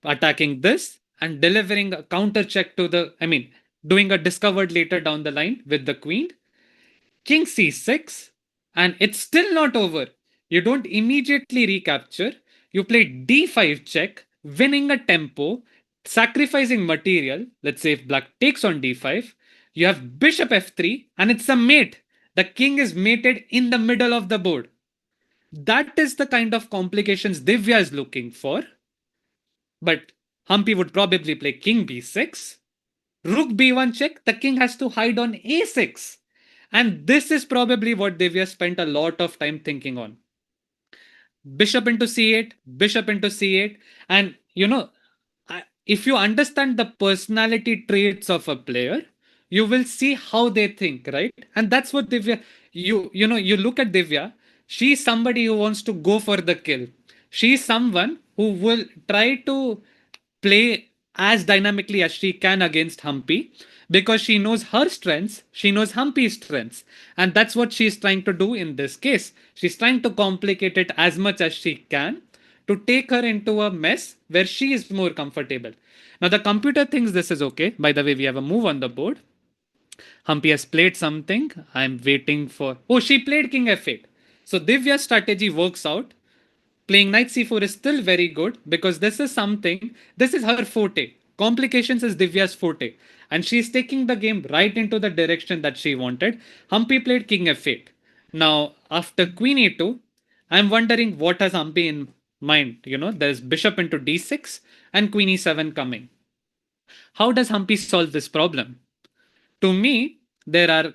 attacking this and delivering a counter check to doing a discovered later down the line with the queen. King c6, and it's still not over. You don't immediately recapture. You play d5 check, winning a tempo, sacrificing material. Let's say if black takes on d5, you have bishop f3, and it's a mate. The king is mated in the middle of the board. That is the kind of complications Divya is looking for. But Humpy would probably play king b6, rook b1 check, the king has to hide on a6. And this is probably what Divya spent a lot of time thinking on. bishop into c8, bishop into c8. And if you understand the personality traits of a player, you will see how they think, right? And that's what Divya, you look at Divya, she's somebody who wants to go for the kill. She's someone who will try to play as dynamically as she can against Humpy because she knows her strengths, she knows Humpy's strengths, and that's what she's trying to do in this case. She's trying to complicate it as much as she can to take her into a mess where she is more comfortable. Now, the computer thinks this is okay. By the way, we have a move on the board. Humpy has played something. I'm waiting for. Oh, she played King F8. So Divya's strategy works out. Playing knight c4 is still very good because this is her forte. Complications is Divya's forte. And she's taking the game right into the direction that she wanted. Humpy played king f8. Now, after queen e2, I'm wondering what has Humpy in mind. There's bishop into d6 and queen e7 coming. How does Humpy solve this problem? To me, there are a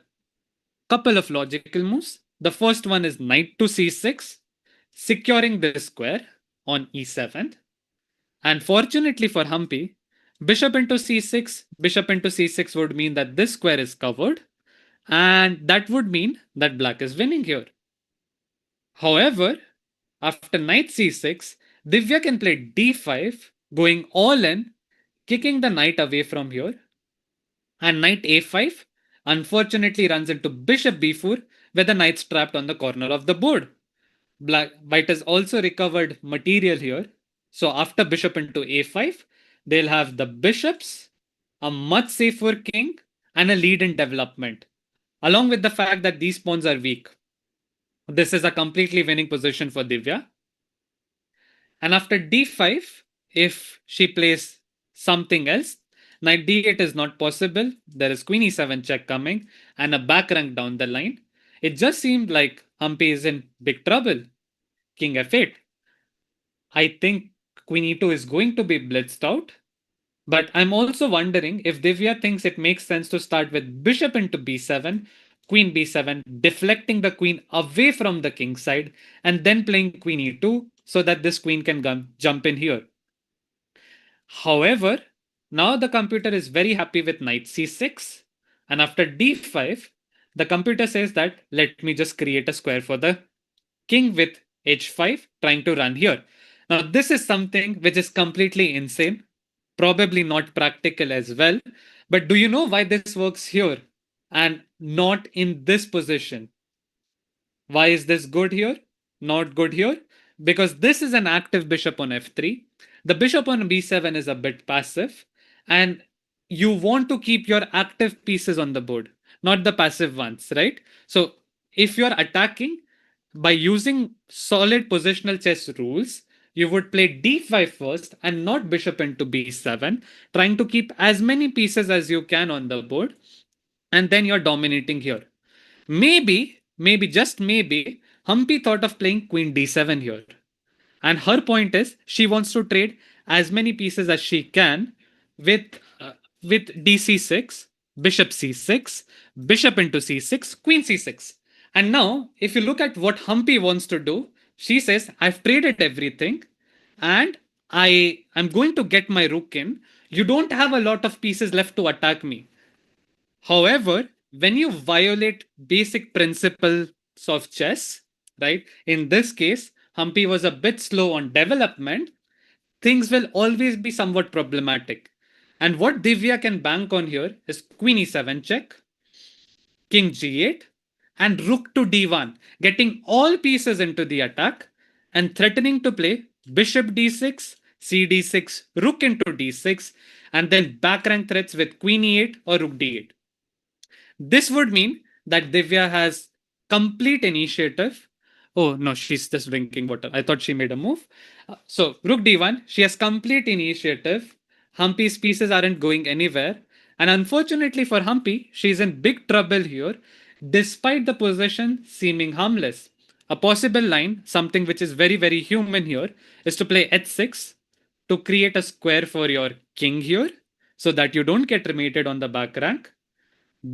couple of logical moves. The first one is knight to c6, securing this square on e7. And fortunately for Humpy, bishop into c6 would mean that this square is covered, and that would mean that black is winning here. However, after knight c6, Divya can play d5, going all in, kicking the knight away from here, and knight a5 unfortunately runs into bishop b4, where the knight's trapped on the corner of the board. White has also recovered material here. So after bishop into a5, they'll have the bishops, a much safer king, and a lead in development, along with the fact that these pawns are weak. This is a completely winning position for Divya. And after d5, if she plays something else, knight d8 is not possible. There is queen e7 check coming and a back rank down the line. It just seemed like Humpy is in big trouble. King f8. I think queen e2 is going to be blitzed out. But I'm also wondering if Divya thinks it makes sense to start with bishop into b7, queen b7, deflecting the queen away from the king side, and then playing queen e2 so that this queen can jump in here. However, now the computer is very happy with knight c6, and after d5, the computer says that let me just create a square for the king with h5 trying to run here. Now, this is something which is completely insane, probably not practical as well. But do you know why this works here and not in this position? Why is this good here? Not good here? Because this is an active bishop on f3. The bishop on b7 is a bit passive, and you want to keep your active pieces on the board, not the passive ones, right? So if you're attacking by using solid positional chess rules, you would play d5 first and not bishop into b7, trying to keep as many pieces as you can on the board, and then you're dominating here. Maybe, just maybe, Humpy thought of playing queen d7 here. And her point is she wants to trade as many pieces as she can with with dc6, bishop c6, bishop into c6, queen c6. And now, if you look at what Humpy wants to do, she says, I've traded everything and I am going to get my rook in. You don't have a lot of pieces left to attack me. However, when you violate basic principles of chess, right? In this case, Humpy was a bit slow on development. Things will always be somewhat problematic. And what Divya can bank on here is queen e7 check, king g8, and rook to d1, getting all pieces into the attack and threatening to play bishop d6, cd6, rook into d6, and then back rank threats with queen e8 or rook d8. This would mean that Divya has complete initiative. Oh no, she's just drinking water. I thought she made a move. So Rook d1, she has complete initiative. Humpy's pieces aren't going anywhere. And unfortunately for Humpy, she's in big trouble here, despite the position seeming harmless. A possible line, something which is very, very human here, is to play h6 to create a square for your king here so that you don't get mated on the back rank.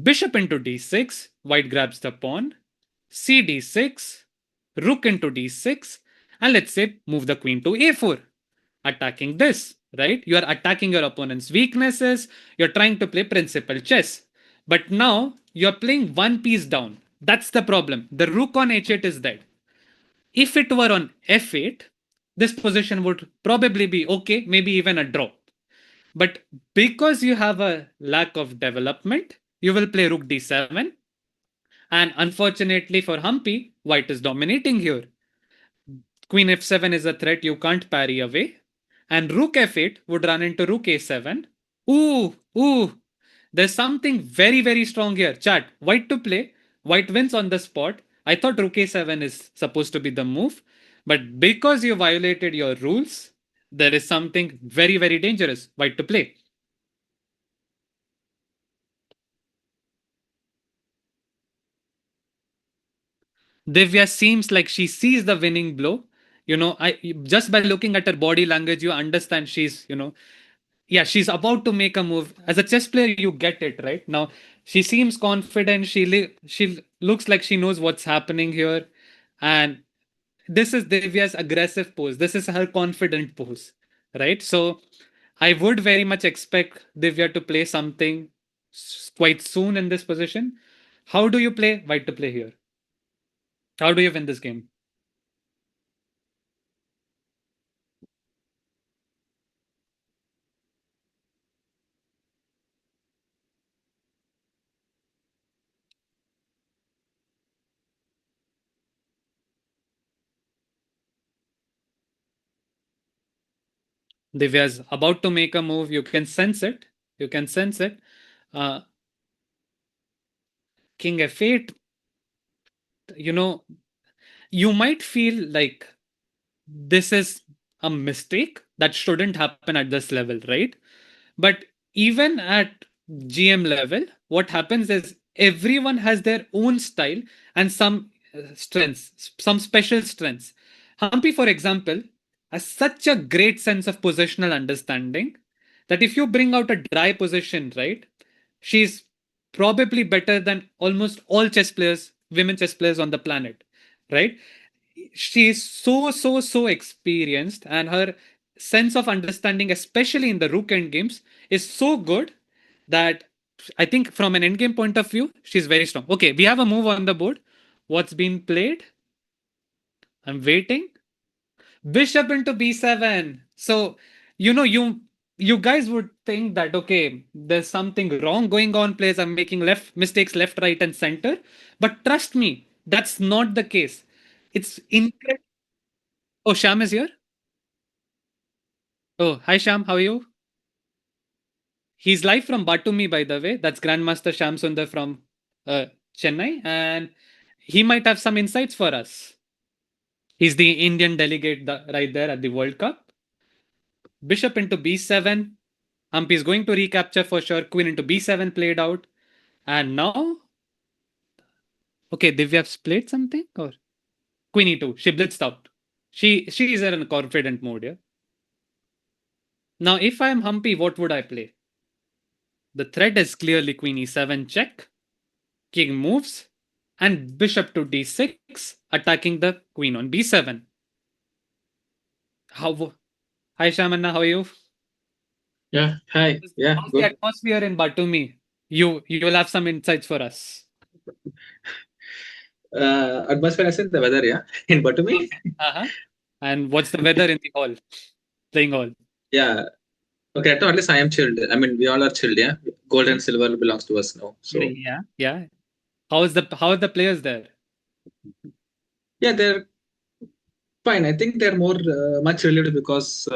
Bishop into d6, white grabs the pawn, c d6, rook into d6, And let's say move the queen to a4, attacking this, right? You are attacking your opponent's weaknesses. You're trying to play principal chess. But now you're playing one piece down. That's the problem. The rook on h8 is dead. If it were on f8, this position would probably be okay, maybe even a draw. But because you have a lack of development, you will play rook d7. And unfortunately for Humpy, white is dominating here. Queen f7 is a threat you can't parry away. And rook f8 would run into rook a7. Ooh. There's something very, very strong here. Chat, white to play. White wins on the spot. I thought rook a7 is supposed to be the move. But because you violated your rules, there is something very, very dangerous. White to play. Divya seems like she sees the winning blow. I just by looking at her body language, you understand yeah, she's about to make a move. As a chess player, you get it right now. She seems confident. She looks like she knows what's happening here, and this is Divya's aggressive pose. This is her confident pose, right? So I would very much expect Divya to play something quite soon in this position. How do you play white to play here? How do you win this game? Divya's about to make a move. You can sense it. You can sense it. Uh, King f8. You know, you might feel like this is a mistake that shouldn't happen at this level, right? But even at GM level, what happens is everyone has their own style and some strengths, some special strengths. Humpy, for example, has such a great sense of positional understanding that if you bring out a dry position, right, she's probably better than almost all chess players, women chess players on the planet, right? She is so experienced, and her sense of understanding, especially in the rook end games, is so good that I think from an endgame point of view, she's very strong. Okay, we have a move on the board. What's been played? I'm waiting. Bishop into b7. So, you guys would think that okay, there's something wrong going on. Players are making left mistakes left, right, and center. But trust me, that's not the case. It's incredible. Oh, Sham is here. Oh, hi Sham, how are you? He's live from Batumi, by the way. That's Grandmaster Sham Sundar from uh, Chennai, and he might have some insights for us. He's the Indian delegate right there at the World Cup. Bishop into b7. Humpy is going to recapture for sure. Queen into b7 played out. And now, okay, Divya's played something or Queen e2. She blitzed out. She is in a confident mode here. Now, if I'm Humpy, what would I play? The threat is clearly Queen e7 check. King moves, and bishop to d6, attacking the queen on b7. How? Hi Shamanna, how are you? Yeah, hi. Yeah, How's the good. atmosphere in Batumi? You will have some insights for us. Atmosphere as in the weather, yeah, in Batumi. Uh-huh. And what's the weather in the hall? Playing hall. Yeah. Okay, at least I am chilled. I mean, we all are chilled, yeah. Gold Mhm. and silver belongs to us now. So Yeah. How are the players there? yeah, they're fine. I think they're more much relieved because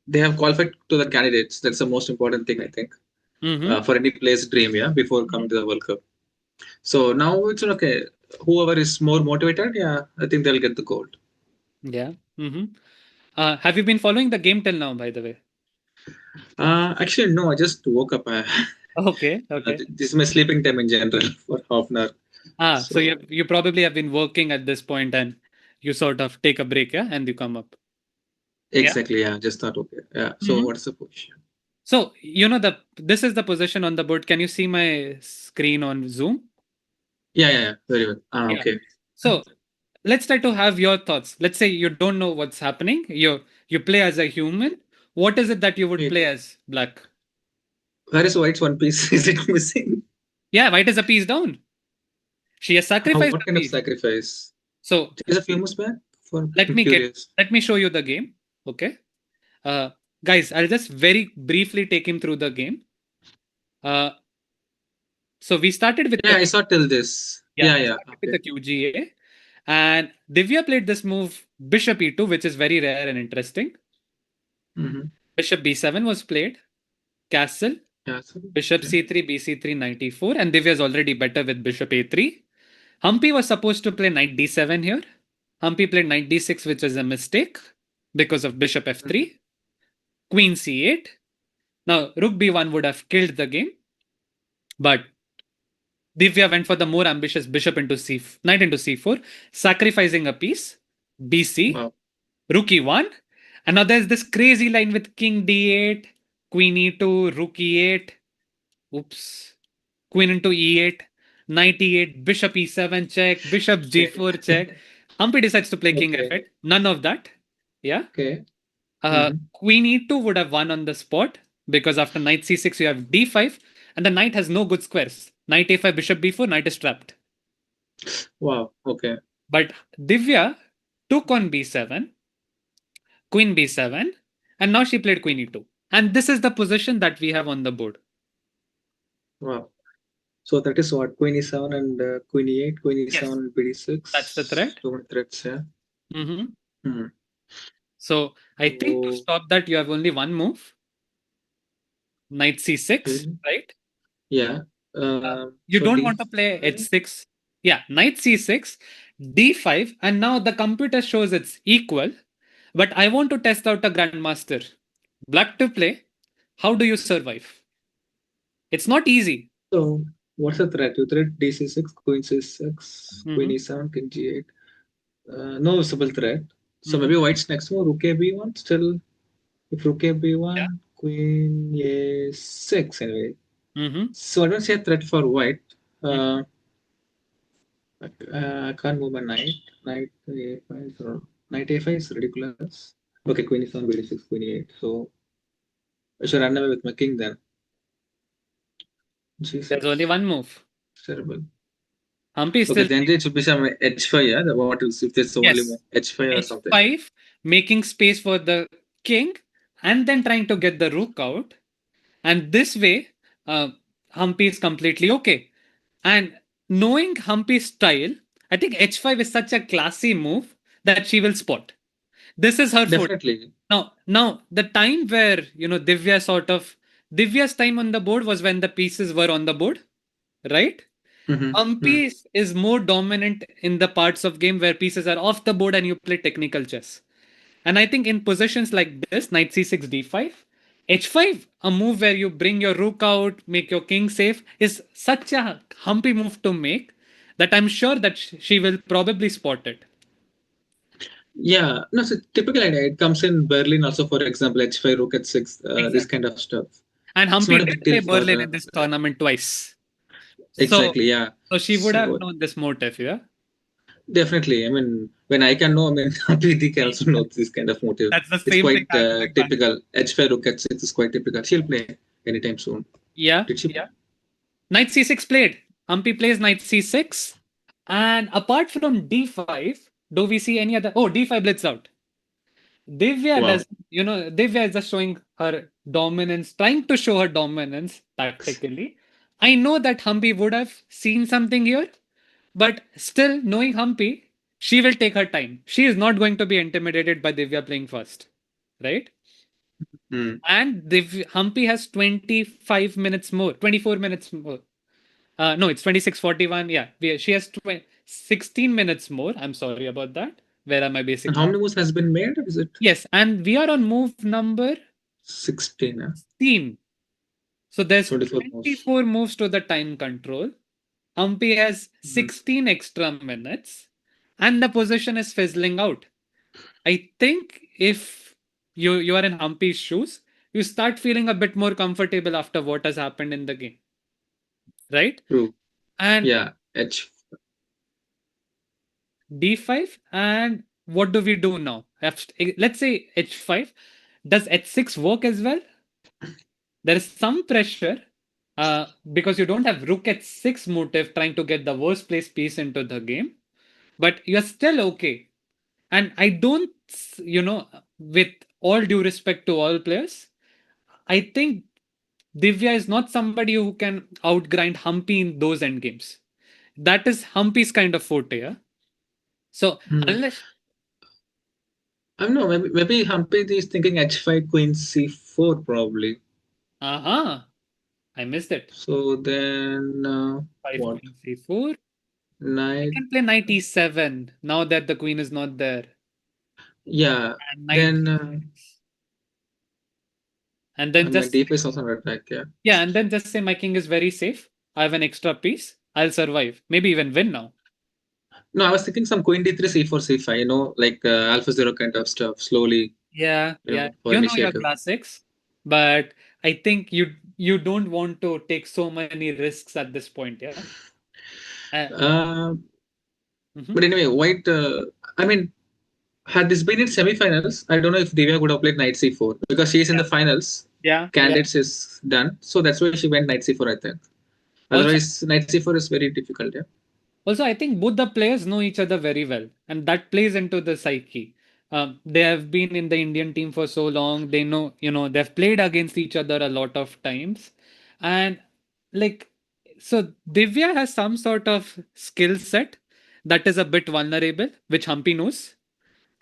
they have qualified to the candidates. That's the most important thing, I think, Mm-hmm. for any player's dream, yeah, before coming to the World Cup. So now it's okay. Whoever is more motivated, yeah, I think they'll get the gold. Yeah. Mm-hmm. Have you been following the game till now, by the way? Actually, no, I just woke up. Okay. This is my sleeping time in general for half an hour. So So you probably have been working at this point, and you sort of take a break, yeah, and you come up. Yeah. exactly, yeah, just thought okay. Yeah. So Mhm. what's the position? So the this is the position on the board. Can you see my screen on Zoom? Yeah, very well. Yeah. Okay. So let's try to have your thoughts. Let's say you don't know what's happening. You play as a human. What is it that you would Wait, play as black? where is White's one piece? Is it missing? Yeah, white is a piece down. She has sacrificed What a kind of piece. sacrifice? So Is a famous back? For let I'm me get curious. let me show you the game. Okay. Uh, guys, I'll just very briefly take him through the game. Uh, so we started with Yeah, the I saw till this. yeah, Yeah, we yeah. started with Okay. the QGA, and Divya played this move Bishop E2, which is very rare and interesting. Mm-hmm. Bishop B7 was played, castle, Yeah. So, Bishop okay. C3, B C3, 94, and Divya is already better with Bishop A3. Humpy was supposed to play Knight D7 here. Humpy played Knight D6, which is a mistake because of Bishop Mhm. F3, Queen C8. Now, Rook B1 would have killed the game, but Divya went for the more ambitious bishop into knight into c4, sacrificing a piece. BC, Wow. rook e1, and now there's this crazy line with king d8, queen e2, rook e8. Oops, queen into e8, knight e8, bishop e7 check, bishop g4 check. Humpy decides to play king Okay. f8. None of that. Yeah. Okay. Mm-hmm. Queen e2 would have won on the spot because after knight c6 you have d5 and the knight has no good squares. Knight a5, bishop b4, knight is trapped. Wow. Okay. But Divya took on b7, queen b7, and now she played queen e2. And this is the position that we have on the board. Wow. So that is what Queen E7 and Queen E8, Queen E7 Yes, and that's the BD6. threat. So many threats. Yeah. Hmm. Hmm. So I think to So stop that, you have only one move, knight c6, okay. right? Yeah. You So don't want to play D5. h6. Yeah, knight c6, d5, and now the computer shows it's equal. But I want to test out a grandmaster. Black to play. How do you survive? It's not easy. So what's the threat? You threat D6, Queen C6, Queen Hmm. E7, King G8. No visible threat. So Hmm. maybe White's next move, Rook A B1. Still, if Rook A Yeah. B1, Queen A6 anyway. Hmm. So I don't see a threat for White. Hmm. Uh, I can't move my knight. Knight A5. So knight A5 is ridiculous. Okay, Queen is on BD6, Queen E8. So I should run away with my king then. There's only G6. one move. Terrible. Humpy is Okay, still then it should be some H5, yeah? What else if there's the only yes. move? H5 or something. H5, making space for the king, and then trying to get the rook out. And this way, Humpy is completely okay. And knowing Humpy's style, I think H5 is such a classy move that she will spot. This is her forte. Definitely. Now, the time where Divya's time on the board was when the pieces were on the board, right? Mm-hmm. Mm. Humpy is more dominant in the parts of game where pieces are off the board and you play technical chess. And I think in positions like this, knight c6, d5, h5, a move where you bring your rook out, make your king safe, is such a Humpy move to make that I'm sure that she will probably spot it. Yeah, no, so typical idea. It comes in Berlin also, for example, H5, Rook H6, this Exactly. kind of stuff. And It's Humpy not a did big deal play for Berlin in this tournament twice. So, exactly, yeah. so she would have So known this motive, yeah? definitely, I mean, when I can know, I mean, Preeti can also know this kind of motive. That's the It's same thing quite I'm doing, man. typical. H5, Rook H6 is quite typical. She'll play anytime soon. Yeah, Did she yeah. play? Knight c6 played. Humpy plays knight c6. And apart from d5, do we see any other? Oh, d5 blitz out. Wow. Divya is just showing her dominance, trying to show her dominance tactically. I know that Humpy would have seen something here, but still, knowing Humpy, she will take her time. She is not going to be intimidated by Divya playing first, right? Hmm. And Humpy has 25 minutes more, 24 minutes more. No, it's 26:41. Yeah, she has 16 minutes more. I'm sorry about that. Where are my And basic how math? many moves has been made? Is it Yes, and we are on move number 16? 16. So there's 24 moves. 24 moves to the time control. Humpy has Mhm. 16 extra minutes, and the position is fizzling out. I think if you are in Humpy's shoes, you start feeling a bit more comfortable after what has happened in the game, right? True. And Yeah. H. d5, and what do we do now? Let's say h5. Does h6 work as well? There is some pressure because you don't have rook h6 motive trying to get the worst place piece into the game, but you're still okay. And I don't, with all due respect to all players, I think Divya is not somebody who can outgrind Humpy in those endgames. That is Humpy's kind of forte. Yeah? So Hmm. unless, I don't know. Maybe Humpy is thinking h5 queen c4 probably. I missed it. So then Five what? queen c4. I Knight. can play knight e7 now that the queen is not there, Yeah. and knight Then d6. And then and my just d5 is also under attack. Yeah. yeah, and then just say my king is very safe. I have an extra piece. I'll survive. Maybe even win now. No, I was thinking some queen d3, c4, c5. Like alpha zero kind of stuff. Slowly, Yeah, yeah. for You know your initiative. classics, but I think you don't want to take so many risks at this point. Yeah. Uh, Uh, mhm. but anyway, white. I mean, had this been in semifinals, I don't know if Divya would have played knight c4 because she's in Yeah, the finals. yeah, yeah. Candidates is done, so that's why she went knight c4. I think. Also, Otherwise, knight c4 is very difficult. Yeah. I think both the players know each other very well, and that plays into the psyche. They have been in the Indian team for so long. They know, they've played against each other a lot of times, and like, so Divya has some sort of skill set that is a bit vulnerable, which Humpy knows.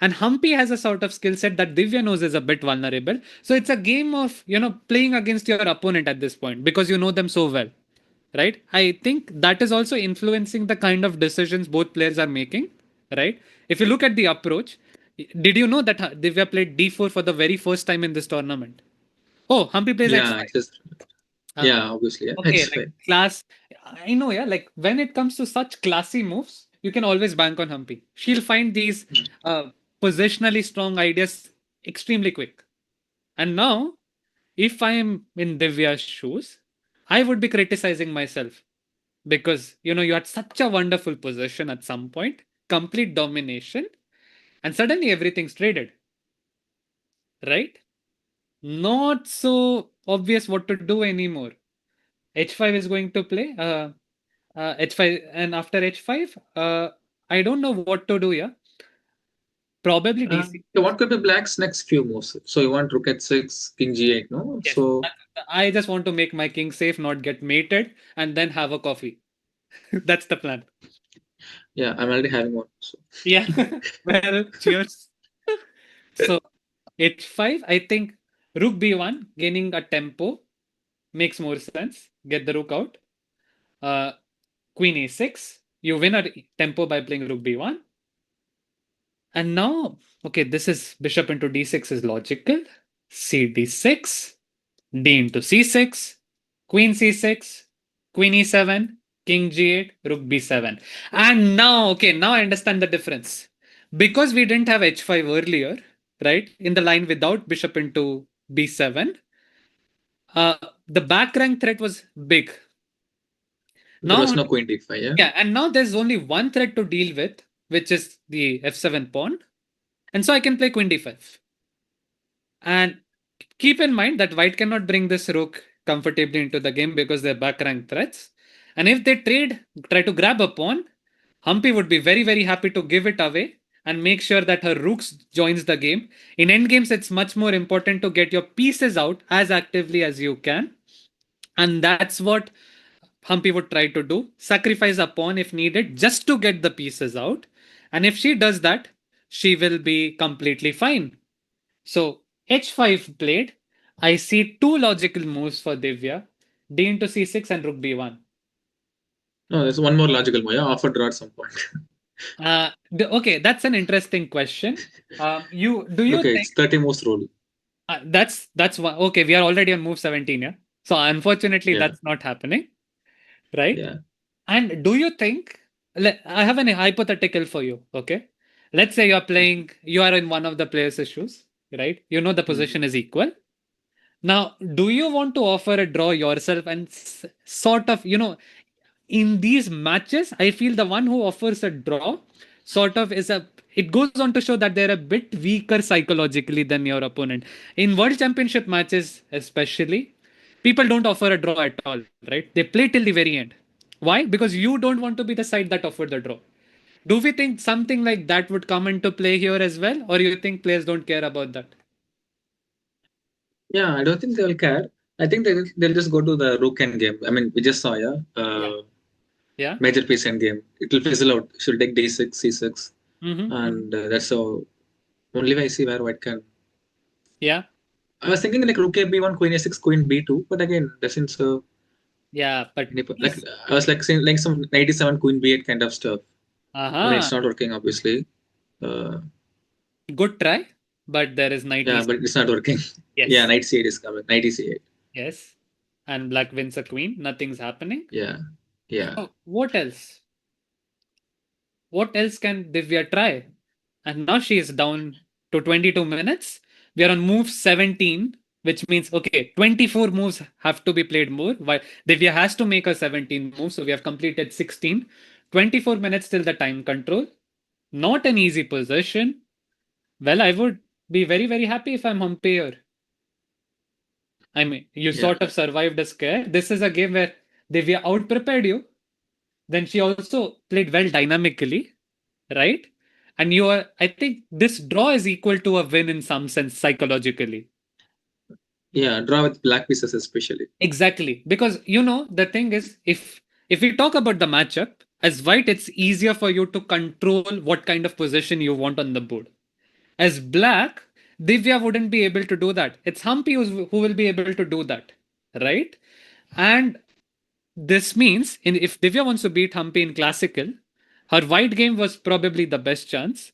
And Humpy has a sort of skill set that Divya knows is a bit vulnerable. So it's a game of, playing against your opponent at this point because you know them so well, right? I think that is also influencing the kind of decisions both players are making, right? If you look at the approach, did you know that Divya played d4 for the very first time in this tournament? Oh, Humpy plays Yeah. h5. It is. Uh, Yeah. Obviously. Yeah. okay, like h5. class. I know, yeah. Like when it comes to such classy moves, you can always bank on Humpy. She'll find these uh, positionally strong ideas extremely quick. And now, if I am in Divya's shoes, I would be criticizing myself because you had such a wonderful position at some point, complete domination, and suddenly everything's traded, right? Not so obvious what to do anymore. H5 is going to play h5, and after h5, I don't know what to do. Yeah, probably d6. So what could be Black's next few moves? So you want rook h6, king g8, no? Yes, So I just want to make my king safe, not get mated, and then have a coffee. That's the plan. yeah, I'm already having one. So Yeah. Well, cheers. So h5, I think rook b1, gaining a tempo makes more sense. Get the rook out. Uh, Queen a6. You win a tempo by playing rook b1. And now, okay, this is bishop into d6 is logical. C d6, d into c6, queen c6, queen e7, king g8, rook b7. And now, okay, now I understand the difference. Because we didn't have h5 earlier, right, in the line without bishop into b7, uh, the back rank threat was big. there was Now, no queen d5, yeah? yeah, and now there's only one threat to deal with, which is the f7 pawn. And so I can play queen d5. And keep in mind that white cannot bring this rook comfortably into the game because they're back rank threats. And if they try to grab a pawn, Humpy would be very, very happy to give it away and make sure that her rooks joins the game. In endgames, it's much more important to get your pieces out as actively as you can. And that's what Humpy would try to do. Sacrifice a pawn if needed just to get the pieces out. And if she does that, she will be completely fine. So h5 played. I see two logical moves for Divya: d into c6 and rook b1. No, there's one more logical move, yeah? Offer draw at some point. Okay, that's an interesting question. You do you Okay, think it's 30 moves rule. that's one? Okay, we are already on move 17, yeah. So unfortunately, Yeah, that's not happening, right? yeah. And do you think? I have an hypothetical for you. Okay, let's say you are in one of the players' issues, right? You know the Mm. position is equal. Now, do you want to offer a draw yourself and sort of, in these matches, I feel the one who offers a draw sort of is a, it goes on to show that they're a bit weaker psychologically than your opponent. In world championship matches, especially, people don't offer a draw at all, right? They play till the very end. Why? Because you don't want to be the side that offered the draw. Do we think something like that would come into play here as well, or you think players don't care about that? Yeah, I don't think they will care. I think they'll just go to the rook end game. I mean, we just saw, yeah, Yeah. Yeah. major piece end game. It will fizzle out. She'll take d6, c6, Mm-hmm. and that's how only way I see where white can. Yeah. I was thinking like rook a b1, queen a6, queen b2, but again, doesn't so Yeah. But like I was like saying like some 97 queen b8 kind of stuff. I mean, uh-huh. it's not working obviously. Uh, Good try, but there is knight yeah, e6. but it's not working. Yeah, Yes. knight c8 is coming. Knight e c8. Yes. And black wins a queen. Nothing's happening. Yeah, yeah, So what else? What else can Divya try? And now she is down to 22 minutes. We are on move 17, which means, okay, 24 moves have to be played more. While Divya has to make a 17 move, so we have completed 16. 24 minutes till the time control. Not an easy position. Well, I would be very, very happy if I'm umpire. I mean, you yeah, sort of survived a scare. This is a game where Divya out prepared you. Then she also played well dynamically, right? And you are, I think this draw is equal to a win in some sense psychologically. yeah. Draw with black pieces especially. Exactly. Because the thing is, if we talk about the matchup, as white, it's easier for you to control what kind of position you want on the board. As black, Divya wouldn't be able to do that. It's Humpy who will be able to do that, right? And this means if Divya wants to beat Humpy in classical, her white game was probably the best chance.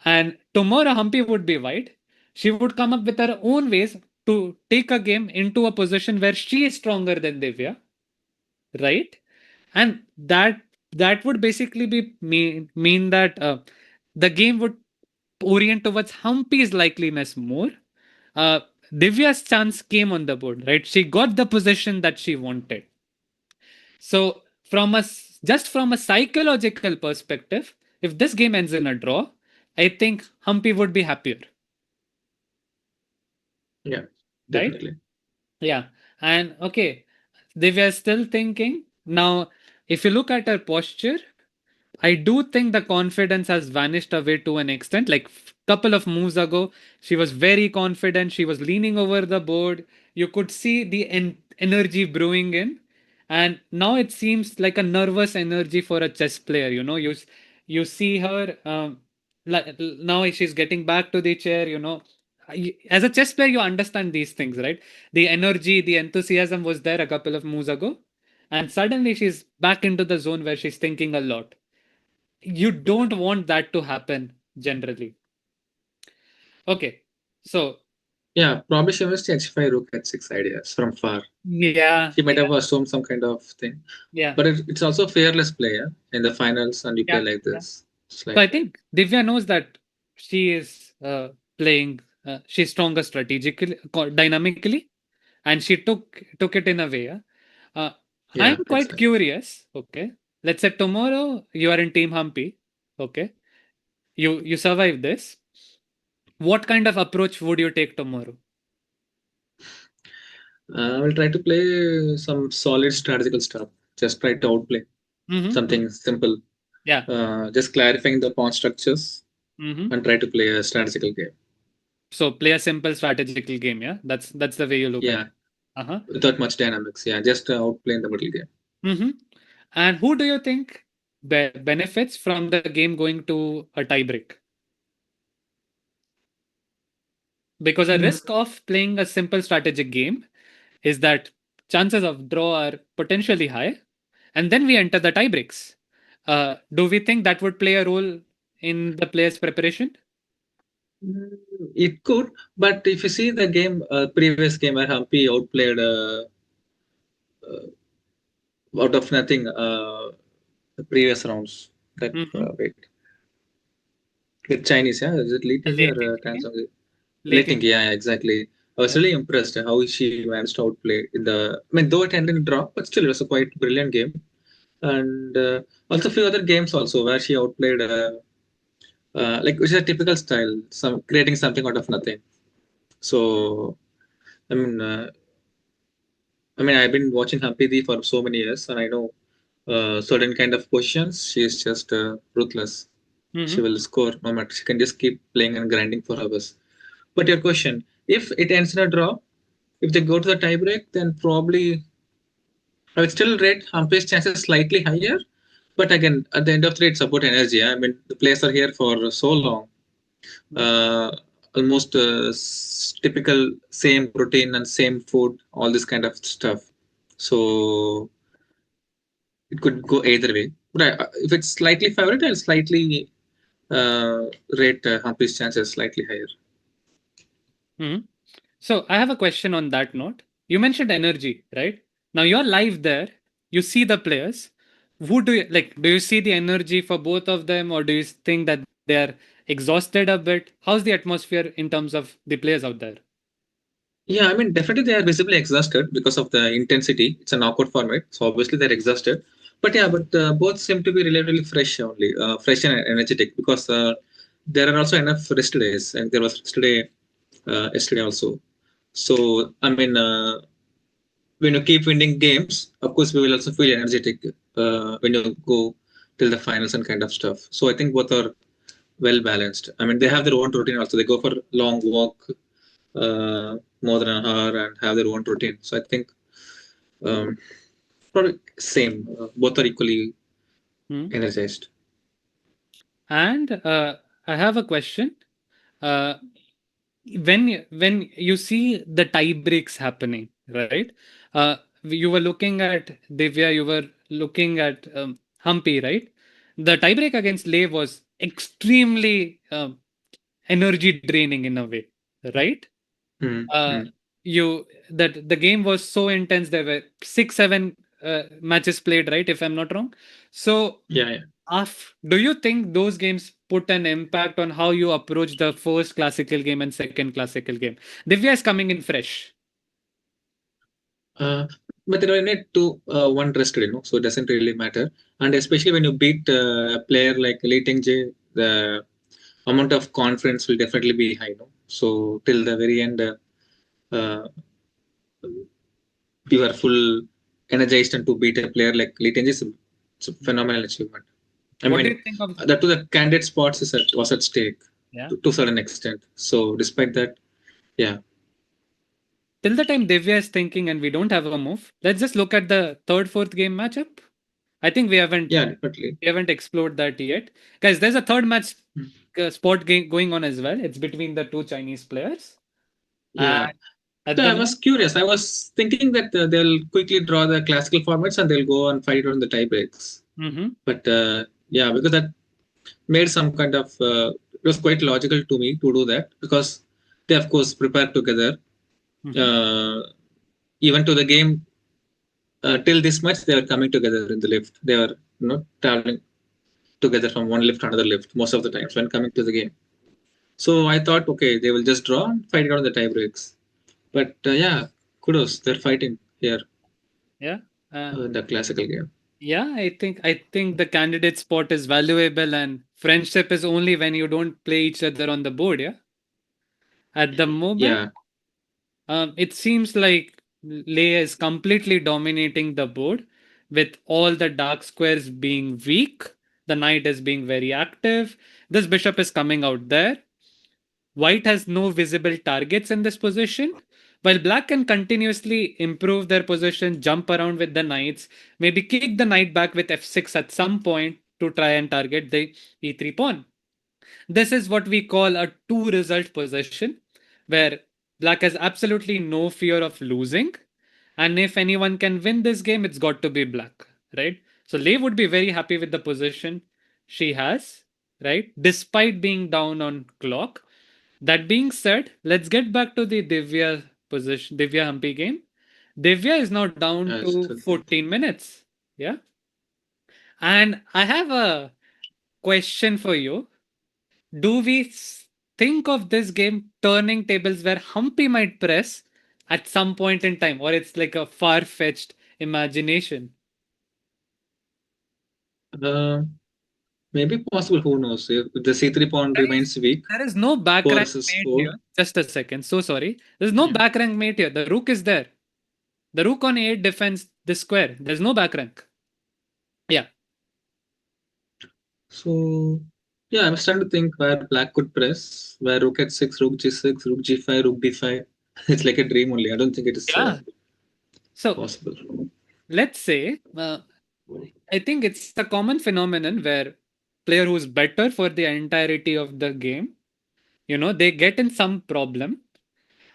And tomorrow Humpy would be white. She would come up with her own ways to take a game into a position where she is stronger than Divya, right? And that would basically be mean that the game would orient towards Humpy's likeliness more. Uh, Divya's chance came on the board, right? She got the position that she wanted. So, just from a psychological perspective, if this game ends in a draw, I think Humpy would be happier, Yeah, right? definitely. Yeah. And okay, they were still thinking. Now, if you look at her posture, I do think the confidence has vanished away to an extent. Like couple of moves ago, she was very confident. She was leaning over the board. You could see the energy brewing in, and now it seems like a nervous energy for a chess player. You see her. Now she's getting back to the chair. As a chess player, you understand these things, right? The energy, the enthusiasm was there a couple of moves ago, and suddenly she's back into the zone where she's thinking a lot. You don't want that to happen generally. Okay, so Yeah, probably she must h5 rook h6 ideas from far. yeah, She might yeah, have assumed some kind of thing. yeah, But it's also fearless player in the finals, and you play yeah, like yeah. this. It's So like I think Divya knows that she is playing. She's stronger strategically, dynamically, and she took it in a way. Uh, yeah, I'm quite exactly. curious. Okay, let's say tomorrow you are in Team Humpy. Okay, you survive this. What kind of approach would you take tomorrow? I will try to play some solid strategical stuff. Just try to outplay Mm-hmm. something simple. Yeah. Just clarifying the pawn structures Mm-hmm. and try to play a strategical game. So play a simple strategical game, yeah. That's the way you look at Yeah, it. Uh-huh. without much dynamics. Yeah, just outplay in the middle game. Mm-hmm. And who do you think benefits from the game going to a tiebreak? Because a Mm, risk of playing a simple strategic game is that chances of draw are potentially high, and then we enter the tiebreaks. Do we think that would play a role in the player's preparation? It could, but if you see the game, previous game where Humpy outplayed out of nothing the previous rounds. That Mm-hmm. wait, with Chinese, yeah, is it Li A Tingyi late or game. Tansong? Li Late Tingyi, yeah, exactly. I was really impressed how she managed to outplay in the. I mean, though it ended in draw, but still it was a quite brilliant game. And also a few other games also where she outplayed. like which is a typical style, some creating something out of nothing. So I mean, I've been watching Humpy for so many years, and I know certain kind of positions. She is just ruthless. She Mm-hmm. will score no matter. She can just keep playing and grinding for hours. But your question, if it ends in a draw, if they go to the tiebreak, then probably I would still rate Humpy's chances slightly higher. But again, at the end of the day, it's about energy. I mean, the players are here for so long, uh, almost typical same routine and same food, all this kind of stuff. So it could go either way. But if it's slightly favorite, I'll slightly rate Humpy's chances slightly higher. Mm-hmm. So I have a question on that note. You mentioned energy, right? Now you're live there. You see the players. Who do you like? Do you see the energy for both of them, or do you think that they are exhausted a bit? How's the atmosphere in terms of the players out there? Yeah, I mean, definitely they are visibly exhausted because of the intensity. It's a knockout format, so obviously they're exhausted. But yeah, but both seem to be relatively fresh only, fresh and energetic because there are also enough rest days, and there was yesterday also. So I mean, when you keep winning games, of course, we will also feel energetic when you go till the finals and kind of stuff. So I think both are well balanced. I mean, they have their own routine also. They go for long walk, more than an hour, and have their own routine. So I think um, probably same. Both are equally Hmm. energized. And I have a question. Uh, when you see the tie breaks happening, right? You were looking at Divya, you were looking at Humpy, right? The tiebreak against Lay was extremely energy draining in a way, right? Mm, Uh, mm. you that the game was so intense. There were 6, 7 matches played, right? If I'm not wrong. So Yeah, yeah. do you think those games put an impact on how you approach the first classical game and second classical game? Divya is coming in fresh. Uh, but there are only two, one rested, so it doesn't really matter. And especially when you beat a player like Lee J, the amount of confidence will definitely be high. No? So till the very end, uh, you are full energized and to beat a player like Lee is it's a phenomenal achievement. I What do mean, you think of? that to the candidate spots was at stake Yeah. to a certain extent. So despite that, yeah, Till the time Divya is thinking and we don't have a move, let's just look at the third, fourth game matchup. I think yeah, definitely. we haven't explored that yet, guys. There's a third match Hmm. sport game going on as well. It's between the two Chinese players, Yeah. and at So the I was curious. I was thinking that they'll quickly draw the classical formats and they'll go and fight on the tie breaks. Mhm. But yeah, because that made some kind of it was quite logical to me to do that because they of course prepared together. Mhm. Uh, even to the game till this much, they were coming together in the lift. They were traveling together from one lift to another lift most of the times when coming to the game. So I thought, okay, they will just draw and fight it out in the tie breaks. But yeah, kudos, they're fighting here Yeah. Uh, in the classical game. Yeah, I think the candidate spot is valuable and friendship is only when you don't play each other on the board, yeah? At the moment, Yeah, it seems like Leia is completely dominating the board with all the dark squares being weak. The knight is being very active. This bishop is coming out there. White has no visible targets in this position, while black can continuously improve their position, jump around with the knights, maybe kick the knight back with f6 at some point to try and target the e3 pawn. This is what we call a two result position, where black has absolutely no fear of losing. And if anyone can win this game, it's got to be black, right? So Lei would be very happy with the position she has, right? Despite being down on clock. That being said, let's get back to the Divya Humpy game. Divya is now down to so 14 minutes. Yeah. And I have a question for you. Do we think of this game turning tables where Humpy might press at some point in time, or it's like a far fetched imagination? uh, Maybe possible. Who knows? If the C3 pawn There is remains weak, there is no back 4 rank versus mate 4. here. Just a second. So sorry. There's no Yeah. back rank mate here. The rook is there. The rook on a8 defends this square. There's no back rank. Yeah. So yeah, I was trying to think where black could press, where rook at 6, rook g6, rook g5, rook d5. It's like a dream only. I don't think it is Yeah. So possible. let's say I think it's a common phenomenon where player who's better for the entirety of the game, they get in some problem,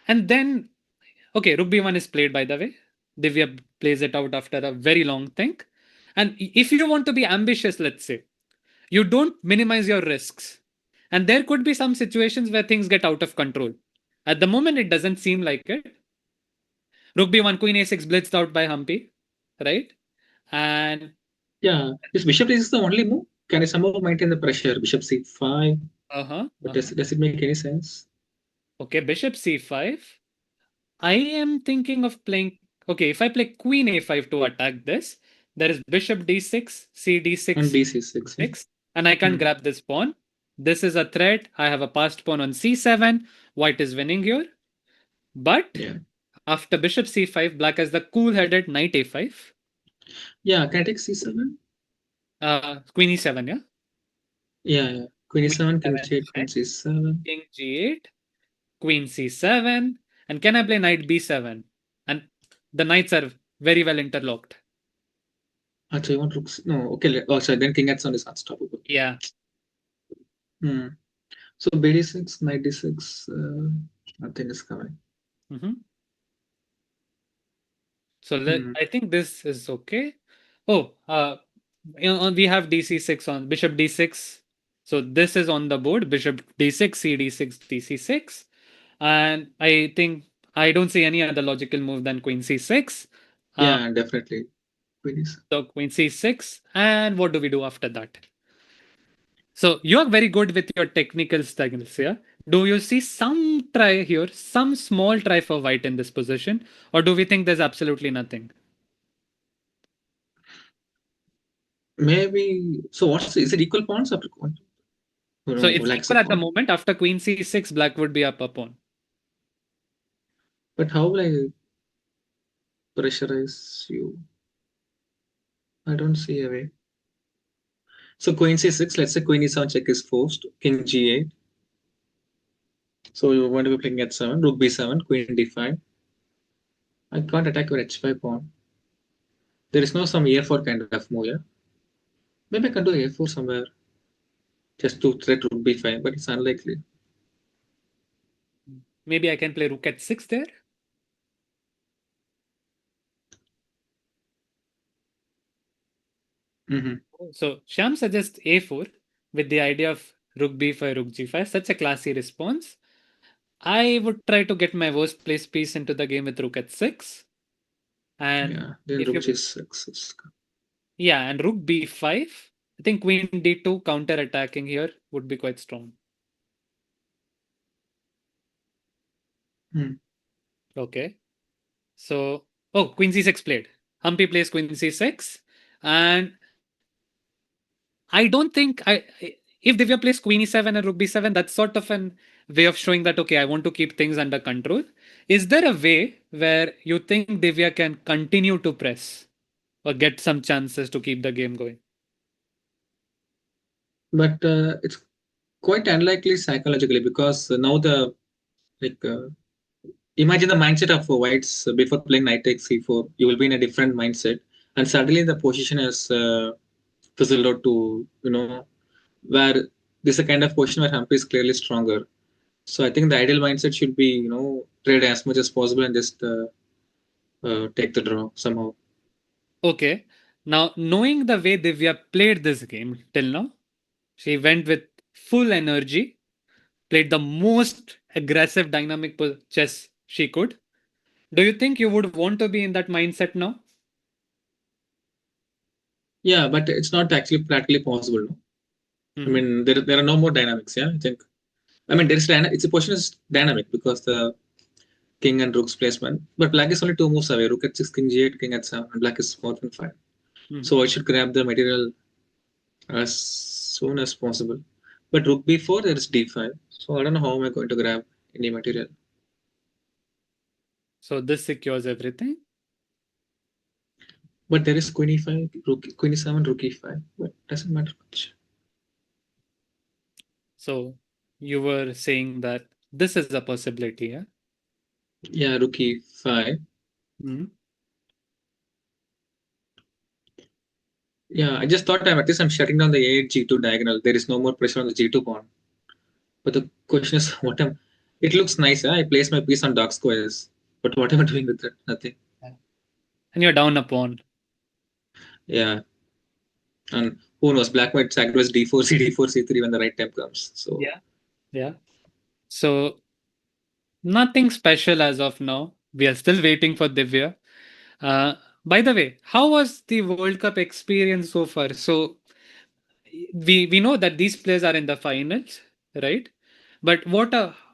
and then okay, rook b1 is played, by the way. Divya plays it out after a very long think. And if you want to be ambitious, let's say, you don't minimize your risks. And there could be some situations where things get out of control. At the moment, it doesn't seem like it. Rook b1, queen a6 blitzed out by Humpy, right? And Yeah, is bishop is the only move? Can I somehow maintain the pressure? Bishop c5. uh-huh, But uh-huh. does it make any sense? Okay, bishop c5. I am thinking of playing. Okay, if I play queen a5 to attack this, there is bishop d6, c And d6, d6, yeah. 6, and I can't Hmm. grab this pawn. This is a threat. I have a passed pawn on c7. White is winning here. But Yeah. after bishop c5, black has the cool-headed knight a5. Yeah, can I take c7? Queen e7, yeah? Yeah, yeah. Queen Queen e7, king e7 g8, queen check, c7. king g8, queen c7, and can I play knight b7? And the knights are very well interlocked. Actually, I want rooks. No, okay. Oh, sorry. Then king at 7 is unstoppable. Yeah. Hmm. So bd6, knight d6, nothing is coming. Mhm. So Hmm. I think this is okay. Oh, we have dc6 on bishop d6. So this is on the board. Bishop d6, cd6, dc6, and I think I don't see any other logical move than queen c6. Uh, Yeah, definitely. Queen is. so queen c6, and what do we do after that? So you are very good with your technical skills here. Do you see some try here, some small try for white in this position, or do we think there's absolutely nothing? Maybe. So what's is it equal pawns after one? Oh, So no, it's relax a equal at the pawn. moment. After queen c6, black would be up a pawn. But how will I pressurize you? I don't see a way. So queen c6, let's say queen e7 check is forced, king g8. So you're going to be playing at 7, rook b7, queen d5. I can't attack your h5 pawn. There is no some a4 kind of move, yeah? Maybe I can do a4 somewhere just to threat rook b5, but it's unlikely. Maybe I can play rook at 6 there. Mm-hmm. So Sham suggests a4 with the idea of rook b5, rook g5. Such a classy response. I would try to get my worst place piece into the game with rook at 6. And Yeah, then if rook you, g6 is. yeah, and rook b5, I think queen d2 counter attacking here would be quite strong. Hmm. Okay. So, oh, queen c6 played. Humpy plays queen c6. And I don't think if Divya plays queen e7 and rook b7, that's sort of an way of showing that okay, I want to keep things under control. Is there a way where you think Divya can continue to press or get some chances to keep the game going? But it's quite unlikely psychologically because now the like imagine the mindset of whites before playing knight takes c4. You will be in a different mindset, and suddenly the position has fizzled out to where this is a kind of position where Humpy is clearly stronger. So I think the ideal mindset should be trade as much as possible and just take the draw somehow. Okay. Now, knowing the way Divya played this game till now, she went with full energy, played the most aggressive dynamic chess she could. Do you think you would want to be in that mindset now? Yeah, but it's not actually practically possible. No? I Mhm. mean, there are no more dynamics. Yeah, I think. I mean, it's a position is dynamic because the king and rook's placement. But black is only two moves away. Rook at 6, king g8, king at 7, and black is more than 5. Mhm. So I should grab the material as soon as possible. But rook b4, there is d5. So I don't know how am I going to grab any material. So this secures everything. But there is queen e5, queen e7, rook e5. But doesn't matter much. So you were saying that this is a possibility, yeah? Yeah, rook e5. Hmm. Yeah, I just thought at least I'm shutting down the a8 g2 diagonal. There is no more pressure on the g2 pawn. But the question is, what am? It looks nice. I place my piece on dark squares. But what am I doing with it? Nothing. And you're down a pawn. Yeah. And who knows? Black might sacrifice d4, c4, c3 when the right time comes. So Yeah. Yeah. So nothing special as of now. We are still waiting for Divya. Uh, by the way, how was the World Cup experience so far? So we know that these players are in the finals, right? But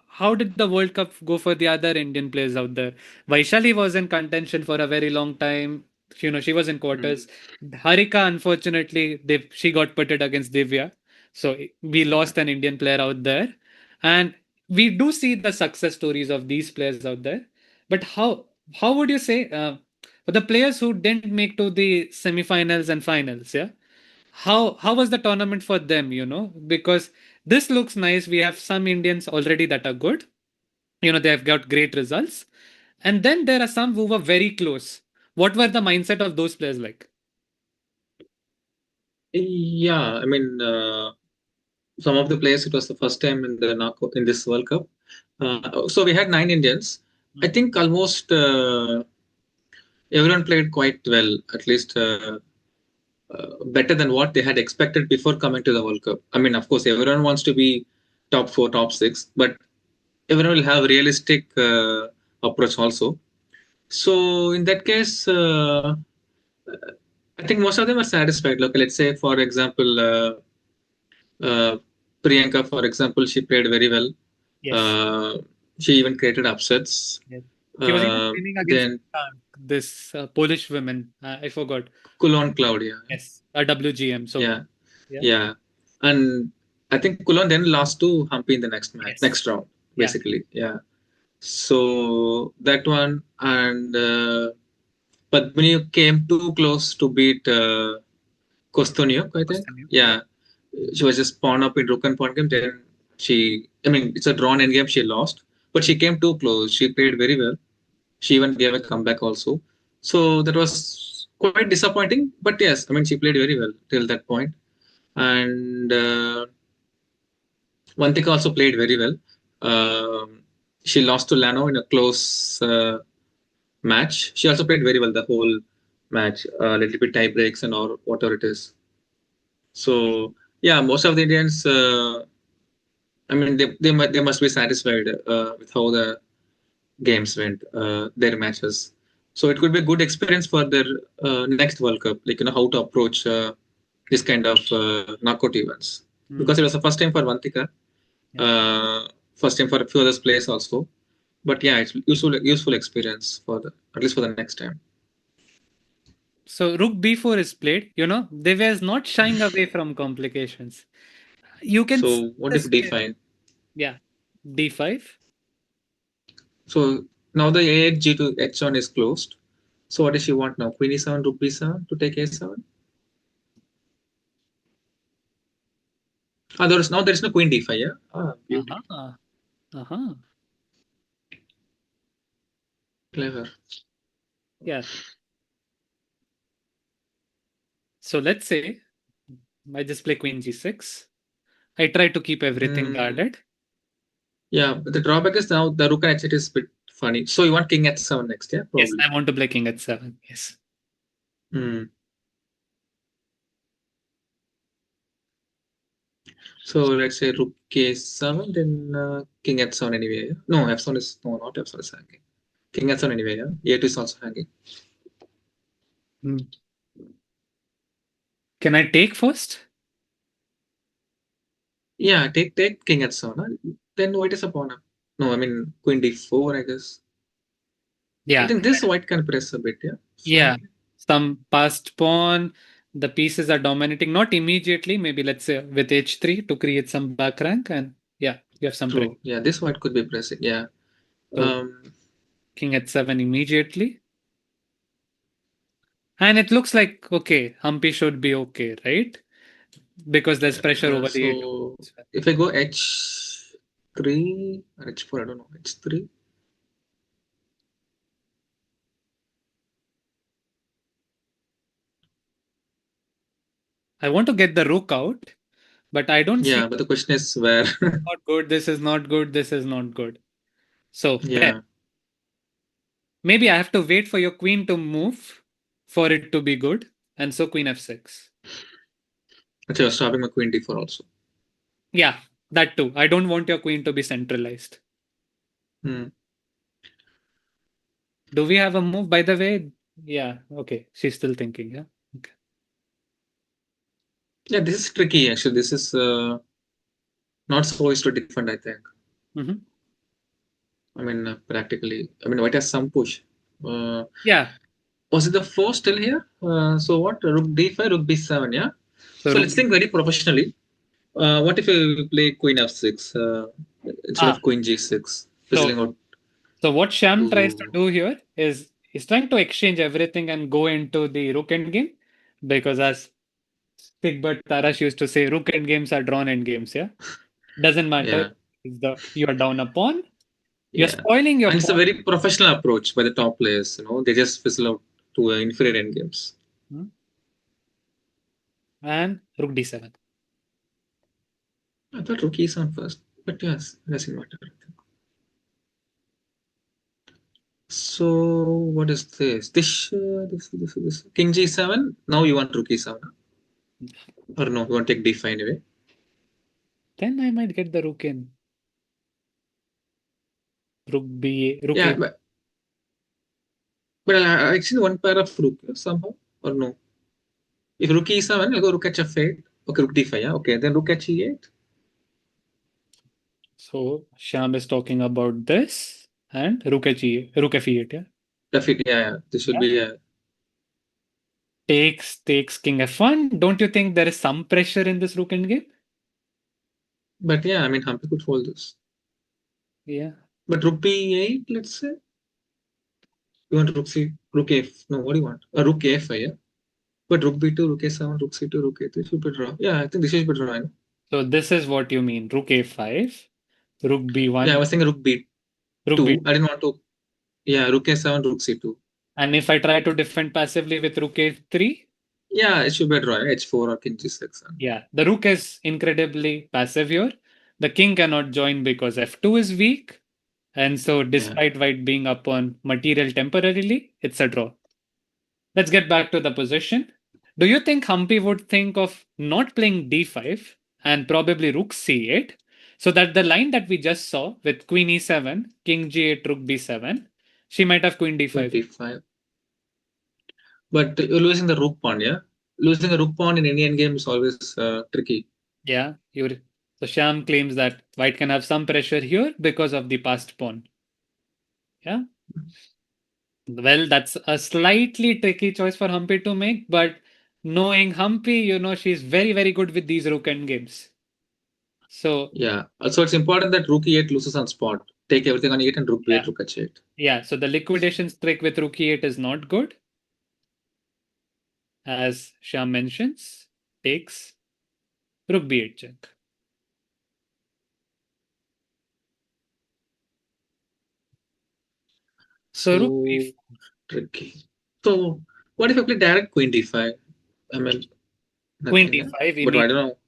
how did the World Cup go for the other Indian players out there? Vaishali was in contention for a very long time. You know, she was in quarters. Harika, unfortunately, she got pitted against Divya. So we lost an Indian player out there. And we do see the success stories of these players out there. But how would you say for the players who didn't make to the semifinals and finals, yeah? How was the tournament for them, because this looks nice. We have some Indians already that are good, they have got great results, and then there are some who were very close. What were the mindset of those players like? yeah, I mean, some of the players, it was the first time in the in this World Cup. So we had 9 Indians. I think almost everyone played quite well, at least better than what they had expected before coming to the World Cup. I mean, of course, everyone wants to be top four, top six, but everyone will have realistic approach also. So in that case, I think most of them are satisfied. Look, let's say, for example, uh, Priyanka, for example, she played very well. Yes, Uh, she even created upsets. yes. She was even winning against Then this Polish women. I forgot. Kulon Claudia. Yes, a WGM. So Yeah, yeah, yeah. And I think Kulon then lost to Humpy in the next match, yes, next round, yeah. basically. Yeah. So that one and Padmini came too close to beat Kostoniuk, I think. Yeah. Yeah. She was just pawn up in Rook and pawn game. Then I mean, it's a drawn endgame. She lost, but she came too close. She played very well. She even gave a comeback also. So that was quite disappointing. But yes, I mean, she played very well till that point. And Vantika also played very well. She lost to Lano in a close match. She also played very well the whole match, a little bit tie breaks and or whatever it is. So yeah, most of the Indians, I mean, they must be satisfied with how the games went, their matches. So it could be a good experience for their next World Cup, like how to approach this kind of knockout events. Because it was the first time for Vantika, Yeah. first time for a few other players also. But yeah, it's useful experience for at least for the next time. So Rook B4 is played. They were not shying away from complications. You can So what if say, D5? yeah, D5. So now the A8 G2 H1 is closed. So what does she want now? Queen E7, Rook B7 to take A7? There is no Queen D5, yeah? Beauty. Uh-huh. Uh-huh. Clever. Yeah. So let's say I just play Queen G6. I try to keep everything guarded. Yeah, but the drawback is now the Rook and H8 is a bit funny. So you want King H7 next, yeah? Yes, Probably. I want to play King H7. Yes. Hmm. So let's say Rook K7, then King H7 anyway. Yeah? No, F7 is no, not F7 is hanging. King H7 anyway, yeah. A2 is also hanging. Hmm. Can I take first? Yeah, take King H7. Huh? Then white is a pawn. No, I mean Queen D4, I guess. I Yeah. think this white can press a bit, yeah. Yeah. Slightly. Some passed pawn. The pieces are dominating, not immediately, maybe let's say with h3 to create some back rank, and yeah, you have some pressure. True. Yeah, this white could be pressing. Yeah. So king h7 immediately. And it looks like, okay, Humpy should be okay, right? Because there's pressure over the h. So if I go h3 or h4, I don't know, h3. I want to get the rook out, but I don't see. Yeah, but the question is where. Not good. This is not good. This is not good. So then Yeah. maybe I have to wait for your queen to move for it to be good. And so queen f6. Actually, I was stopping my queen d4 also. Yeah, that too. I don't want your queen to be centralized. Hmm. Do we have a move, by the way? Yeah, okay. She's still thinking. Yeah. Okay. Yeah, this is tricky actually. This is not so easy to defend, I think. Mm-hmm. I mean, practically. I mean, white has some push. Yeah. Was it the four still here? So what? Rook d5, rook b7, yeah? So So let's think very professionally. What if we play queen f6 instead ah, of queen g6? so Fizzling out so what Sham tries to to. do here is he's trying to exchange everything and go into the rook endgame, because as Pigbert Tarash used to say, rook endgames are drawn endgames. Yeah, doesn't matter. Yeah, You are down a pawn. You're yeah. spoiling your And it's a pawn. very professional approach by the top players. They just fizzle out to inferior endgames. Hmm, and rook d7. I thought rook e7 first, but yes, it doesn't matter. I think. So what is this? This king g7. Now you want rook e7, or no? You want to take d5 anyway. Then I might get the rook in. Rook b, rook Yeah, a. but I actually one pair of rook somehow, or no? If rook e7, I'll go rook h8. Okay, rook d5. Yeah, okay. Then rook h8. So Sham is talking about this and rook rook f8. Yeah. Yeah, yeah. This will Yeah. be Takes king f1. Don't you think there is some pressure in this rook endgame? but yeah, I mean, Humpy could fold this. Yeah. But rook b8, let's say. You want rook c, rook f? No, what do you want? A rook f5, yeah. But rook b2, rook a7, rook c2, rook a3 should be draw. Yeah, I think this should be draw. So this is what you mean. Rook a5, rook Yeah, I b1, was thinking rook rook b2. b2. I didn't want to. Yeah, rook a7, rook c2. And if I try to defend passively with rook a3, Yeah, it should be draw. H4 or king g6. yeah, the rook is incredibly passive here. The king cannot join because f2 is weak. And so Yeah, despite white being up on material temporarily, it's a draw. Let's get back to the position. Do you think Humpy would think of not playing d5 and probably rook c8, so that the line that we just saw with queen e7, king g8, rook b7, she might have queen queen d5. d5. But you're losing the rook pawn, yeah? Losing a rook pawn in any endgame is always tricky. Yeah, so Sham claims that white can have some pressure here because of the passed pawn. Yeah. Well, that's a slightly tricky choice for Humpy to make, but knowing Humpy, she's very, very good with these rook end games. So Yeah. Also, it's important that rook e8 loses on spot. Take everything on e8 and rook yeah, b8, rook h8. yeah. So the liquidation trick with rook e8 is not good, as Shah mentions. Takes rook b8 check. So rook So b4. tricky. So what if I play direct queen d5? I mean, Queen nothing, yeah? d5 But I immediately. don't know.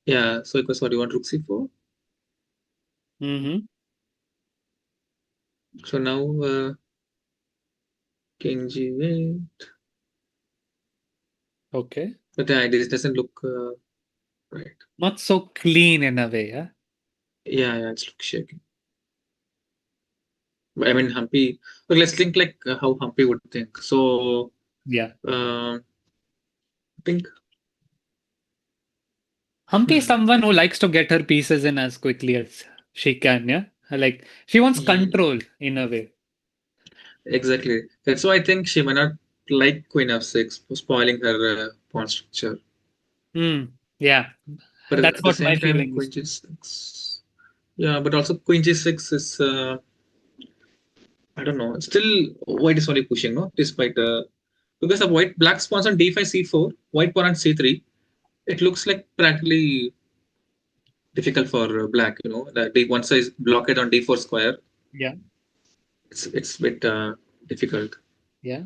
Yeah, so it was what you want, rook c4. Mm-hmm. So now king g8. Okay. But this doesn't look right. Not so clean in a way, yeah. Yeah, yeah, it's look shaky. But I mean, Humpy. But let's think like how Humpy would think. So Yeah. I think. Humpy is someone who likes to get her pieces in as quickly as she can, yeah. Like she wants Hmm. control in a way. Exactly. That's why I think she may not like Queen f6, spoiling her pawn structure. Yeah, But that's at the what my same time, feeling queen is. g6. Yeah, but also queen g6 is I don't know. Still, white is only pushing, no? Despite because of white black spawns on d5 c4, white pawn on c3. It looks like practically difficult for black. The d one size blockade on d4 square. Yeah, It's a bit difficult. yeah.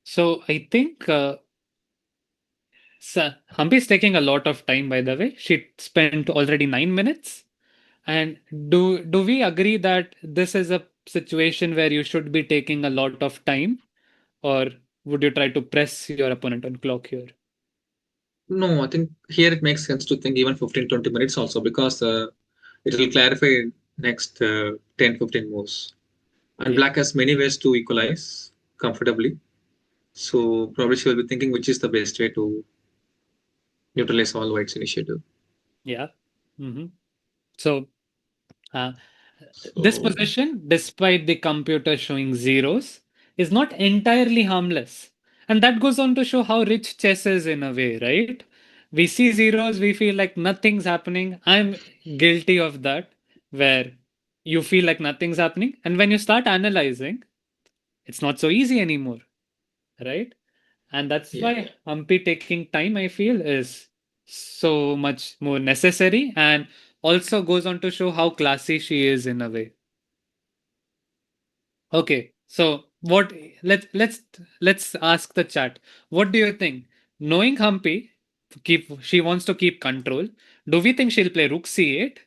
So I think Humpy is taking a lot of time, by the way. She spent already 9 minutes. And do we agree that this is a situation where you should be taking a lot of time, or would you try to press your opponent on clock here? No, I think here it makes sense to think even 15-20 minutes also because it will clarify next 10-15 moves. And Yeah, black has many ways to equalize comfortably. So probably she will be thinking which is the best way to neutralize all white's initiative. yeah. hmm So uh, this So position, despite the computer showing zeros, is not entirely harmless. And that goes on to show how rich chess is in a way, right? We see zeros, we feel like nothing's happening. I'm guilty of that, where you feel like nothing's happening. And when you start analyzing, it's not so easy anymore, right? And that's yeah. why Humpy taking time, I feel, is so much more necessary and also goes on to show how classy she is in a way. Okay, so what let's ask the chat. What do you think? Knowing Humpy, she wants to keep control. Do we think she'll play Rook C8,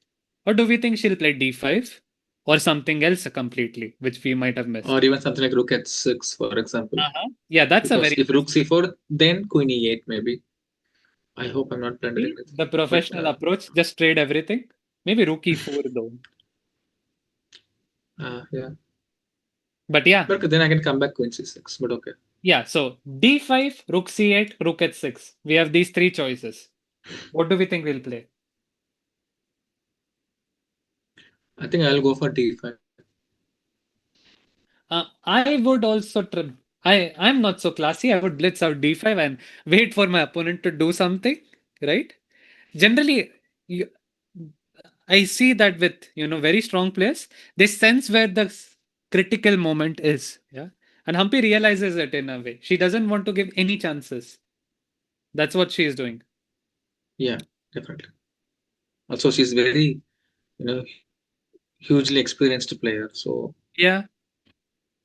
or do we think she'll play D5, or something else completely, which we might have Or missed? even something like rook at 6, for example. Yeah, that's a Because very if rook interesting. c4, then queen e8 maybe. I hope I'm not blundering See, with. the But professional approach, just trade everything. Maybe rookie four though. yeah. But yeah, But okay, then I can come back queen c6. But okay. yeah. So D5, Rook C8, Rook H6. We have these three choices. What do we think we'll play? I think I'll go for d5. I would also try. I'm not so classy. I would blitz out D5 and wait for my opponent to do something, right? Generally, you, I see that with very strong players, they sense where the critical moment is. Yeah, and Humpy realizes it in a way. She doesn't want to give any chances. That's what she is doing. Yeah, definitely. Also, she's very, you know, hugely experienced player. So, Yeah,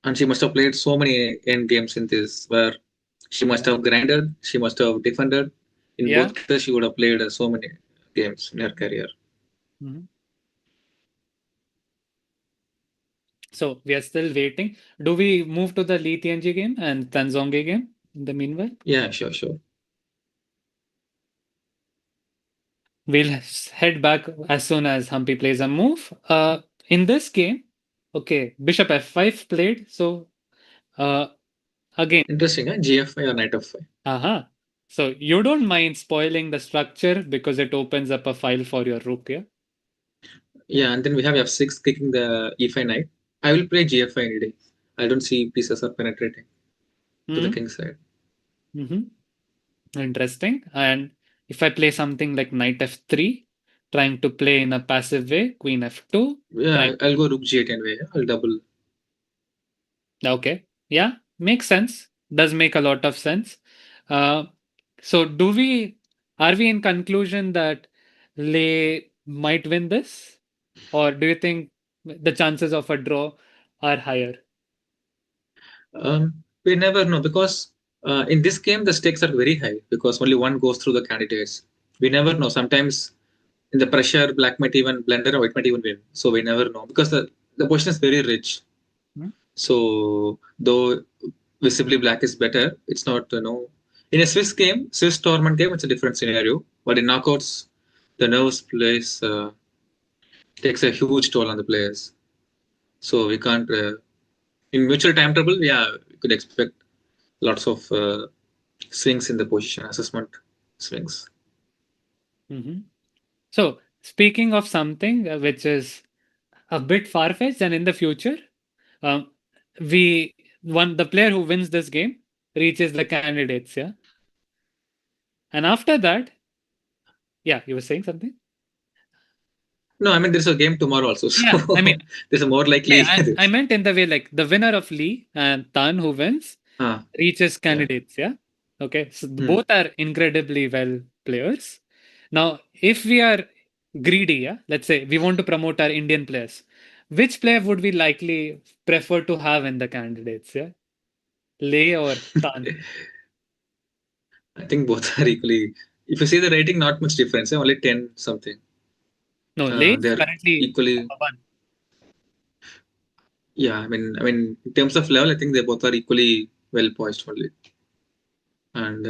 and she must have played so many end games in this where she must yeah, have grinded, she must have defended. In yeah. both cases, she would have played so many games in her career. Mhm. So we are still waiting. Do we move to the Li Tianji game and Tanzongi game in the meanwhile? Yeah, sure, sure. We'll head back as soon as Humpy plays a move. In this game, okay, Bishop F5 played. So uh, again, Interesting, huh? GF5 or knight f5. aha. So you don't mind spoiling the structure because it opens up a file for your rook, yeah? Yeah, and then we have f6 kicking the e5 knight. I will play gf5 any day. I don't see pieces are penetrating to the Hmm. king side. Interesting. And if I play something like knight f3, trying to play in a passive way, queen f2, Yeah, trying. I'll go rook g8 anyway. Yeah? I'll double. Okay. Yeah, makes sense. Does make a lot of sense. Uh, so are we in conclusion that Lei might win this? Or do you think the chances of a draw are higher? We never know because in this game the stakes are very high because only one goes through the candidates. We never know. Sometimes in the pressure, black might even blunder or white might even win. So we never know because the position is very rich. Hmm? So though visibly black is better, it's not in a Swiss tournament game, it's a different scenario. But in knockouts, the nerves plays takes a huge toll on the players. So we can't in mutual time trouble. Yeah, we could expect lots of swings in the position assessment swings. Mhm. So, speaking of something which is a bit far-fetched and in the future, um, we the player who wins this game reaches the candidates, yeah. And after that, yeah, you were saying something? No, I mean there's a game tomorrow also, Yeah, I so mean, there's a more likely. yeah, I meant in the way like the winner of Lee and Tan who wins Ah, reaches yeah. candidates, yeah. Okay, so Hmm. both are incredibly well players. Now, if we are greedy, yeah, let's say we want to promote our Indian players, which player would we likely prefer to have in the candidates, yeah? Lay or Tan? I think both are equally. If you see the rating, not much difference. Only 10 something. No, Lay is They're currently equally. number one. Yeah, I mean, in terms of level, I think they both are equally well poised only. And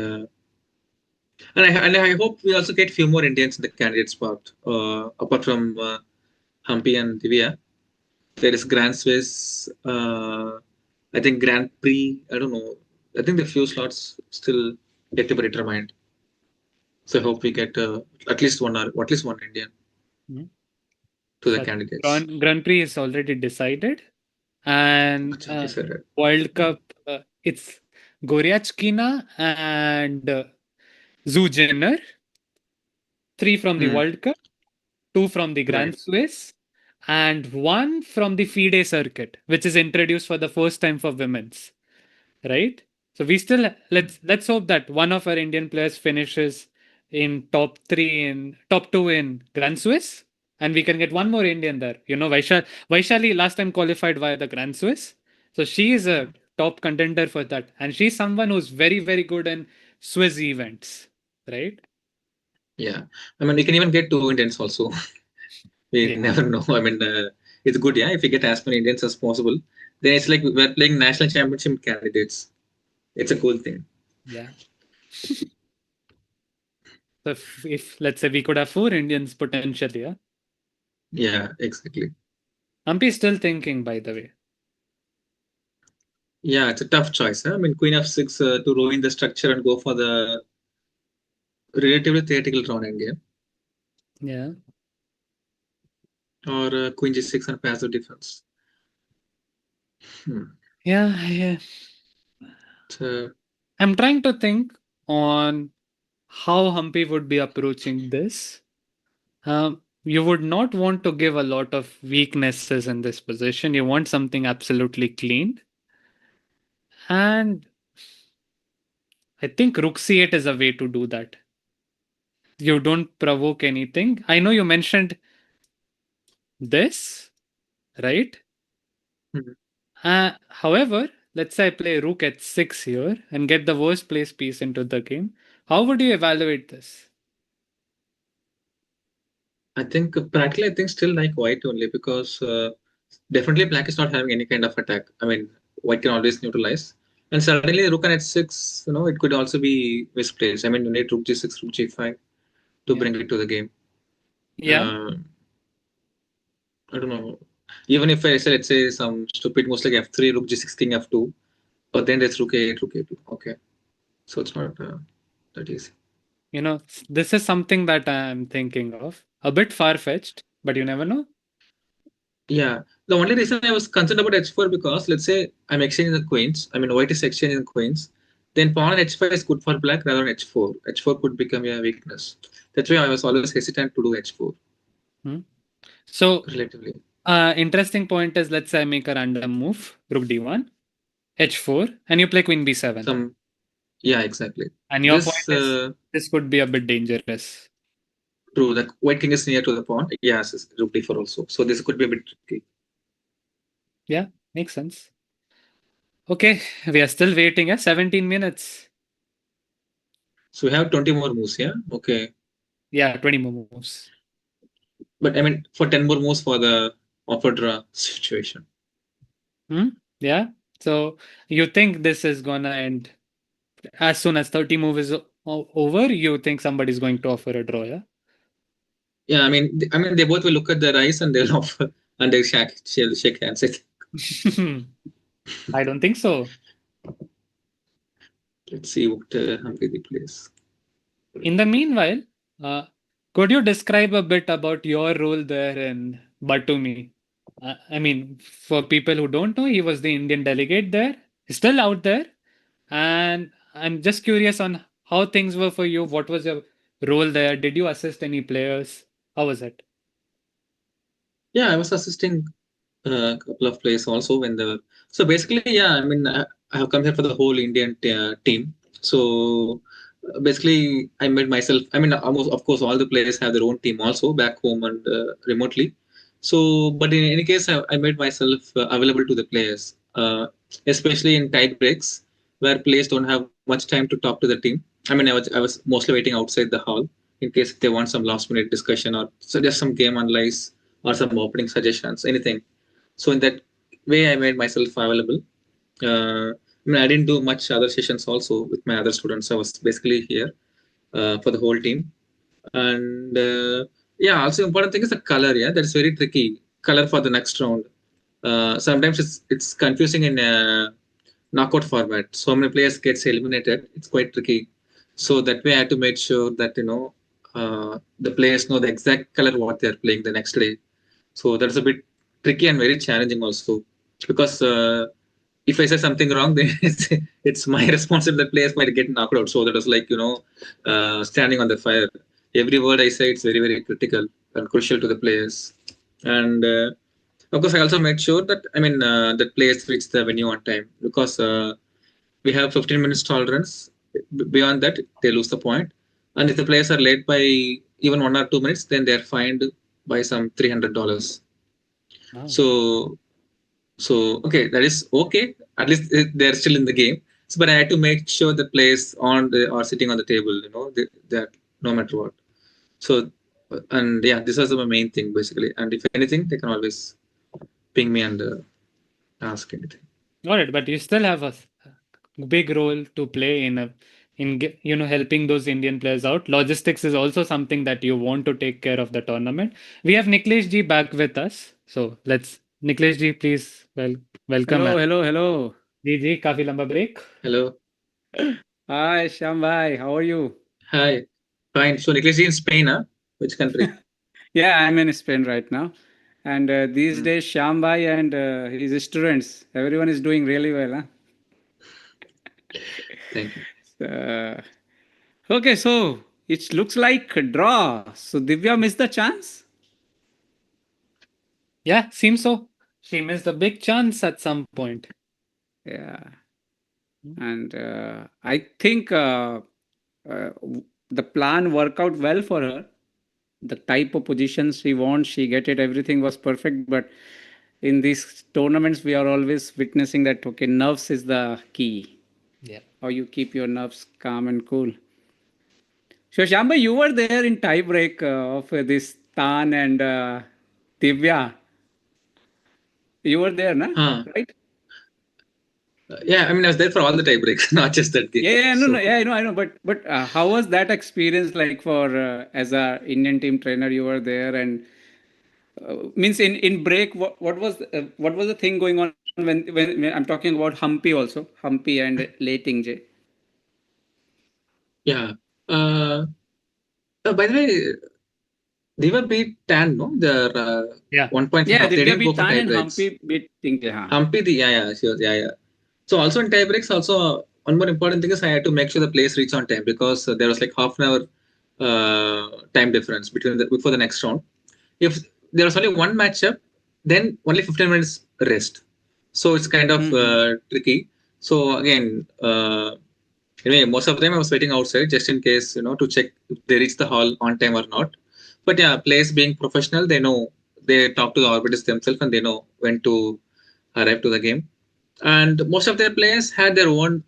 and I hope we also get few more Indians in the candidate spot. Apart from Humpy and Divya, there is Grand Swiss. I think Grand Prix. I don't know. I think the few slots still yet to be determined. So I hope we get at least one Indian Mhm. to the So candidates. Grand Prix is already decided, and Acha, okay, sir. World Cup, it's Goryachkina and Zhu Jenner, three from the Hmm. World Cup, two from the Right. Grand Swiss, and one from the FIDE circuit, which is introduced for the first time for women's. Right? So we still let's hope that one of our Indian players finishes in top three in top two in Grand Swiss, and we can get one more Indian there. You know, Vaishali last time qualified via the Grand Swiss, so she is a top contender for that, and she's someone who's very good in Swiss events, right? Yeah. I mean, we can even get two Indians also. We Yeah, never know. I mean, it's good, yeah, if we get as many Indians as possible. Then it's like we're playing national championship candidates. It's a cool thing. yeah. So if let's say we could have four Indians potentially, yeah. Yeah, exactly. Humpy is still thinking, by the way. Yeah, it's a tough choice. Huh? I mean, Queen of Six to ruin the structure and go for the relatively theoretical drawn endgame, Yeah. or Queen G6 and passive defense. Hmm. Yeah. So, I'm trying to think on how Humpy would be approaching this. You would not want to give a lot of weaknesses in this position. You want something absolutely clean. And I think Rook C8 is a way to do that. You don't provoke anything. I know you mentioned this, right? hmm. However, let's say I play Rook at 6 here and get the worst place piece into the game. How would you evaluate this? I think practically, I think still like white only because definitely black is not having any kind of attack. I mean, white can always neutralize. And suddenly rook and h6, it could also be misplaced. I mean, you need rook g6, rook g5 to Yeah. bring it to the game. Yeah. Uh, I don't know. Even if I say, let's say, some stupid moves like f3, rook g6, king f2, but then there's rook a8, rook a2. Okay. So it's not that easy. This is something that I'm thinking of. A bit far-fetched, but you never know. Yeah. The only reason I was concerned about h4 because let's say I'm exchanging the queens. I mean, white is exchanging the queens. Then pawn on h5 is good for black rather than h4. H4 could become a weakness. That's why I was always hesitant to do h4 Hmm. So, relatively. interesting point is let's say I make a random move, rook d1, h4, and you play queen b7. Some Yeah, exactly. And your point This is this could be a bit dangerous. true. The white king is near to the pawn. Yes, it's rook d4 also. So this could be a bit tricky. Yeah, makes sense. Okay, we are still waiting at 17 minutes. So we have 20 more moves. Yeah. Okay. Yeah, 20 more moves. But I mean, for 10 more moves for the offer draw situation. Hmm? Yeah. So you think this is gonna end as soon as 30 move is over? You think somebody's going to offer a draw? Yeah. Yeah, I mean, they both will look at their eyes and they'll offer and they'll shake hands. I think. I don't think so. Let's see what Humphrey plays. In the meanwhile, uh, could you describe a bit about your role there in Batumi? I mean, for people who don't know, he was the Indian delegate there. He's still out there, And I'm just curious on how things were for you. What was your role there? Did you assist any players? How was it? Yeah, I was assisting a couple of players also when they were. So basically, yeah, I mean, I have come here for the whole Indian team. So basically, I made myself. I mean, almost of course, all the players have their own team also back home and remotely. So, but in any case, I made myself available to the players, especially in tie breaks where players don't have much time to talk to the team. I mean, I was mostly waiting outside the hall in case they want some last minute discussion or so just some game analyze or some opening suggestions, anything. So in that way, I made myself available. I mean, I didn't do much other sessions also with my other students. I was basically here for the whole team. And yeah, also important thing is the color. Yeah, that's very tricky. Color for the next round. Sometimes it's confusing in knockout format. So many players gets eliminated. It's quite tricky. So that way, I had to make sure that the players know the exact color what they are playing the next day. So that's a bit tricky and very challenging also because if I say something wrong, then it's my responsibility. The players might get knocked out. So that was like standing on the fire. Every word I say, it's very very critical and crucial to the players. And of course, I also made sure that that players reach the venue on time because we have 15 minutes tolerance. Beyond that, they lose the point. And if the players are late by even 1 or 2 minutes, then they're fined by some $300. Wow. So okay, that is okay. At least they're still in the game. So, but I had to make sure the players on the are sitting on the table. That no matter what. So and yeah, this was my main thing basically. And if anything, they can always ping me and ask anything. Got it. But you still have a big role to play in helping those Indian players out. Logistics is also something that you want to take care of the tournament. We have Niklesh ji back with us. So let's Niklesh ji, please welcome. Hello, hello, hello. जी जी काफी लंबा break. Hello. Hi, Shyam bhai. How are you? Hi. Fine. So Nicholas in Spain, huh? Which country? Yeah, I'm in Spain right now. And these Mm, days, Shyam bhai and his students, everyone is doing really well. Huh? thank you. Uh, okay, so it looks like a draw. So Divya missed the chance? Yeah, seems so. She missed a big chance at some point. Yeah. And I think the plan worked out well for her. The type of positions she wants, she get it. Everything was perfect. But in these tournaments, we are always witnessing that, okay, nerves is the key. Yeah. How you keep your nerves calm and cool. So, Shamba, you were there in tie break of this Tan and Divya. You were there, na? Huh. Right? Yeah, I mean, I was there for all the tie breaks, not just that game. Yeah, yeah, no, no, So, yeah, I know. But how was that experience like for as a Indian team trainer? You were there, and means in break, what was the thing going on when I'm talking about Humpy also, Humpy and Lating J. yeah. Uh, by the way, they were beat Tan, no? The Yeah. 1 point Yeah, final. They Divya didn't go beat for Tan tie and breaks. Humpy beat Ting J. Huh? Humpy, yeah, she was, yeah. So also in tie breaks, also one more important thing is I had to make sure the players reach on time because there was like half an hour time difference between before the next round. If there was only one matchup, then only 15 minutes rest. So it's kind of Mm-hmm. tricky. So again, anyway, most of the time I was waiting outside just in case, to check if they reach the hall on time or not. But yeah, players being professional, they know they talk to the arbiters themselves and they know when to arrive to the game. And most of their players had their own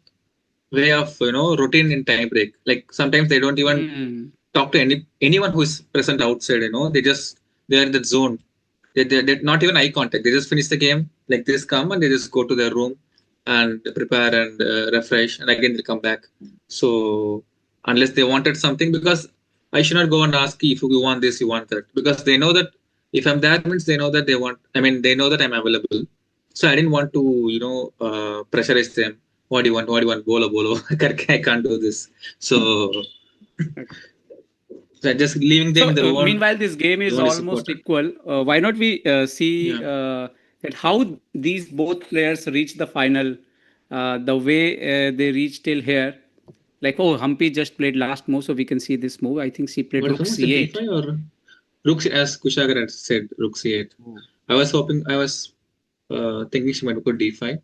way of routine in time break. Like sometimes they don't even Mm-hmm. talk to anyone who is present outside. They're in that zone. They're not even eye contact. They just finish the game like this, come and they just go to their room and prepare and refresh, and again they come back. So unless they wanted something, because I should not go and ask if you want this, you want that, because they know that if I'm there means they know that they want. I mean, they know that I'm available. So I didn't want to pressurize them. What do you want? What do you want? Bolo bolo. I can't do this. So just leaving them So in their own meanwhile, this game is zone is almost important. equal. Why not we see Yeah. that how these both players reach the final? the way they reached till here. Like, oh, Humpy just played last move, so we can see this move. I think she played What rook was the c8. d5 or rook, as Kushagar had said, rook c8. I was thinking she might go d5.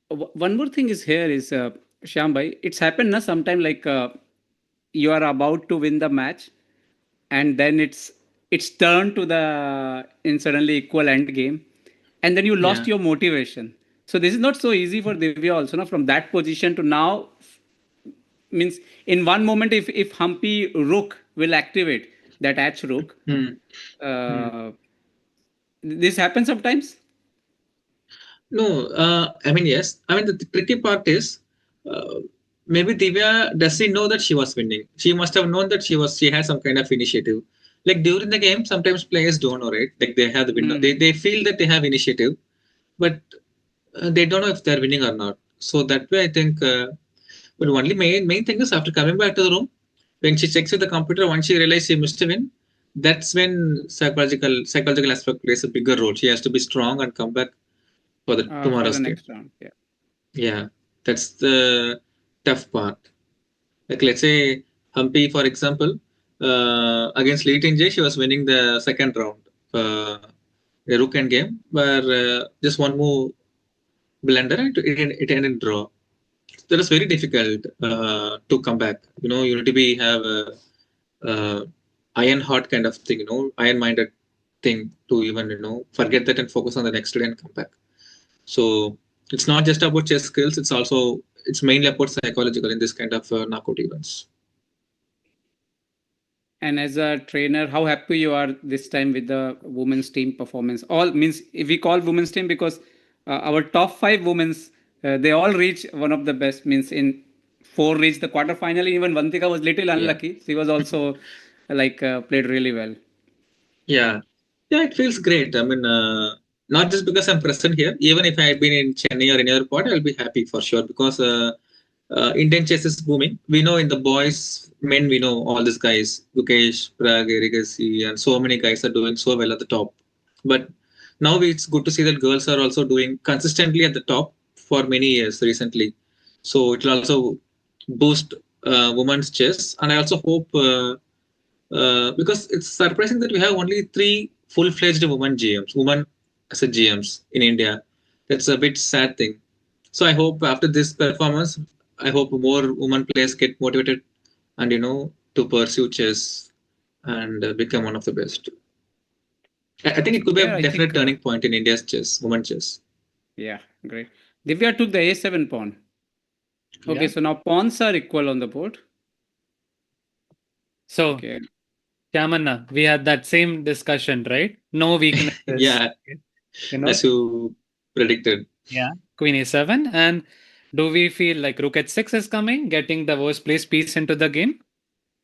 One more thing is here is Shyam bhai, it's happened na sometime like you are about to win the match and then it's turned to the in suddenly equal end game and then you lost Yeah. your motivation. So this is not so easy for Divya also na from that position to now means in one moment if Humpy rook will activate that H rook, Hmm. Hmm. uh, this happens sometimes. No, I mean, yes. I mean, the tricky part is uh, maybe Divya does she know that she was winning? She must have known that she had some kind of initiative. Like during the game, sometimes players don't know, right? Like they have the window. Mm. They feel that they have initiative, but they don't know if they're winning or not. So that way, I think. But only main thing is after coming back to the room, when she checks with the computer, once she realizes she missed a win, that's when psychological aspect plays a bigger role. She has to be strong and come back for the For the tomorrow's game. next round, yeah. Yeah, that's the tough part. Like let's say Humpy, for example, against Lee Ting she was winning the second round, the rook end game, where just one move blunder and it ended in draw. That is very difficult to come back. You need to be have a iron heart kind of thing, iron minded thing to even forget that and focus on the next day and come back. So it's not just about chess skills. It's mainly about psychological in this kind of knockout events. And as a trainer, how happy you are this time with the women's team performance? All means if we call women's team because our top five women's they all reach one of the best. Means in four reached the quarterfinal. Even Vantika was little Yeah, unlucky. She was also like played really well. yeah, yeah. It feels great. I mean, not just because I'm present here. Even if I had been in Chennai or any other part, I'll be happy for sure because Indian chess is booming. We know in the boys, men, we know all these guys, Mukesh, Prag, Erigasi, and so many guys are doing so well at the top. But now it's good to see that girls are also doing consistently at the top for many years recently. So it will also boost women's chess. And I also hope, because it's surprising that we have only three full-fledged women as a GMs in India. That's a bit sad thing. So I hope after this performance, I hope more women players get motivated and to pursue chess and become one of the best. I think it Okay, could be a here I definite think turning point in India's chess, women chess. yeah, great. Divya took the a7 pawn. Okay, Yeah. so now pawns are equal on the board. So, Okay, Chamanna, we had that same discussion, right? No weaknesses, Yeah, you know? as you predicted. Yeah. Queen a7. And do we feel like rook h6 is coming, getting the worst place piece into the game,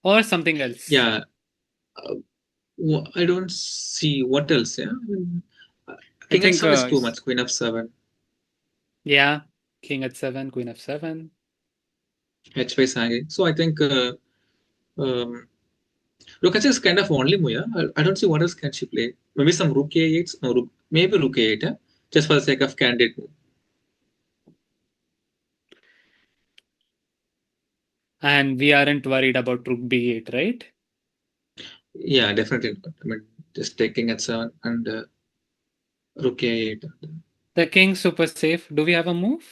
or something else? Yeah, uh, I don't see what else. Yeah, I King think h7 is too much. Queen f7, Yeah. King h7, queen f7. h5 hanging. So I think um, rook h6 is kind of only move. Yeah? I don't see what else can she play. Maybe some rook a8. No, maybe rook a8. Yeah? Just for the sake of candidate move. And we aren't worried about rook b8, right? Yeah, definitely not. I mean, just taking h7 and rook a8. The king super safe. Do we have a move?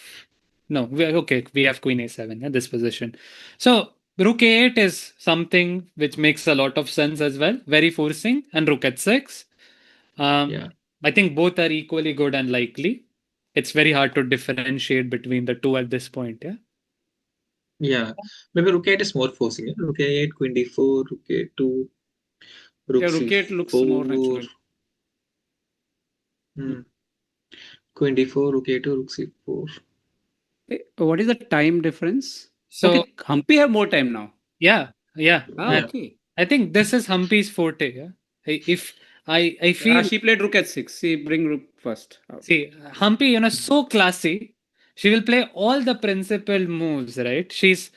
No, okay, we have queen a7 at this position. So rook a8 is something which makes a lot of sense as well. Very forcing. And rook h6. Um, Yeah, I think both are equally good and likely. It's very hard to differentiate between the two at this point. Yeah. yeah. Maybe rook a8 is more forcing. Yeah? Rook a8, queen d4, rook a2, rook yeah, rook 8 looks more c4. natural. Hmm. Queen d4, rook a2, rook c4. What is the time difference? So Okay, Humpy have more time now. yeah, yeah. Ah, Yeah, okay. I think this is Humpy's forte. Yeah. If I Ah, feel she played rook at 6. She bring rook first out. See, Humpy, so classy. She will play all the principal moves, right? She's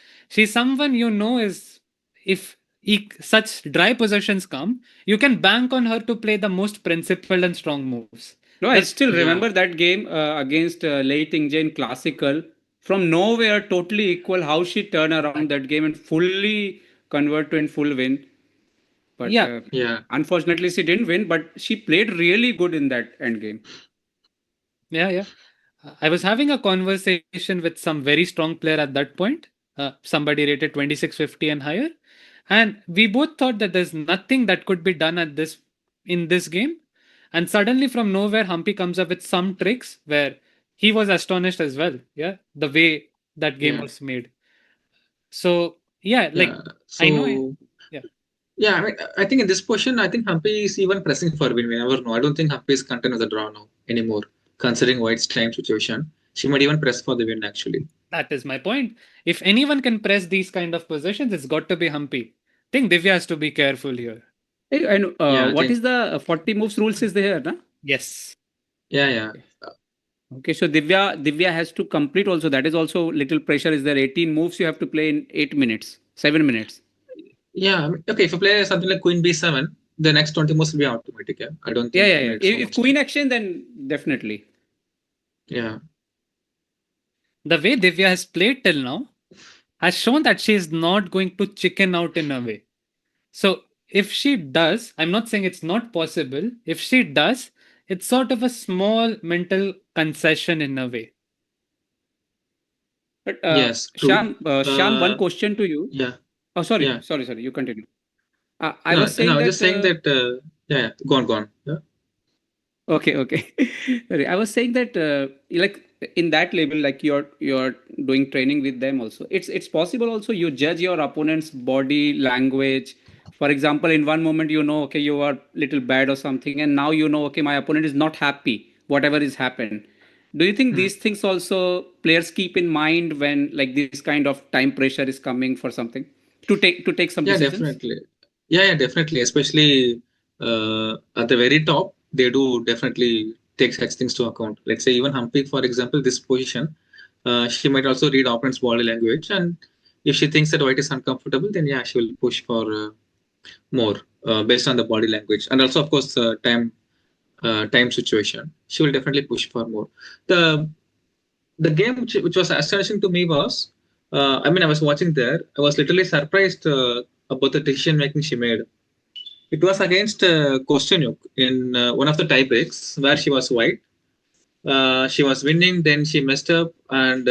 someone is if such dry possessions come, you can bank on her to play the most principled and strong moves. No, I still Yeah, remember that game against late Indian Classical. From nowhere, totally equal. How she turned around that game and fully convert to in full win. But Yeah, yeah, unfortunately, she didn't win. But she played really good in that end game. yeah. I was having a conversation with some very strong player at that point, somebody rated 2650 and higher. And we both thought that there's nothing that could be done at this in this game. And suddenly from nowhere, Humpy comes up with some tricks where he was astonished as well. Yeah. The way that game yeah, was made. So yeah, yeah. like I know So yeah. yeah, I mean, I think in this position, I think Humpy is even pressing for win. We never know. I don't think Humpy is content with the draw now anymore, considering White's time situation. She might even press for the win actually. That is my point. If anyone can press these kind of positions, it's got to be Humpy. I think Divya has to be careful here. Hey, and Yeah, I what think. is the 40 moves rules is there? Na? Yes. Yeah, yeah. Okay, so Divya has to complete also. That is also little pressure. Is there 18 moves you have to play in 8 minutes, 7 minutes? Yeah, I mean, okay, if you play something like Queen B7, the next 20 moves will be automatic. Yeah, I don't Yeah, think yeah, you yeah. need so If much Queen time. action, then definitely. Yeah, The way Divya has played till now has shown that she is not going to chicken out in a way. So if she does, I'm not saying it's not possible. If she does, it's sort of a small mental concession in a way. But yes, true. Sham, one Uh, question to you. yeah, Oh, sorry, yeah. sorry. You continue. I No, was no, I saying was just that. saying that. Yeah, yeah, go on, go on. Yeah, Okay, okay. Sorry, I was saying that like in that level, like you're doing training with them also. It's possible also you judge your opponent's body language. For example, in one moment you know okay you are little bad or something, and now you know okay my opponent is not happy whatever is happened. Do you think Hmm. these things also players keep in mind when like this kind of time pressure is coming for something to take some Yeah, decisions? definitely. Yeah, yeah, definitely. Especially at the very top, they do definitely take such things to account. Let's say even Humpy, for example, this position, she might also read opponent's body language, and if she thinks that white is uncomfortable, then yeah, she will push for more based on the body language, and also of course time situation. She will definitely push for more. The the game which was astonishing to me was, I mean, I was watching there. I was literally surprised about the decision making she made. It was against Kostyanyuk in one of the tie breaks where she was white. She was winning, then she messed up, and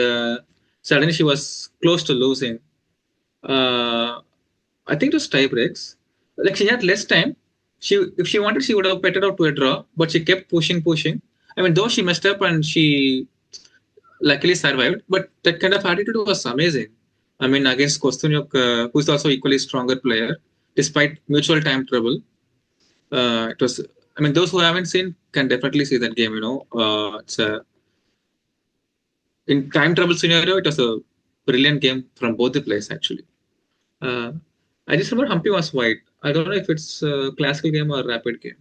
suddenly she was close to losing. Uh, I think it was tie breaks. Like she had less time. If she wanted, she would have petted out to a draw, but she kept pushing. I mean, though she messed up and she luckily survived. But that kind of attitude was amazing. I mean, against Kostyanyuk, who is also equally stronger player, despite mutual time trouble. It was. I mean, those who haven't seen can definitely see that game. It's a in time trouble scenario. It was a brilliant game from both the players actually. Uh, I just remember Humpy was white. I don't know if it's a classical game or a rapid game.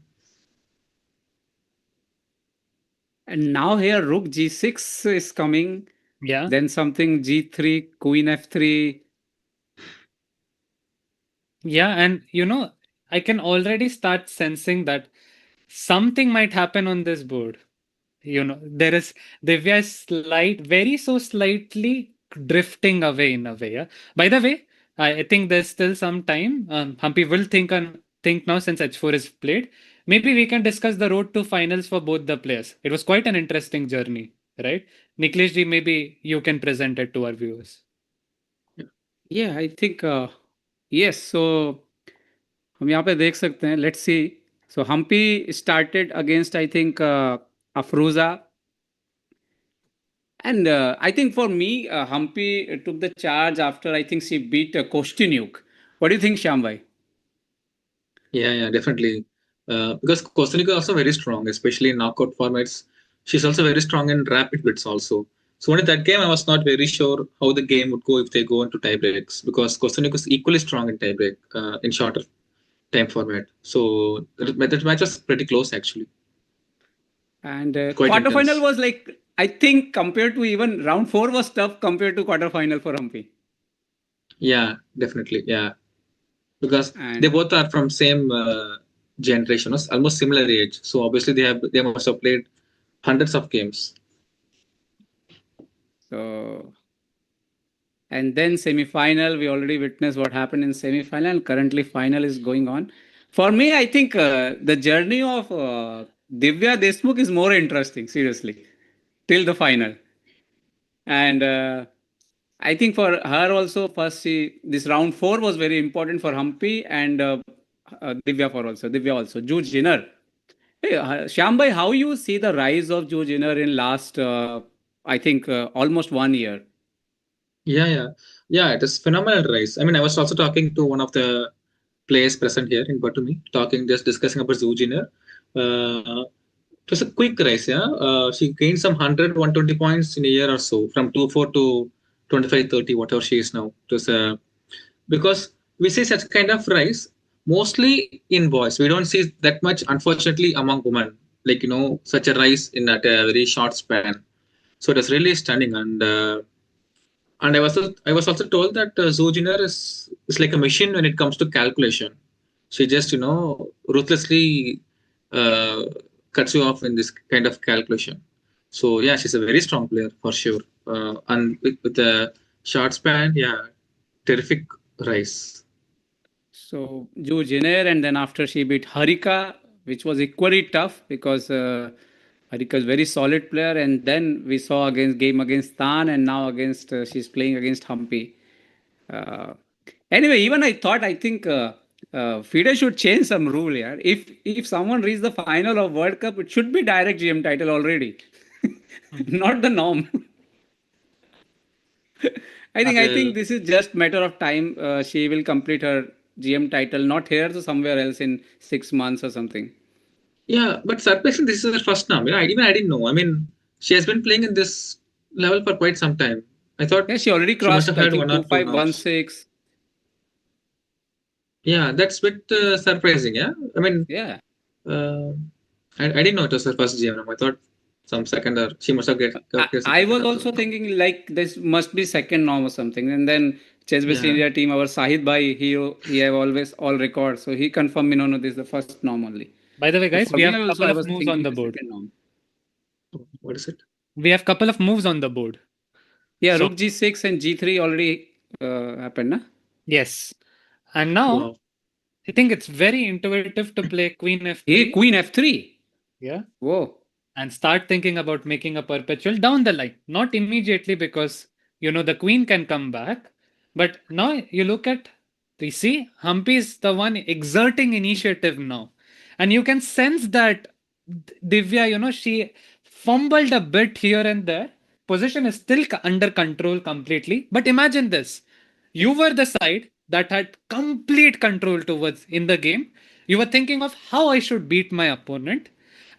And now here Rook G6 is coming. Yeah. Then something G3, Queen F3. Yeah. And I can already start sensing that something might happen on this board. There is Divya is very so slightly drifting away in a way. Yeah. By the way, I think there's still some time. Humpy will think now since H4 is played. Maybe we can discuss the road to finals for both the players. It was quite an interesting journey, right? Niklesh ji, maybe you can present it to our viewers. Yeah, I think yes. So हम यहाँ पे देख सकते हैं. Let's see. So Humpy started against I think Afruza. And I think for me, Humpy took the charge after I think she beat Kostyanyuk. What do you think, Shyambai? Yeah, yeah, definitely. Because Kostanica is also very strong, especially in knockout formats. She's also very strong in rapid bits also. So when in that game, I was not very sure how the game would go if they go into tiebreaks because Kostanica is equally strong in tiebreak in shorter time format. So that match was pretty close actually, And quite quarterfinal intense. was like I think compared to even round four was tough compared to quarterfinal for Humpy. Yeah, definitely. Yeah, because they And both are from same generation, almost similar age. So obviously they must have played hundreds of games. So, and then semi-final, we already witnessed what happened in semi-final, and currently final is going on. For me, I think the journey of Divya Deshmukh is more interesting, seriously, till the final. And I think for her also, first this round four was very important for Humpy and Divya also. Ju Jinner. Hey, Shyam, how you see the rise of Ju Jinner in last, I think, almost 1 year? Yeah. It is phenomenal rise. I mean, I was also talking to one of the players present here in Batumi, just discussing about Zujiner. It was a quick rise, yeah. She gained some 100, 120 points in a year or so, from 2-4 to 25, 30, whatever she is now. It was because we see such kind of rise mostly in boys. We don't see that much, unfortunately, among women. Like, such a rise in that very short span. So it was really stunning. And I was also told that Zojiner is like a machine when it comes to calculation. She just ruthlessly uh, cuts you off in this kind of calculation. So yeah, she's a very strong player for sure. And with a short span, yeah, terrific rise. So Ju Jinner, and then after she beat Harika, which was equally tough because Harika is very solid player. And then we saw against game against Tan, and now against she's playing against Humpy. Uh, anyway, even I think FIDE should change some rule here. If someone reaches the final of World Cup, it should be direct GM title already, not the norm. I think Well, this is just matter of time. She will complete her GM title, not here, so somewhere else in 6 months or something. yeah, but surprisingly, this is her first now. I didn't know. I mean, she has been playing in this level for quite some time. I thought Yeah, she already she must have crossed, I had think, one or two two five one knocks. six. Yeah, that's a bit surprising. Yeah, I mean, Yeah. uh, I didn't know it was her first GM. I thought some second or she must have got some I second was or third also now. thinking like this must be second norm or something. And then ChessBase Yeah, India team, our Sahid Bhai, he have always all records. So he confirmed me, no, no, this is the first norm only. By the way, So guys, for we me have a also, couple I of was moves on thinking the the board. second norm. what is it? We have couple of moves on the board. Yeah, So Rook G6 and G3 already happened, na? yes, and now Wow. I think it's very intuitive to play Queen Hey, F3. Queen F3. Yeah. Whoa. And start thinking about making a perpetual down the line, not immediately because the queen can come back, but now you look at, you see Humpy is the one exerting initiative now, and you can sense that Divya, she fumbled a bit here and there. Position is still under control completely, but imagine this: you were the side that had complete control towards in the game. You were thinking of how I should beat my opponent,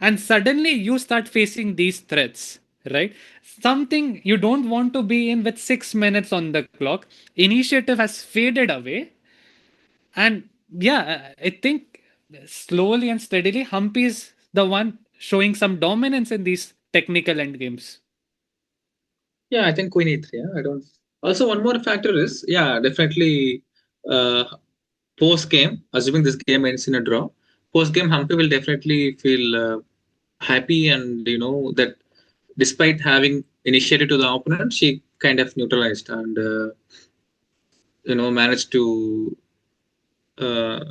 and suddenly you start facing these threats, right? Something you don't want to be in with 6 minutes on the clock. Initiative has faded away, and yeah, I think slowly and steadily Humpy is the one showing some dominance in these technical endgames. Yeah, I think Queen E3. Yeah, I don't. Also, one more factor is, yeah, definitely uh, post game, assuming this game ends in a draw, post game Humpy will definitely feel happy, and that despite having initiated to the opponent, she kind of neutralized and managed to uh,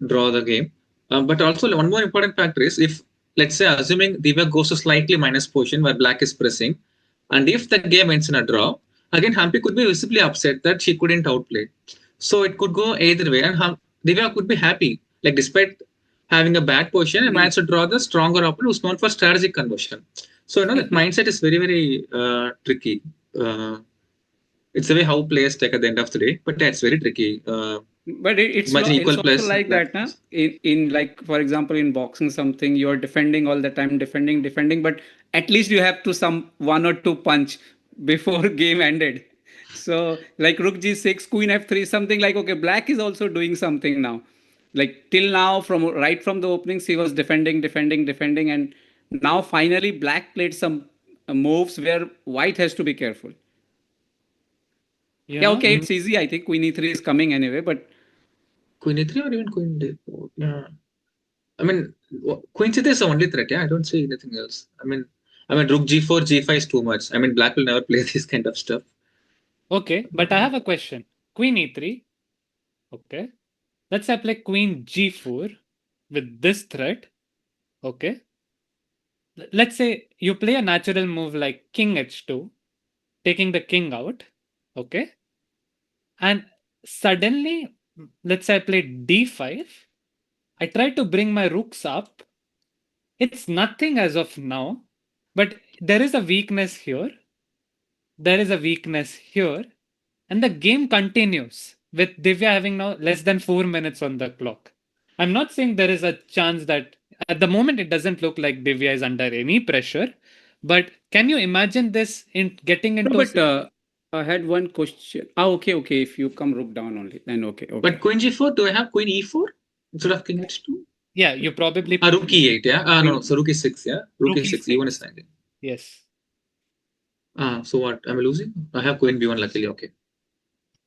draw the game. But also one more important factor is, if let's say assuming Divya goes to slightly minus position where black is pressing, and if the game ends in a draw, again Humpy could be visibly upset that she couldn't outplay. So it could go either way, and Divya could be happy, like despite having a bad position and managed to draw the stronger opponent who's known for strategic conversion. So that mindset is very very tricky. It's the way how players take at the end of the day, but that's very tricky. But Imagine it's equal also players in like black. that, na? In like for example in boxing something you are defending all the time, defending, but at least you have to some one or two punch before game ended. So like Rook G6, Queen F3, something like okay, Black is also doing something now. Like till now, from right from the openings, he was defending, and now finally Black played some moves where White has to be careful. You Yeah, know, okay, it's easy. I think Queen E3 is coming anyway, but Queen E3 or even Queen D4. Yeah. I mean, Queen C3 is the only threat. Yeah, I don't see anything else. I mean, Rook G4, G5 is too much. I mean, Black will never play this kind of stuff. Okay, but I have a question. Queen e3. Okay. Let's say I play Queen g4 with this threat. Okay. Let's say you play a natural move like King h2, taking the king out. Okay. And suddenly, let's say I play d5. I try to bring my rooks up. It's nothing as of now, but there is a weakness here. There is a weakness here. And the game continues with Divya having now less than 4 minutes on the clock. I'm not saying there is a chance that at the moment it doesn't look like Divya is under any pressure, but can you imagine this in getting No, into a but I had one question. Ah, okay, okay. If you come rook down only, then okay, But okay. Queen G4, do I have Queen E4 instead of King H2? yeah, you probably Rook E8, yeah? No, no. Queen So Rook E6, yeah? Rook Rook E6, E1 is e6. landing. Yes, So what? Am I losing? I have Queen B1 luckily. Okay.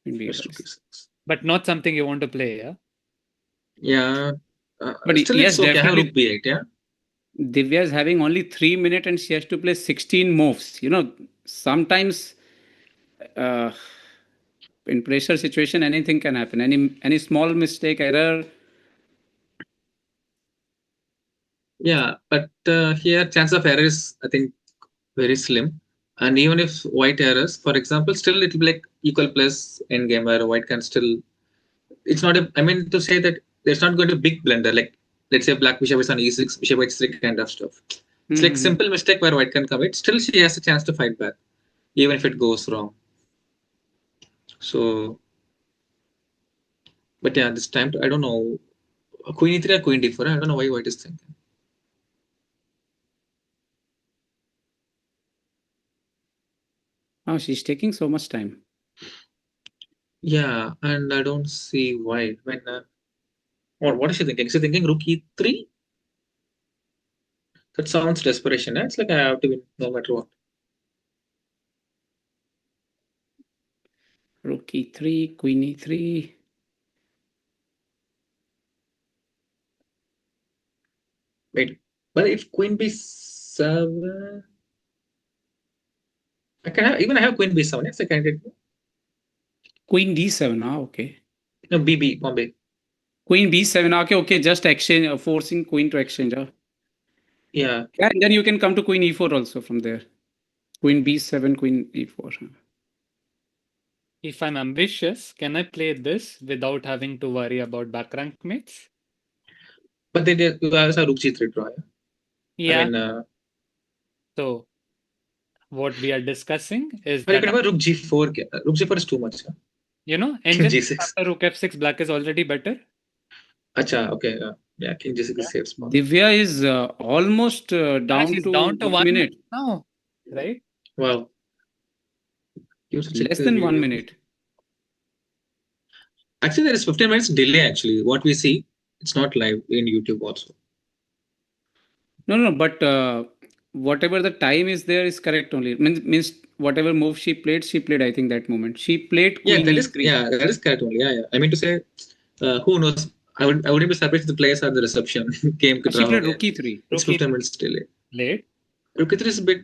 Indeed, Let's Rook yes. E6. but not something you want to play. Yeah. Yeah. But Still, yes, it's okay. I have Rook definitely. B8, yeah? Divya is having only 3 minutes and she has to play 16 moves. Sometimes uh, in pressure situation, anything can happen. Any small mistake, error. Yeah. But here, chance of error is, I think, very slim. And even if white errors, for example, still it will be like equal plus endgame where white can still. It's not a. I mean to say that there's not going to be big blunder like let's say black bishop is on e6, bishop h3 kind of stuff. It's like Mhm. simple mistake where white can commit. Still, she has a chance to fight back, even if it goes wrong. So, but yeah, this time I don't know. Queen e3 or queen d4. I don't know why white is thinking. Oh, she's taking so much time. Yeah, and I don't see why. When what is she thinking? Is she thinking rook e3? That sounds desperation. Eh? It's like I have to win no matter what. Rook e3, queen e3. Wait, but if queen b7, I have queen b7. Yes, I can get Queen d7. Ah, okay. no bb Bombay. Queen b7. Okay, okay. Just exchange, forcing queen to exchange. Yeah, Yeah, and then you can come to queen e4 also from there. Queen b7, queen e4. If I'm ambitious, can I play this without having to worry about back rank mates? but then you also have rook g3 draw. Yeah? I Yeah. mean, So what we are discussing is but you that can have a rook g4. Rook g4 is too much. Huh? King engine g6. after rook f6, black is already better. Acha, okay. Yeah, king g6 Yeah. is safe spot. Divya is almost Yeah, down she's to down to 1 minute. now, right? Wow. You have to check Less the than one video. minute. Actually, there is 15 minutes delay. Actually, what we see, it's not live in YouTube also. No, no, but whatever the time is there is correct only. Means whatever move she played, I think that moment. She played Yeah, queen e3. that is correct only. Yeah, yeah. I mean to say, who knows? I wouldn't be surprised if the players are the reception game could She draw played again. rook e3. It's Rookie 15 minutes delay. late. Rook e3 is a bit.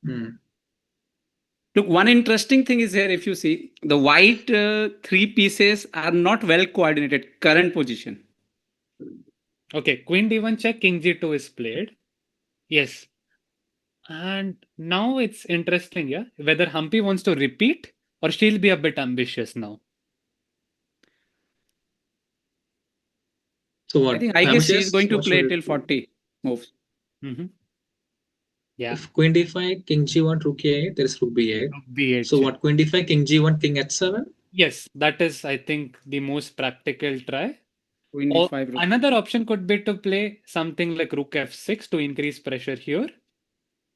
Hmm. Look, one interesting thing is here, if you see, the white three pieces are not well coordinated, current position. Okay, queen d1 check, king g2 is played. Yes. And now it's interesting, yeah, whether Humpy wants to repeat or she'll be a bit ambitious now. So what? I guess she is Ambitious? going to What should play it till do? 40 moves. Hmm. Yeah, If queen d5, king g1, rook a8, there is rook b8. rook b8 So check. what? Queen d5, king g1, king h7. Yes, that is, I think, the most practical try. Queen Or e5, rook. another option could be to play something like rook f6 to increase pressure here.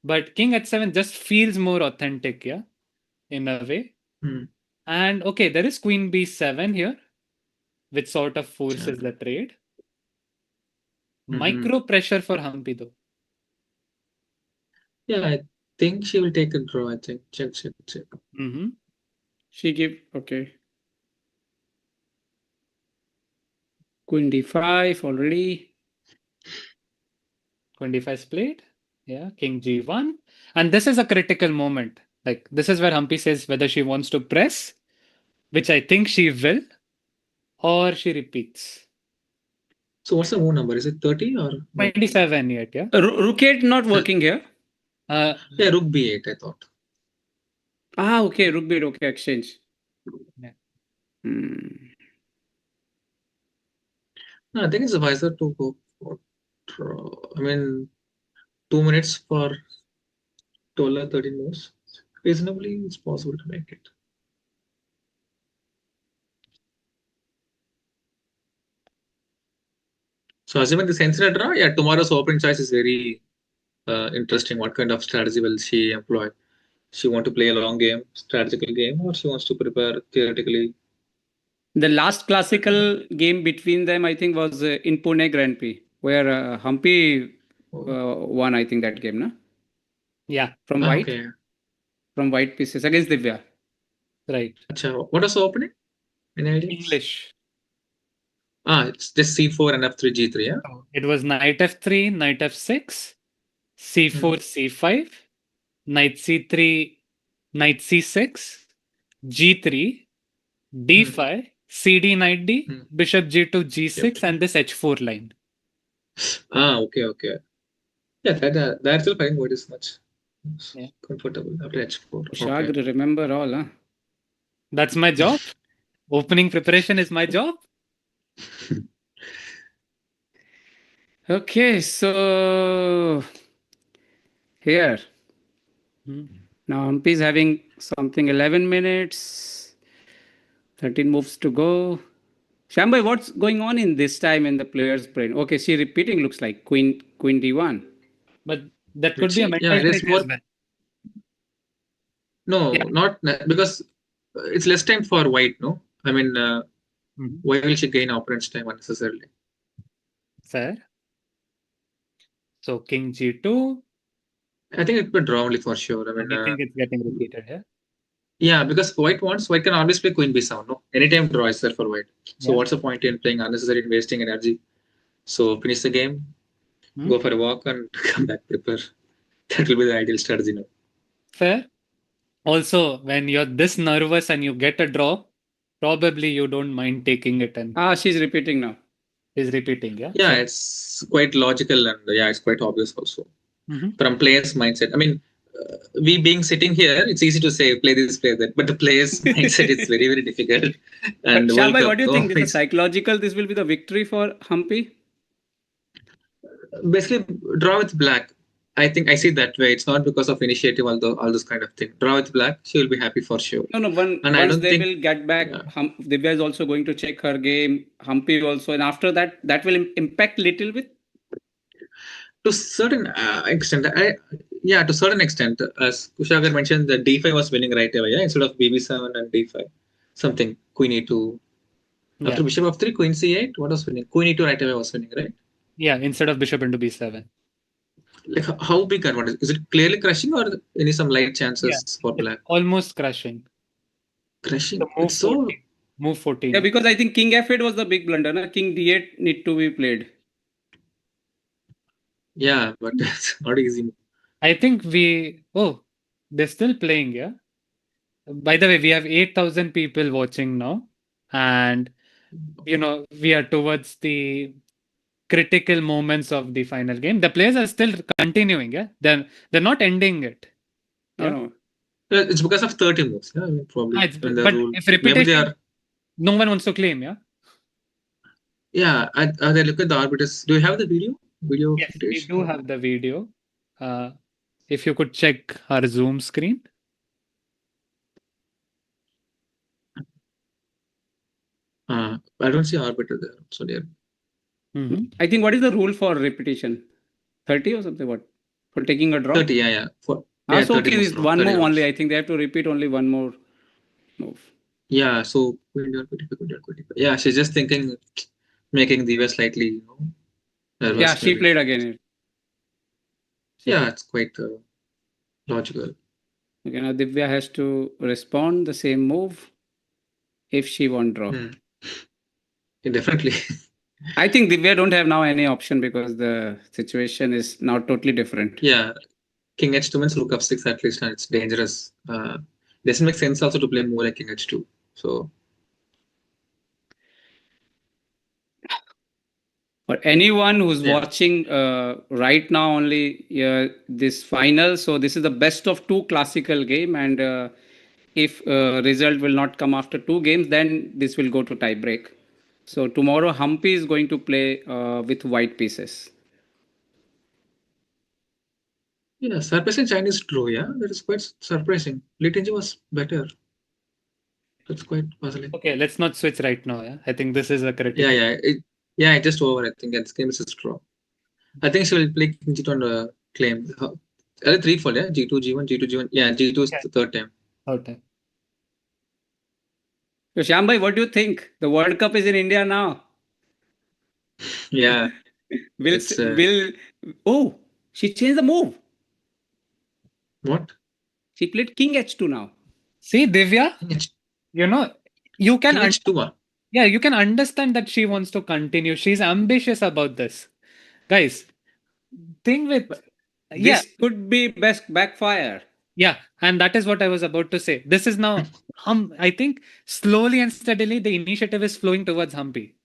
But king h7 just feels more authentic, yeah, in a way. Hmm. And okay, there is queen b7 here, which sort of Yeah. forces the trade. Mm-hmm. Micro pressure for Humpy though. Yeah, I think she will take a draw. I think. Check, check, check. Hmm. She give, okay. Queen d5 already. Queen d5 is played. Yeah, king g1. And this is a critical moment. Like, this is where Humpy says whether she wants to press, which I think she will, or she repeats. So what's the move number? Is it 30 or no? 27 yet, yeah? Rook 8 not working here. Yeah, rook b8, I thought. Okay, rook bid, okay, exchange. Yeah. No, I think it's wiser to go for draw. I mean, 2 minutes for 12 or 13 moves. Reasonably, it's possible to make it. So assuming the sensible draw, yeah, tomorrow's opening choice is very interesting. What kind of strategy will she employ? She want to play a long game, strategical game, or she wants to prepare theoretically? The last classical game between them, I think, was in Pune Grand Prix, where Humpy won, I think, that game, no? Yeah, From white. Okay. From white pieces against Divya. right. Acha, what was the opening? Any idea? English. It's just c4 and f3, g3, yeah? So it was knight f3, knight f6, c4, c5, knight c3, knight c6, g3, d5, cd, knight d, bishop g2, g6, and this h4 line. Okay. Yeah, that's still fine. What is much Yeah. comfortable after h4. Kushagra, remember all, huh? That's my job. Opening preparation is my job. Okay, so here. Now Humpy is having something 11 minutes, 13 moves to go. Shambai, what's going on in this time in the player's brain? Okay, she repeating looks like Queen D1. But that could be a mental it is trick more. as well. No, not because it's less time for white. No, I mean, why will she gain opponent's time unnecessarily? Fair. So king g2. I think it would draw only for sure. I mean, I think it's getting repeated here. yeah, because white can always play queen b7. No, anytime draw is there for white. So what's the point in playing unnecessary and wasting energy? So finish the game, go for a walk, and come back prepare. That will be the ideal strategy now. Fair. Also, when you're this nervous and you get a draw, probably you don't mind taking it and She's repeating now. is repeating, yeah? Yeah, So, it's quite logical and it's quite obvious also from players' mindset. I mean, we being sitting here, it's easy to say play this, play that, but the players' mindset is very, very difficult. But And World Shambai, Cup, what do you no, think? This is psychological. This will be the victory for Humpy. basically draw with black. I think I see it that way. It's not because of initiative, all those kind of thing. Draw with black, she will be happy for sure. No. And I Once don't they think, will get back, Divya is also going to check her game. Humpy also, and after that, that will impact little bit. to certain extent, to certain extent, as Kushagar mentioned, the d5 was winning right away, instead of bb7 and d5, something queen e2. After bishop f3, queen c8, what was winning? Queen e2 right away was winning, right? Yeah, instead of bishop into b7. Like how big advantage? Is it clearly crushing or any some light chances for black? Almost crushing. Crushing. Move 14. Move 14. Yeah, because I think king f8 was the big blunder. Na? King d8 need to be played. Yeah, but it's not easy. I think they're still playing, yeah? By the way, we have 8,000 people watching now. And, we are towards the critical moments of the final game. The players are still continuing, yeah? They're not ending it. Yeah? No. It's because of 30 moves. Yeah, I mean, probably. But if repetition, no one wants to claim, yeah? Yeah, they look at the arbiters. Do you have the video? Yes, we do have the video. If you could check our Zoom screen. I don't see arbiter there. So there. I think what is the rule for repetition? 30 or something? What? For taking a draw? 30, yeah. So okay, this one more only. I think they have to repeat only one more move. Yeah, so yeah, she's just thinking, making Divya slightly, nervous. Yeah, she played again. It's quite logical. Okay, now Divya has to respond the same move if she won't draw. Yeah, definitely. I think Divya don't have now any option because the situation is now totally different. Yeah, King H2 means rook f6 at least, and it's dangerous. Doesn't make sense also to play more like King H2. So For anyone who's yeah, watching right now only this final, so this is the best of two classical game, and if result will not come after two games, then this will go to tie break. So tomorrow Humpy is going to play with white pieces. yeah, surprising Chinese draw. Yeah, that is quite surprising. Litinji was better. That's quite puzzling. Okay, let's not switch right now. Yeah, I think this is a Yeah, critical. yeah, it just over. I think this game is a draw. I think she will play King G2 on the claim. Threefold, yeah. G2, G1, G2, G1. Yeah, G2 is Yeah. the third time. Okay. So Shyambhai, what do you think? The World Cup is in India now. Yeah, Will it's will oh, she changed the move. what? She played King H2 now. See, Divya, King H, you know, you can King H2. yeah, you can understand that she wants to continue. She's ambitious about this. Guys, thing with But yeah, this could be best backfire. yeah, and that is what I was about to say. This is now I think slowly and steadily the initiative is flowing towards Humpy.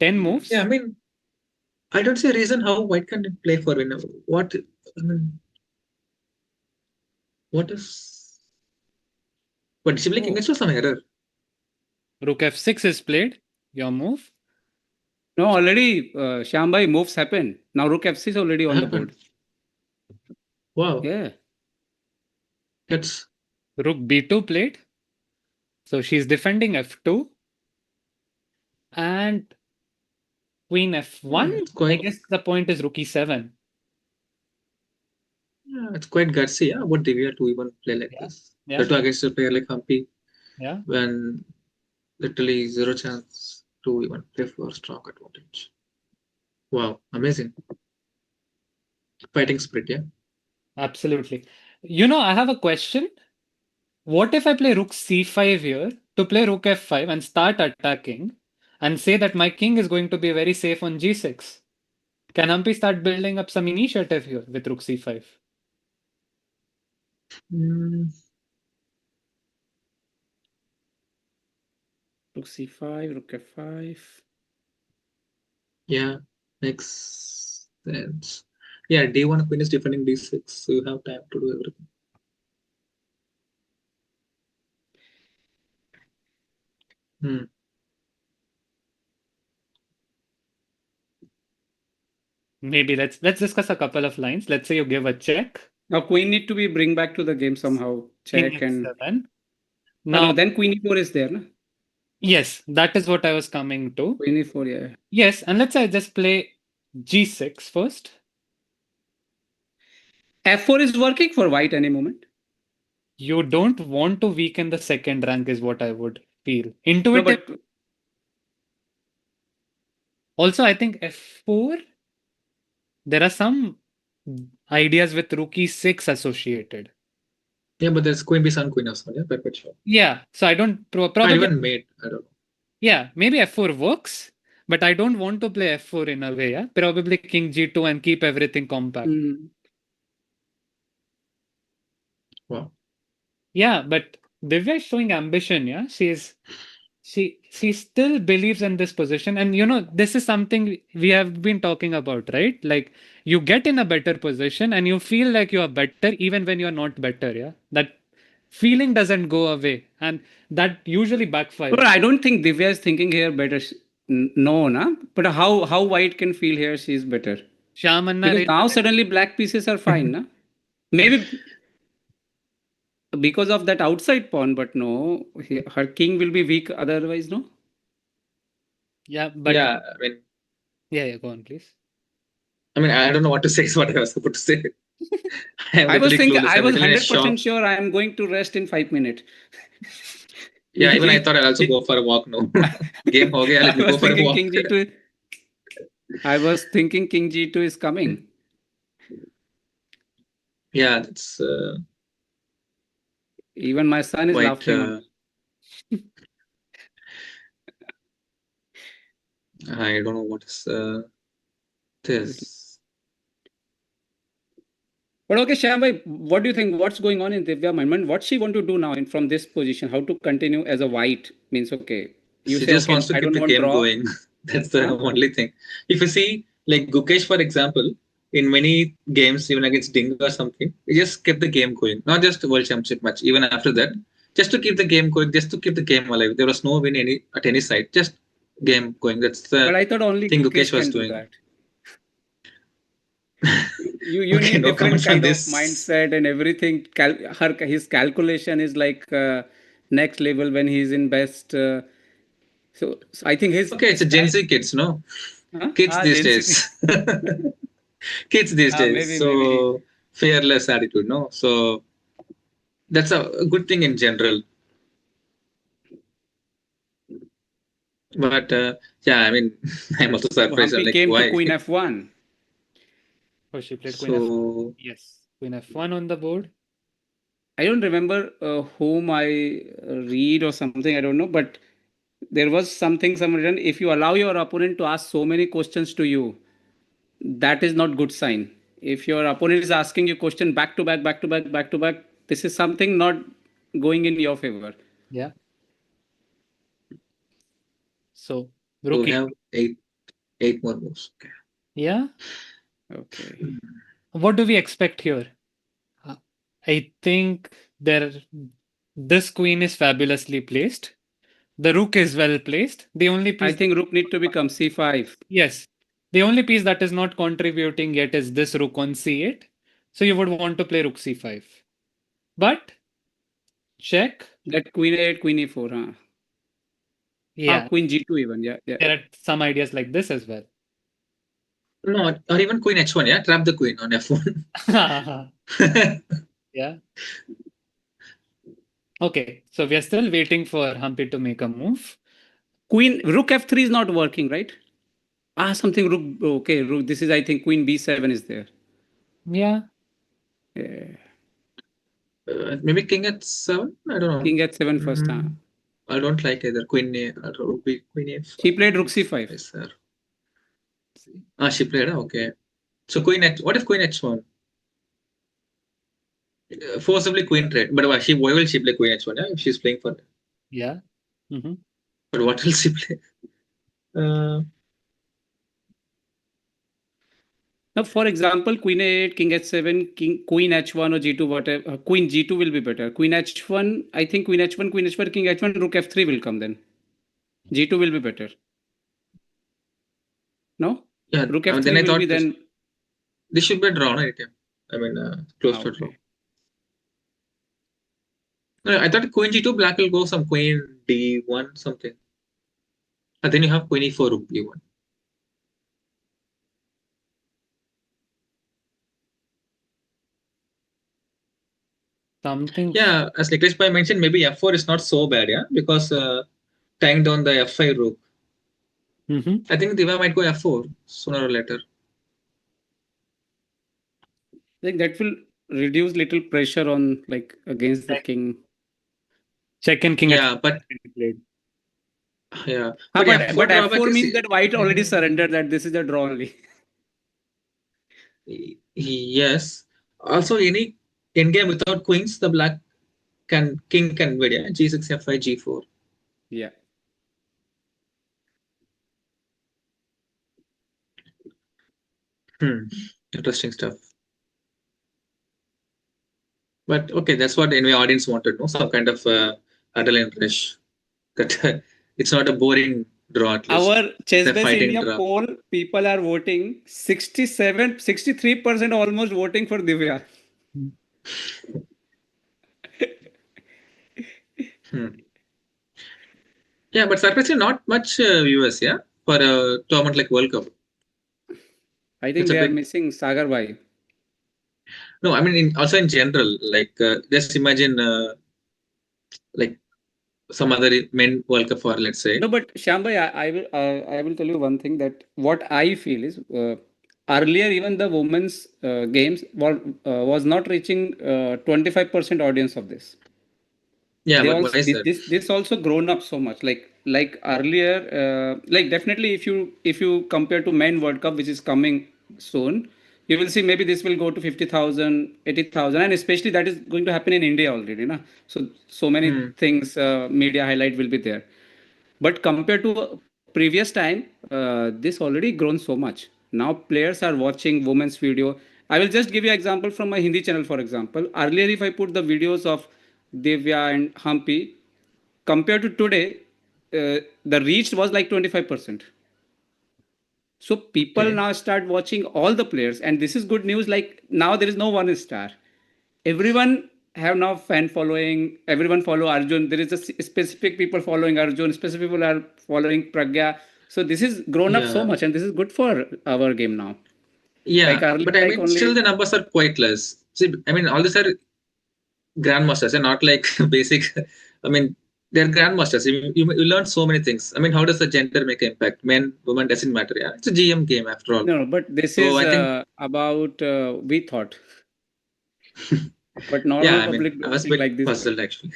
10 Yeah, I moves. mean, I don't see a reason how White can play for winner. What? I mean, what is? But she play King Oh H2 some error. Rook f6 is played. Your move. no, already Shyambhai moves happen. Now Rook F6 already on the Happened. board. Wow, Yeah. that's Rook b2 played. So she's defending f2 and queen yeah, f1. it's I quite guess the point is rook e7. yeah, it's quite gutsy. Yeah, what Divya to even play like Yeah. this? Yeah. That too against a player like Humpy Yeah. when literally zero chance to even play for strong advantage. Wow, amazing fighting spirit. Yeah. Absolutely. I have a question. What if I play rook c5 here to play rook f5 and start attacking and say that my king is going to be very safe on g6? Can Humpy start building up some initiative here with rook c5? Mm, Rook C5, Rook F5. yeah, makes sense. Yeah, D1 queen is defending D6, so you have time to do everything. Hmm. Maybe let's discuss a couple of lines. Let's say you give a check, Now Queen need to be bring back to the game somehow. king Check and f7. no, Now, then Queen E4 is there, no? yes, that is what I was coming to. Queen E4, yeah. Yes, and let's say I just play g6 first. F4 is working for white any moment. You don't want to weaken the second rank, is what I would feel. No, Intuitive. but Also, I think f4, there are some ideas with rook e6 associated. Yeah, but there's queen B sun queen also. Yeah, perpetual. Yeah, so I don't I probably, even made. I don't know. yeah, maybe f4 works, but I don't want to play f4 in a way. Yeah, probably king g2 and keep everything compact. mm, Wow. Yeah, but Divya is showing ambition. Yeah, she still believes in this position, and this is something we have been talking about, right? Like you get in a better position and you feel like you are better even when you're not better. Yeah, that feeling doesn't go away, and that usually backfires. but I don't think Divya is thinking here better. No, na. But how white can feel here she is better Shamanna because raised now the suddenly black pieces are fine, na. Maybe because of that outside pawn, but no, her king will be weak otherwise, no. yeah, but Yeah, yeah, go on, please. I don't know what to say. Is what I was supposed to say. I am literally clueless. I I'm was literally in a shock. 100% sure I am going to rest in 5 minutes. Yeah, even I thought I'll also go for a walk now. Game ho gaya, let I me was go for a thinking walk. King G2. I was thinking King G2 is coming. Yeah, that's Even my son is quite. laughing on. I don't know what is this. But okay, Shyam, what do you think? What's going on in Divya mind? What she want to do now in from this position? How to continue as a white means? Okay, you She say just okay, wants to I keep don't the want game draw. going. That's the Huh? only thing. If you see, like Gukesh, for example, in many games, even against Ding or something, he just kept the game going. Not just World Championship match, even after that, just to keep the game going, just to keep the game alive. There was no win any at any side, just game going. That's But the I thought only thing Gukesh Gukesh was can do doing. that. You Okay, need no different comments on kind of this. mindset and everything. His calculation is like next level when he's in best. So I think his Okay, it's a Gen style. Z kids, no? Huh? Kids Ah, these Gen Z. days. Kids these days. Maybe. So fearless attitude, no? So that's a good thing in general. But yeah, I mean, I'm also So surprised. I'm Humpy like, came to why? Queen F1. Oh, she played Queen F1. So Yes, Queen F1 on the board. I don't remember whom I read or something. I don't know, but there was something some written. If you allow your opponent to ask so many questions to you, that is not good sign. If your opponent is asking you question back to back, back to back, back to back, this is something not going in your favor. Yeah. So we rookie. have eight more moves. Okay. Yeah. Okay. What do we expect here? Uh, I think this queen is fabulously placed. The rook is well placed. The only I piece, think rook need to become c5. yes, the only piece that is not contributing yet is this rook on c8. So you would want to play rook c5. But check. That queen a8, queen e4. Huh? Yeah, Queen g2 even. Yeah, yeah. there are some ideas like this as well. No, or even Queen H1. Yeah, trap the Queen on F1. Yeah. Okay, so we are still waiting for Humpy to make a move. Queen rook f3 is not working, right? Something rook. Okay, rook. This is I think queen b7 is there. Yeah. Yeah. Maybe King at 7. I don't know. King h7 first. Huh? I don't like either Queen A or Queen She played A5. rook c5. Yes, sir. She played. Okay. So Queen H. What if Queen H1? Forcibly Queen trade. But why will she play Queen H1? Yeah, if she's playing for. Yeah. Mm-hmm. But what will she play? Now, for example, queen a8, king h7, queen h1 or g2, whatever. Queen g2 will be better. Queen h1, I think queen h1, queen h1, king h1, rook f3 will come then. G2 will be better. No? Yeah. Rook I mean, then f3 I will be thought then. this should be a draw, right? I mean, close to a draw. Okay. No, I thought Queen G2, black will go some Queen D1 something. And then you have Queen E4, Rook B1. Something. Yeah, as Niklesh Bhai mentioned, maybe F4 is not so bad, yeah, because tying down the F5 rook. Mm-hmm. I think Diva might go F4 sooner or later. I think that will reduce little pressure on like against the king. Check and king Yeah, H1 but played. yeah, but But F4 drawback f4 is means that white already surrendered that this is a draw only. yes. Also, any endgame without queens, the black king can invade. Yeah, G6, F5, G4. Yeah. Interesting stuff. But okay, that's what anyway audience wanted, no? Some kind of adrenaline rush. That it's not a boring draw at least. Our It's a ChessBase fighting India draw. poll, people are voting 63% almost voting for Divya. Hmm. Yeah, but surprisingly not much viewers, yeah, for a tournament like World Cup. I think It's a they are bit. missing Sagar Bhai. No, I mean also in general, like just imagine like some other men World Cup for let's say. No, but Shyam Bhai, I will tell you one thing that what I feel is earlier even the women's games was not reaching 25% audience of this. Yeah, They but also why is that? this also grown up so much. Like like earlier, like definitely if you compare to main World Cup which is coming soon, you will see maybe this will go to 50,000, 80,000, and especially that is going to happen in India already, na? So many Hmm. things, media highlight will be there. But compared to previous time, this already grown so much. Now players are watching women's video. I will just give you example from my Hindi channel, for example. Earlier, if I put the videos of Divya and Humpy, compared to today, the reach was like 25%. So people Okay. now start watching all the players, and this is good news. Like now there is no one star. Everyone have now fan following. Everyone follow Arjun. There is a specific people following Arjun. Specific people are following Pragya. So this is grown up so Yeah. much, and this is good for our game now. Like Yeah. earlier, But I like mean, still only the numbers are quite less. See, I mean, all these are grandmasters and not like basic. I mean, they're grandmasters. You learn so many things. I mean, how does the gender make an impact? Men, women doesn't matter. Yeah, it's a GM game after all. no, no, but this So is I think, about we thought, but yeah, normal I mean, public I don't was a think bit like this. puzzled actually.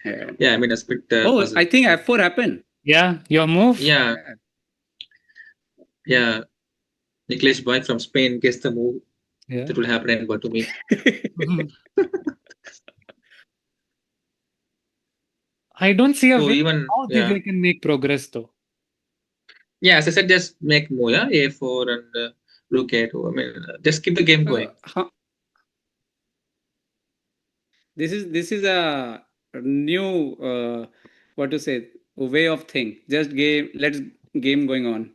Yeah. Yeah, I mean, I was a bit Oh, puzzled. I think F4 happened. Yeah, your move. Yeah, yeah. Nicholas Boy from Spain guessed the move Yeah. that will happen in Batumi. Mhm. I don't see a So way even how yeah, they can make progress though. yeah. As I said, just make move. Yeah, A4 and Rook A2. I mean, just keep the game going. This is a new what to say, way of thing. Just game. Let's game going on.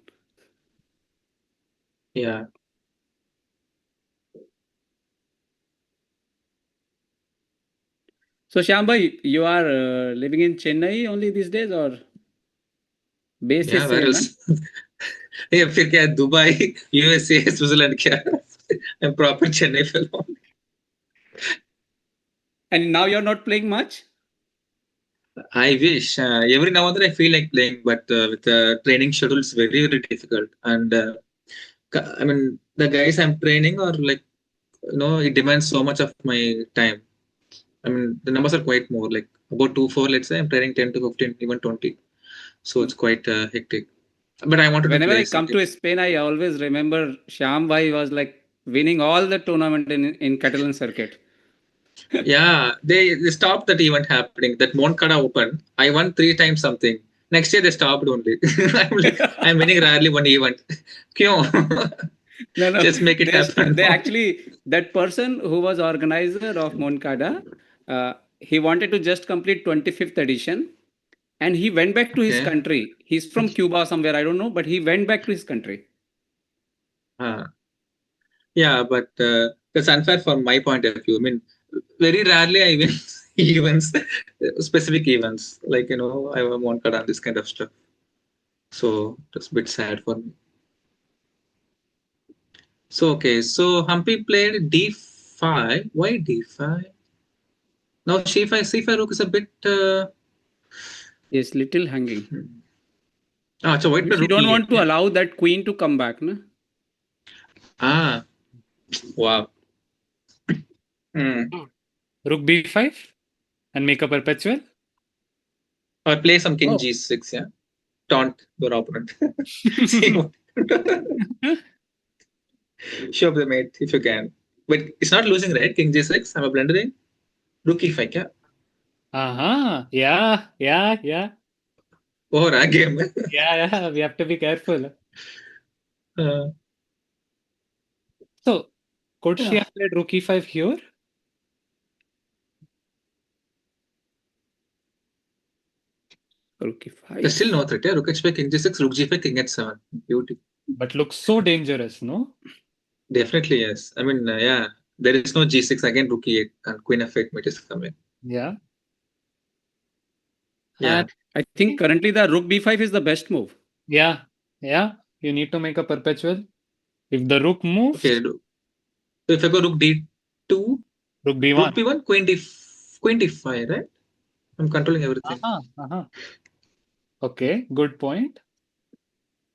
Yeah, So Shyam you are living in Chennai only these days, or base yeah. is Where same, huh? else? Yeah, फिर क्या है, Dubai, USA, Switzerland क्या? I'm proper Chennai fellow. And now you're not playing much. I wish every now and then I feel like playing, but with the training schedule, it's very very difficult. And I mean, the guys I'm training are like, it demands so much of my time. I mean, the numbers are quite more like about 2 4. Let's say I'm training 10 to 15, even 20. So it's quite hectic. But I wanted to Whenever play I come something. to Spain, I always remember Shyam was like winning all the tournament in Catalan circuit. Yeah, they stopped that event happening. That Moncada Open, I won 3 times something. Next year they stopped only. I'm like, I'm winning rarely one event. Kyun? No, no. Just make it happen. They actually, that person who was organizer of Moncada, he wanted to just complete 25th edition, and he went back to his Okay. country. He's from Cuba somewhere, I don't know, but he went back to his country. Uh, yeah, but that's unfair from my point of view. I mean, very rarely I win events, specific events. Like, I have Moncada and this kind of stuff. So that's a bit sad for me. So, okay. So Humpy played D5. Why D5? Now C5, C5 rook is a bit. Yes, little hanging. So white Means player he rook don't E8. want to Yeah. allow that queen to come back, no? Ah, wow. Hmm. Rook b5 and make a perpetual. Or play some king Oh, G6. Yeah. Taunt your opponent. See what. Show up the mate if you can. But it's not losing, right? King G6. I'm a blundering. Rook E5. Yeah. Uh-huh. Yeah, yeah, yeah. Oh, rag game. Yeah, yeah. We have to be careful. uh, So, could she yeah. have played rook e5 here? rook There's still no e5. threat. Yeah. Rook H5, King G6, Rook G5, King H7. Beauty. But looks so dangerous, no? Definitely, yes. I mean, yeah. There is no G6 again, Rook E8 and Queen F8 might is coming. Yeah. Yeah. And I think currently the rook b5 is the best move. yeah, yeah. You need to make a perpetual. If the rook Okay. moves, So if I go Rook D2, rook Rook b1. B1, Queen D5, right? I'm controlling everything. Uh-huh, uh-huh. Okay, good point.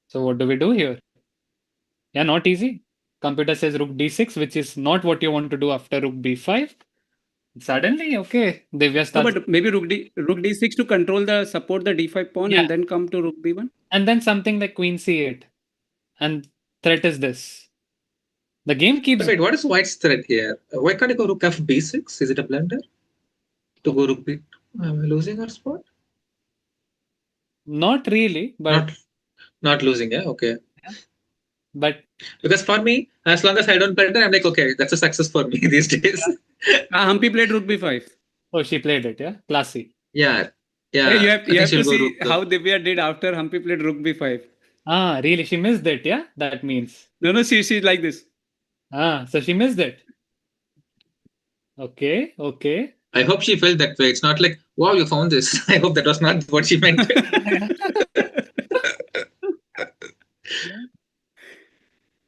So what do we do here? Yeah, not easy. Computer says rook d6, which is not what you want to do after rook b5. Suddenly, okay, Divya No, starts. but maybe rook d6 to control the support the d5 pawn Yeah. and then come to rook b1. And then something like queen c8. And threat is this. The game keeps. Wait, what is White's threat here? Why can't you go rook f b6? Is it a blunder to go rook b? Am I losing our spot? Not really, but Not losing, yeah. Okay. but Because for me, as long as I don't blunder, I'm like, okay, that's a success for me these days. Humpy played rook b5. oh, she played it, yeah, classy. Yeah, Hey, yeah. I you think have to she'll go see rook. how Divya did after Humpy played rook b5. Ah, really? She missed it, yeah? That means. No, no, she's like this. Ah, so she missed it. Okay, okay. I hope she felt that way. It's not like, wow, you found this. I hope that was not what she meant.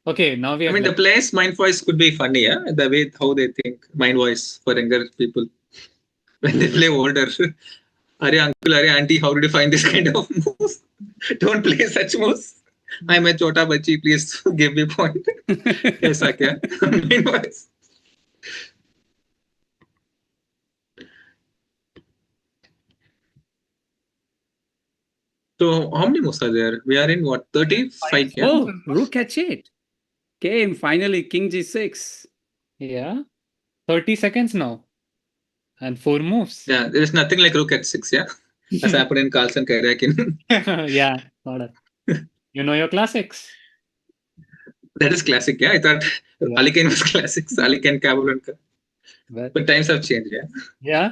Okay, now we I have mean, the players' mind voice could be funny, yeah? The way how they think, mind voice for younger people when they play older. Are uncle, are auntie, how did you find this kind of moves? Don't play such moves. I'm a chota bachi, please give me point. Yes, Akya. Mind voice. So, how many moves are there? We are in what, 35? Yeah. Oh, rook h8. Came finally, king g6. yeah, 30 seconds now. And 4 moves. Yeah, there is nothing like rook at 6, yeah? As happened in Carlson Karakin. yeah, got it. You know your classics. That is classic, yeah? I thought Yeah. Ali Kane was classics, Ali Kane, Casablanca. But times have changed, yeah? Yeah.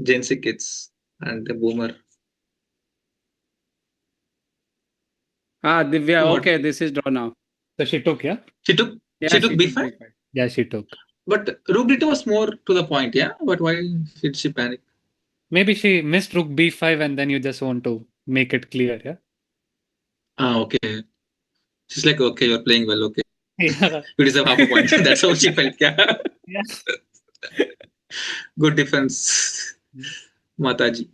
Gen Z kids and the boomer. Ah, Divya, What? okay, this is draw now. So she took, yeah? She took Yeah, she took she took b5, b5. Yeah, she took. but rook d2 was more to the point, yeah? But why did she panic? Maybe she missed rook b5 and then you just want to make it clear, yeah? Ah, okay. She's like, okay, you're playing well, okay. Yeah. You deserve half a point. That's how she felt, yeah? yeah. Good defense, Mataji.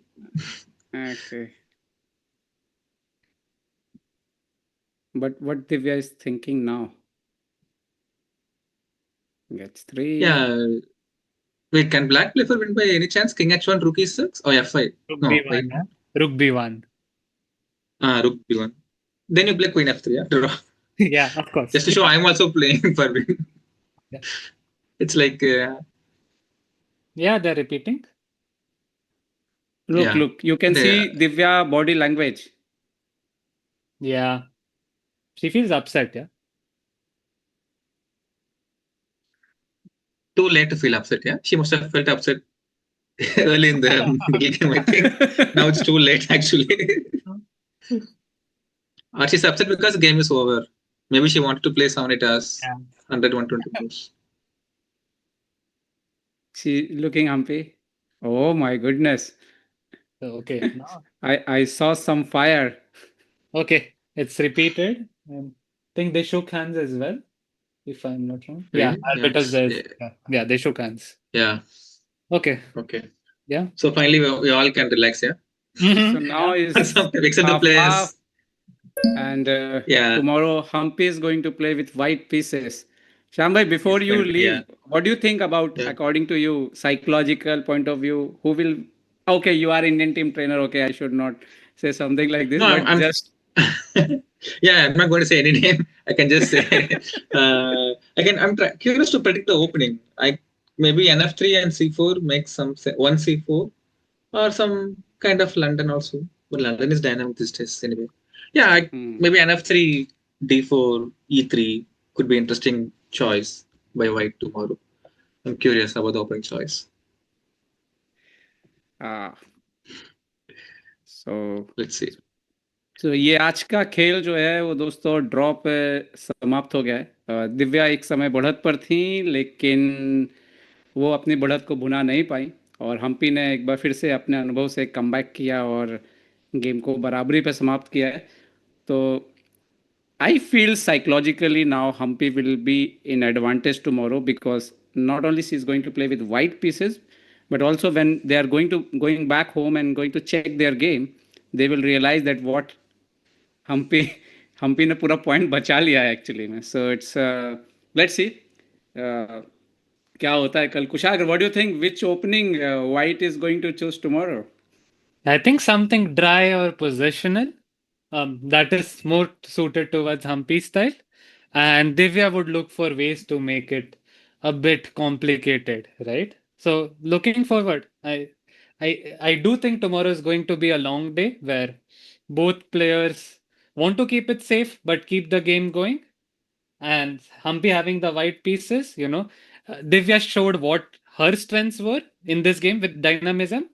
Okay. But what Divya is thinking now? Gets 3. Yeah. Wait, can black play for win by any chance? King h1, rook e6? Oh, f5. Rook No, b1, wait. yeah? Rook b1. Ah, rook b1. Then you play queen f3, yeah? Draw. yeah, of course. Just to show I'm also playing for win. Yeah. It's like, Yeah, they're repeating. Look, yeah. look, you can see Divya body language. Yeah. She feels upset, yeah? Too late to feel upset, yeah? She must have felt upset early in the middle game, I think. Now it's too late, actually. Or she's upset because the game is over. Maybe she wanted to play 70 hours, Yeah. 100, 120 moves. She looking Humpy. Oh my goodness. Okay. Now. I saw some fire. Okay. It's repeated. I think they shook hands as well, if I'm not wrong. Yeah, Really? arbiters Yeah, there. Yeah, they shook hands. yeah. Okay. Okay. Yeah. So finally, we all can relax, yeah? So now is Except the half players. and Yeah. tomorrow Humpy is going to play with white pieces. Shambhai, before you leave, Yeah. what do you think about, Yeah. according to you, psychological point of view, who will, okay, you are Indian team trainer, okay, I should not say something like this, No, but I'm just yeah, I'm not going to say any name. I can just say, I'm curious to predict the opening. I maybe NF3 and C4 make one C4 or some kind of London also. But London is dynamic these days anyway. Yeah, maybe NF3, D4, E3 could be interesting choice by White tomorrow. I'm curious about the opening choice. so Let's see. तो ये आज का खेल जो है वो दोस्तों draw पे समाप्त हो गया है। दिव्या एक समय बढ़त पर थी लेकिन वो अपनी बढ़त को भुना नहीं पाई और हम्पी ने एक बार फिर से अपने अनुभव से कमबैक किया और गेम को बराबरी पे समाप्त किया है। तो I feel psychologically now Humpy will be in advantage tomorrow because not only she's going to play with white pieces, but also when they are going back home and going to check their game, they will realize that what Humpy Humpy ने पूरा point बचा लिया है actually में. So it's let's see. क्या होता है कल? Kushagra, what do you think, which opening white is going to choose tomorrow? I think something dry or positional. That is more suited towards Humpy style. And Divya would look for ways to make it a bit complicated, right? So looking forward, I do think tomorrow is going to be a long day where both players want to keep it safe but keep the game going. And Humpy having the white pieces, Divya showed what her strengths were in this game with dynamism.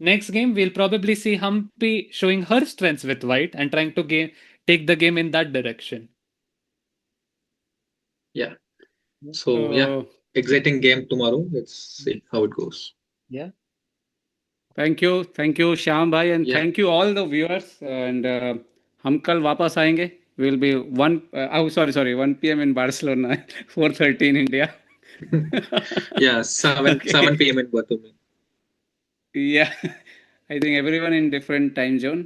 Next game, we'll probably see Humpy showing her strengths with white and trying to take the game in that direction. Yeah. So yeah, So exciting game tomorrow. Let's see how it goes. Yeah. Thank you Shyam भाई, and Yeah. Thank you all the viewers, and हम कल वापस आएंगे. Will be 1 p.m. in Barcelona, 4:30 in India. Yeah, 7 Okay. p.m. in Batumi. Yeah, I think everyone in different time zone.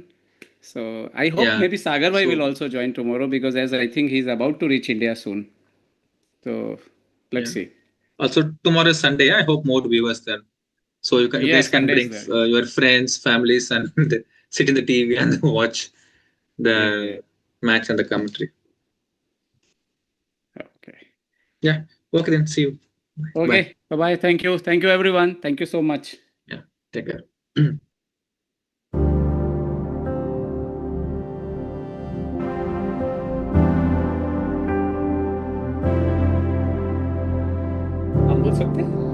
So I hope Yeah. maybe Sagar bhai will So also join tomorrow, because as I think he's about to reach India soon. So let's yeah. see. Also tomorrow is Sunday. I hope more viewers then. So you Yeah, guys can Sunday is bring there. your friends, families, and sit in the TV and watch Yeah. the match and the commentary. Okay. Yeah. Okay then. See you. Bye. Okay. Bye bye. Thank you. Thank you, everyone. Thank you so much. Yeah. Take care. हम बोल सकते हैं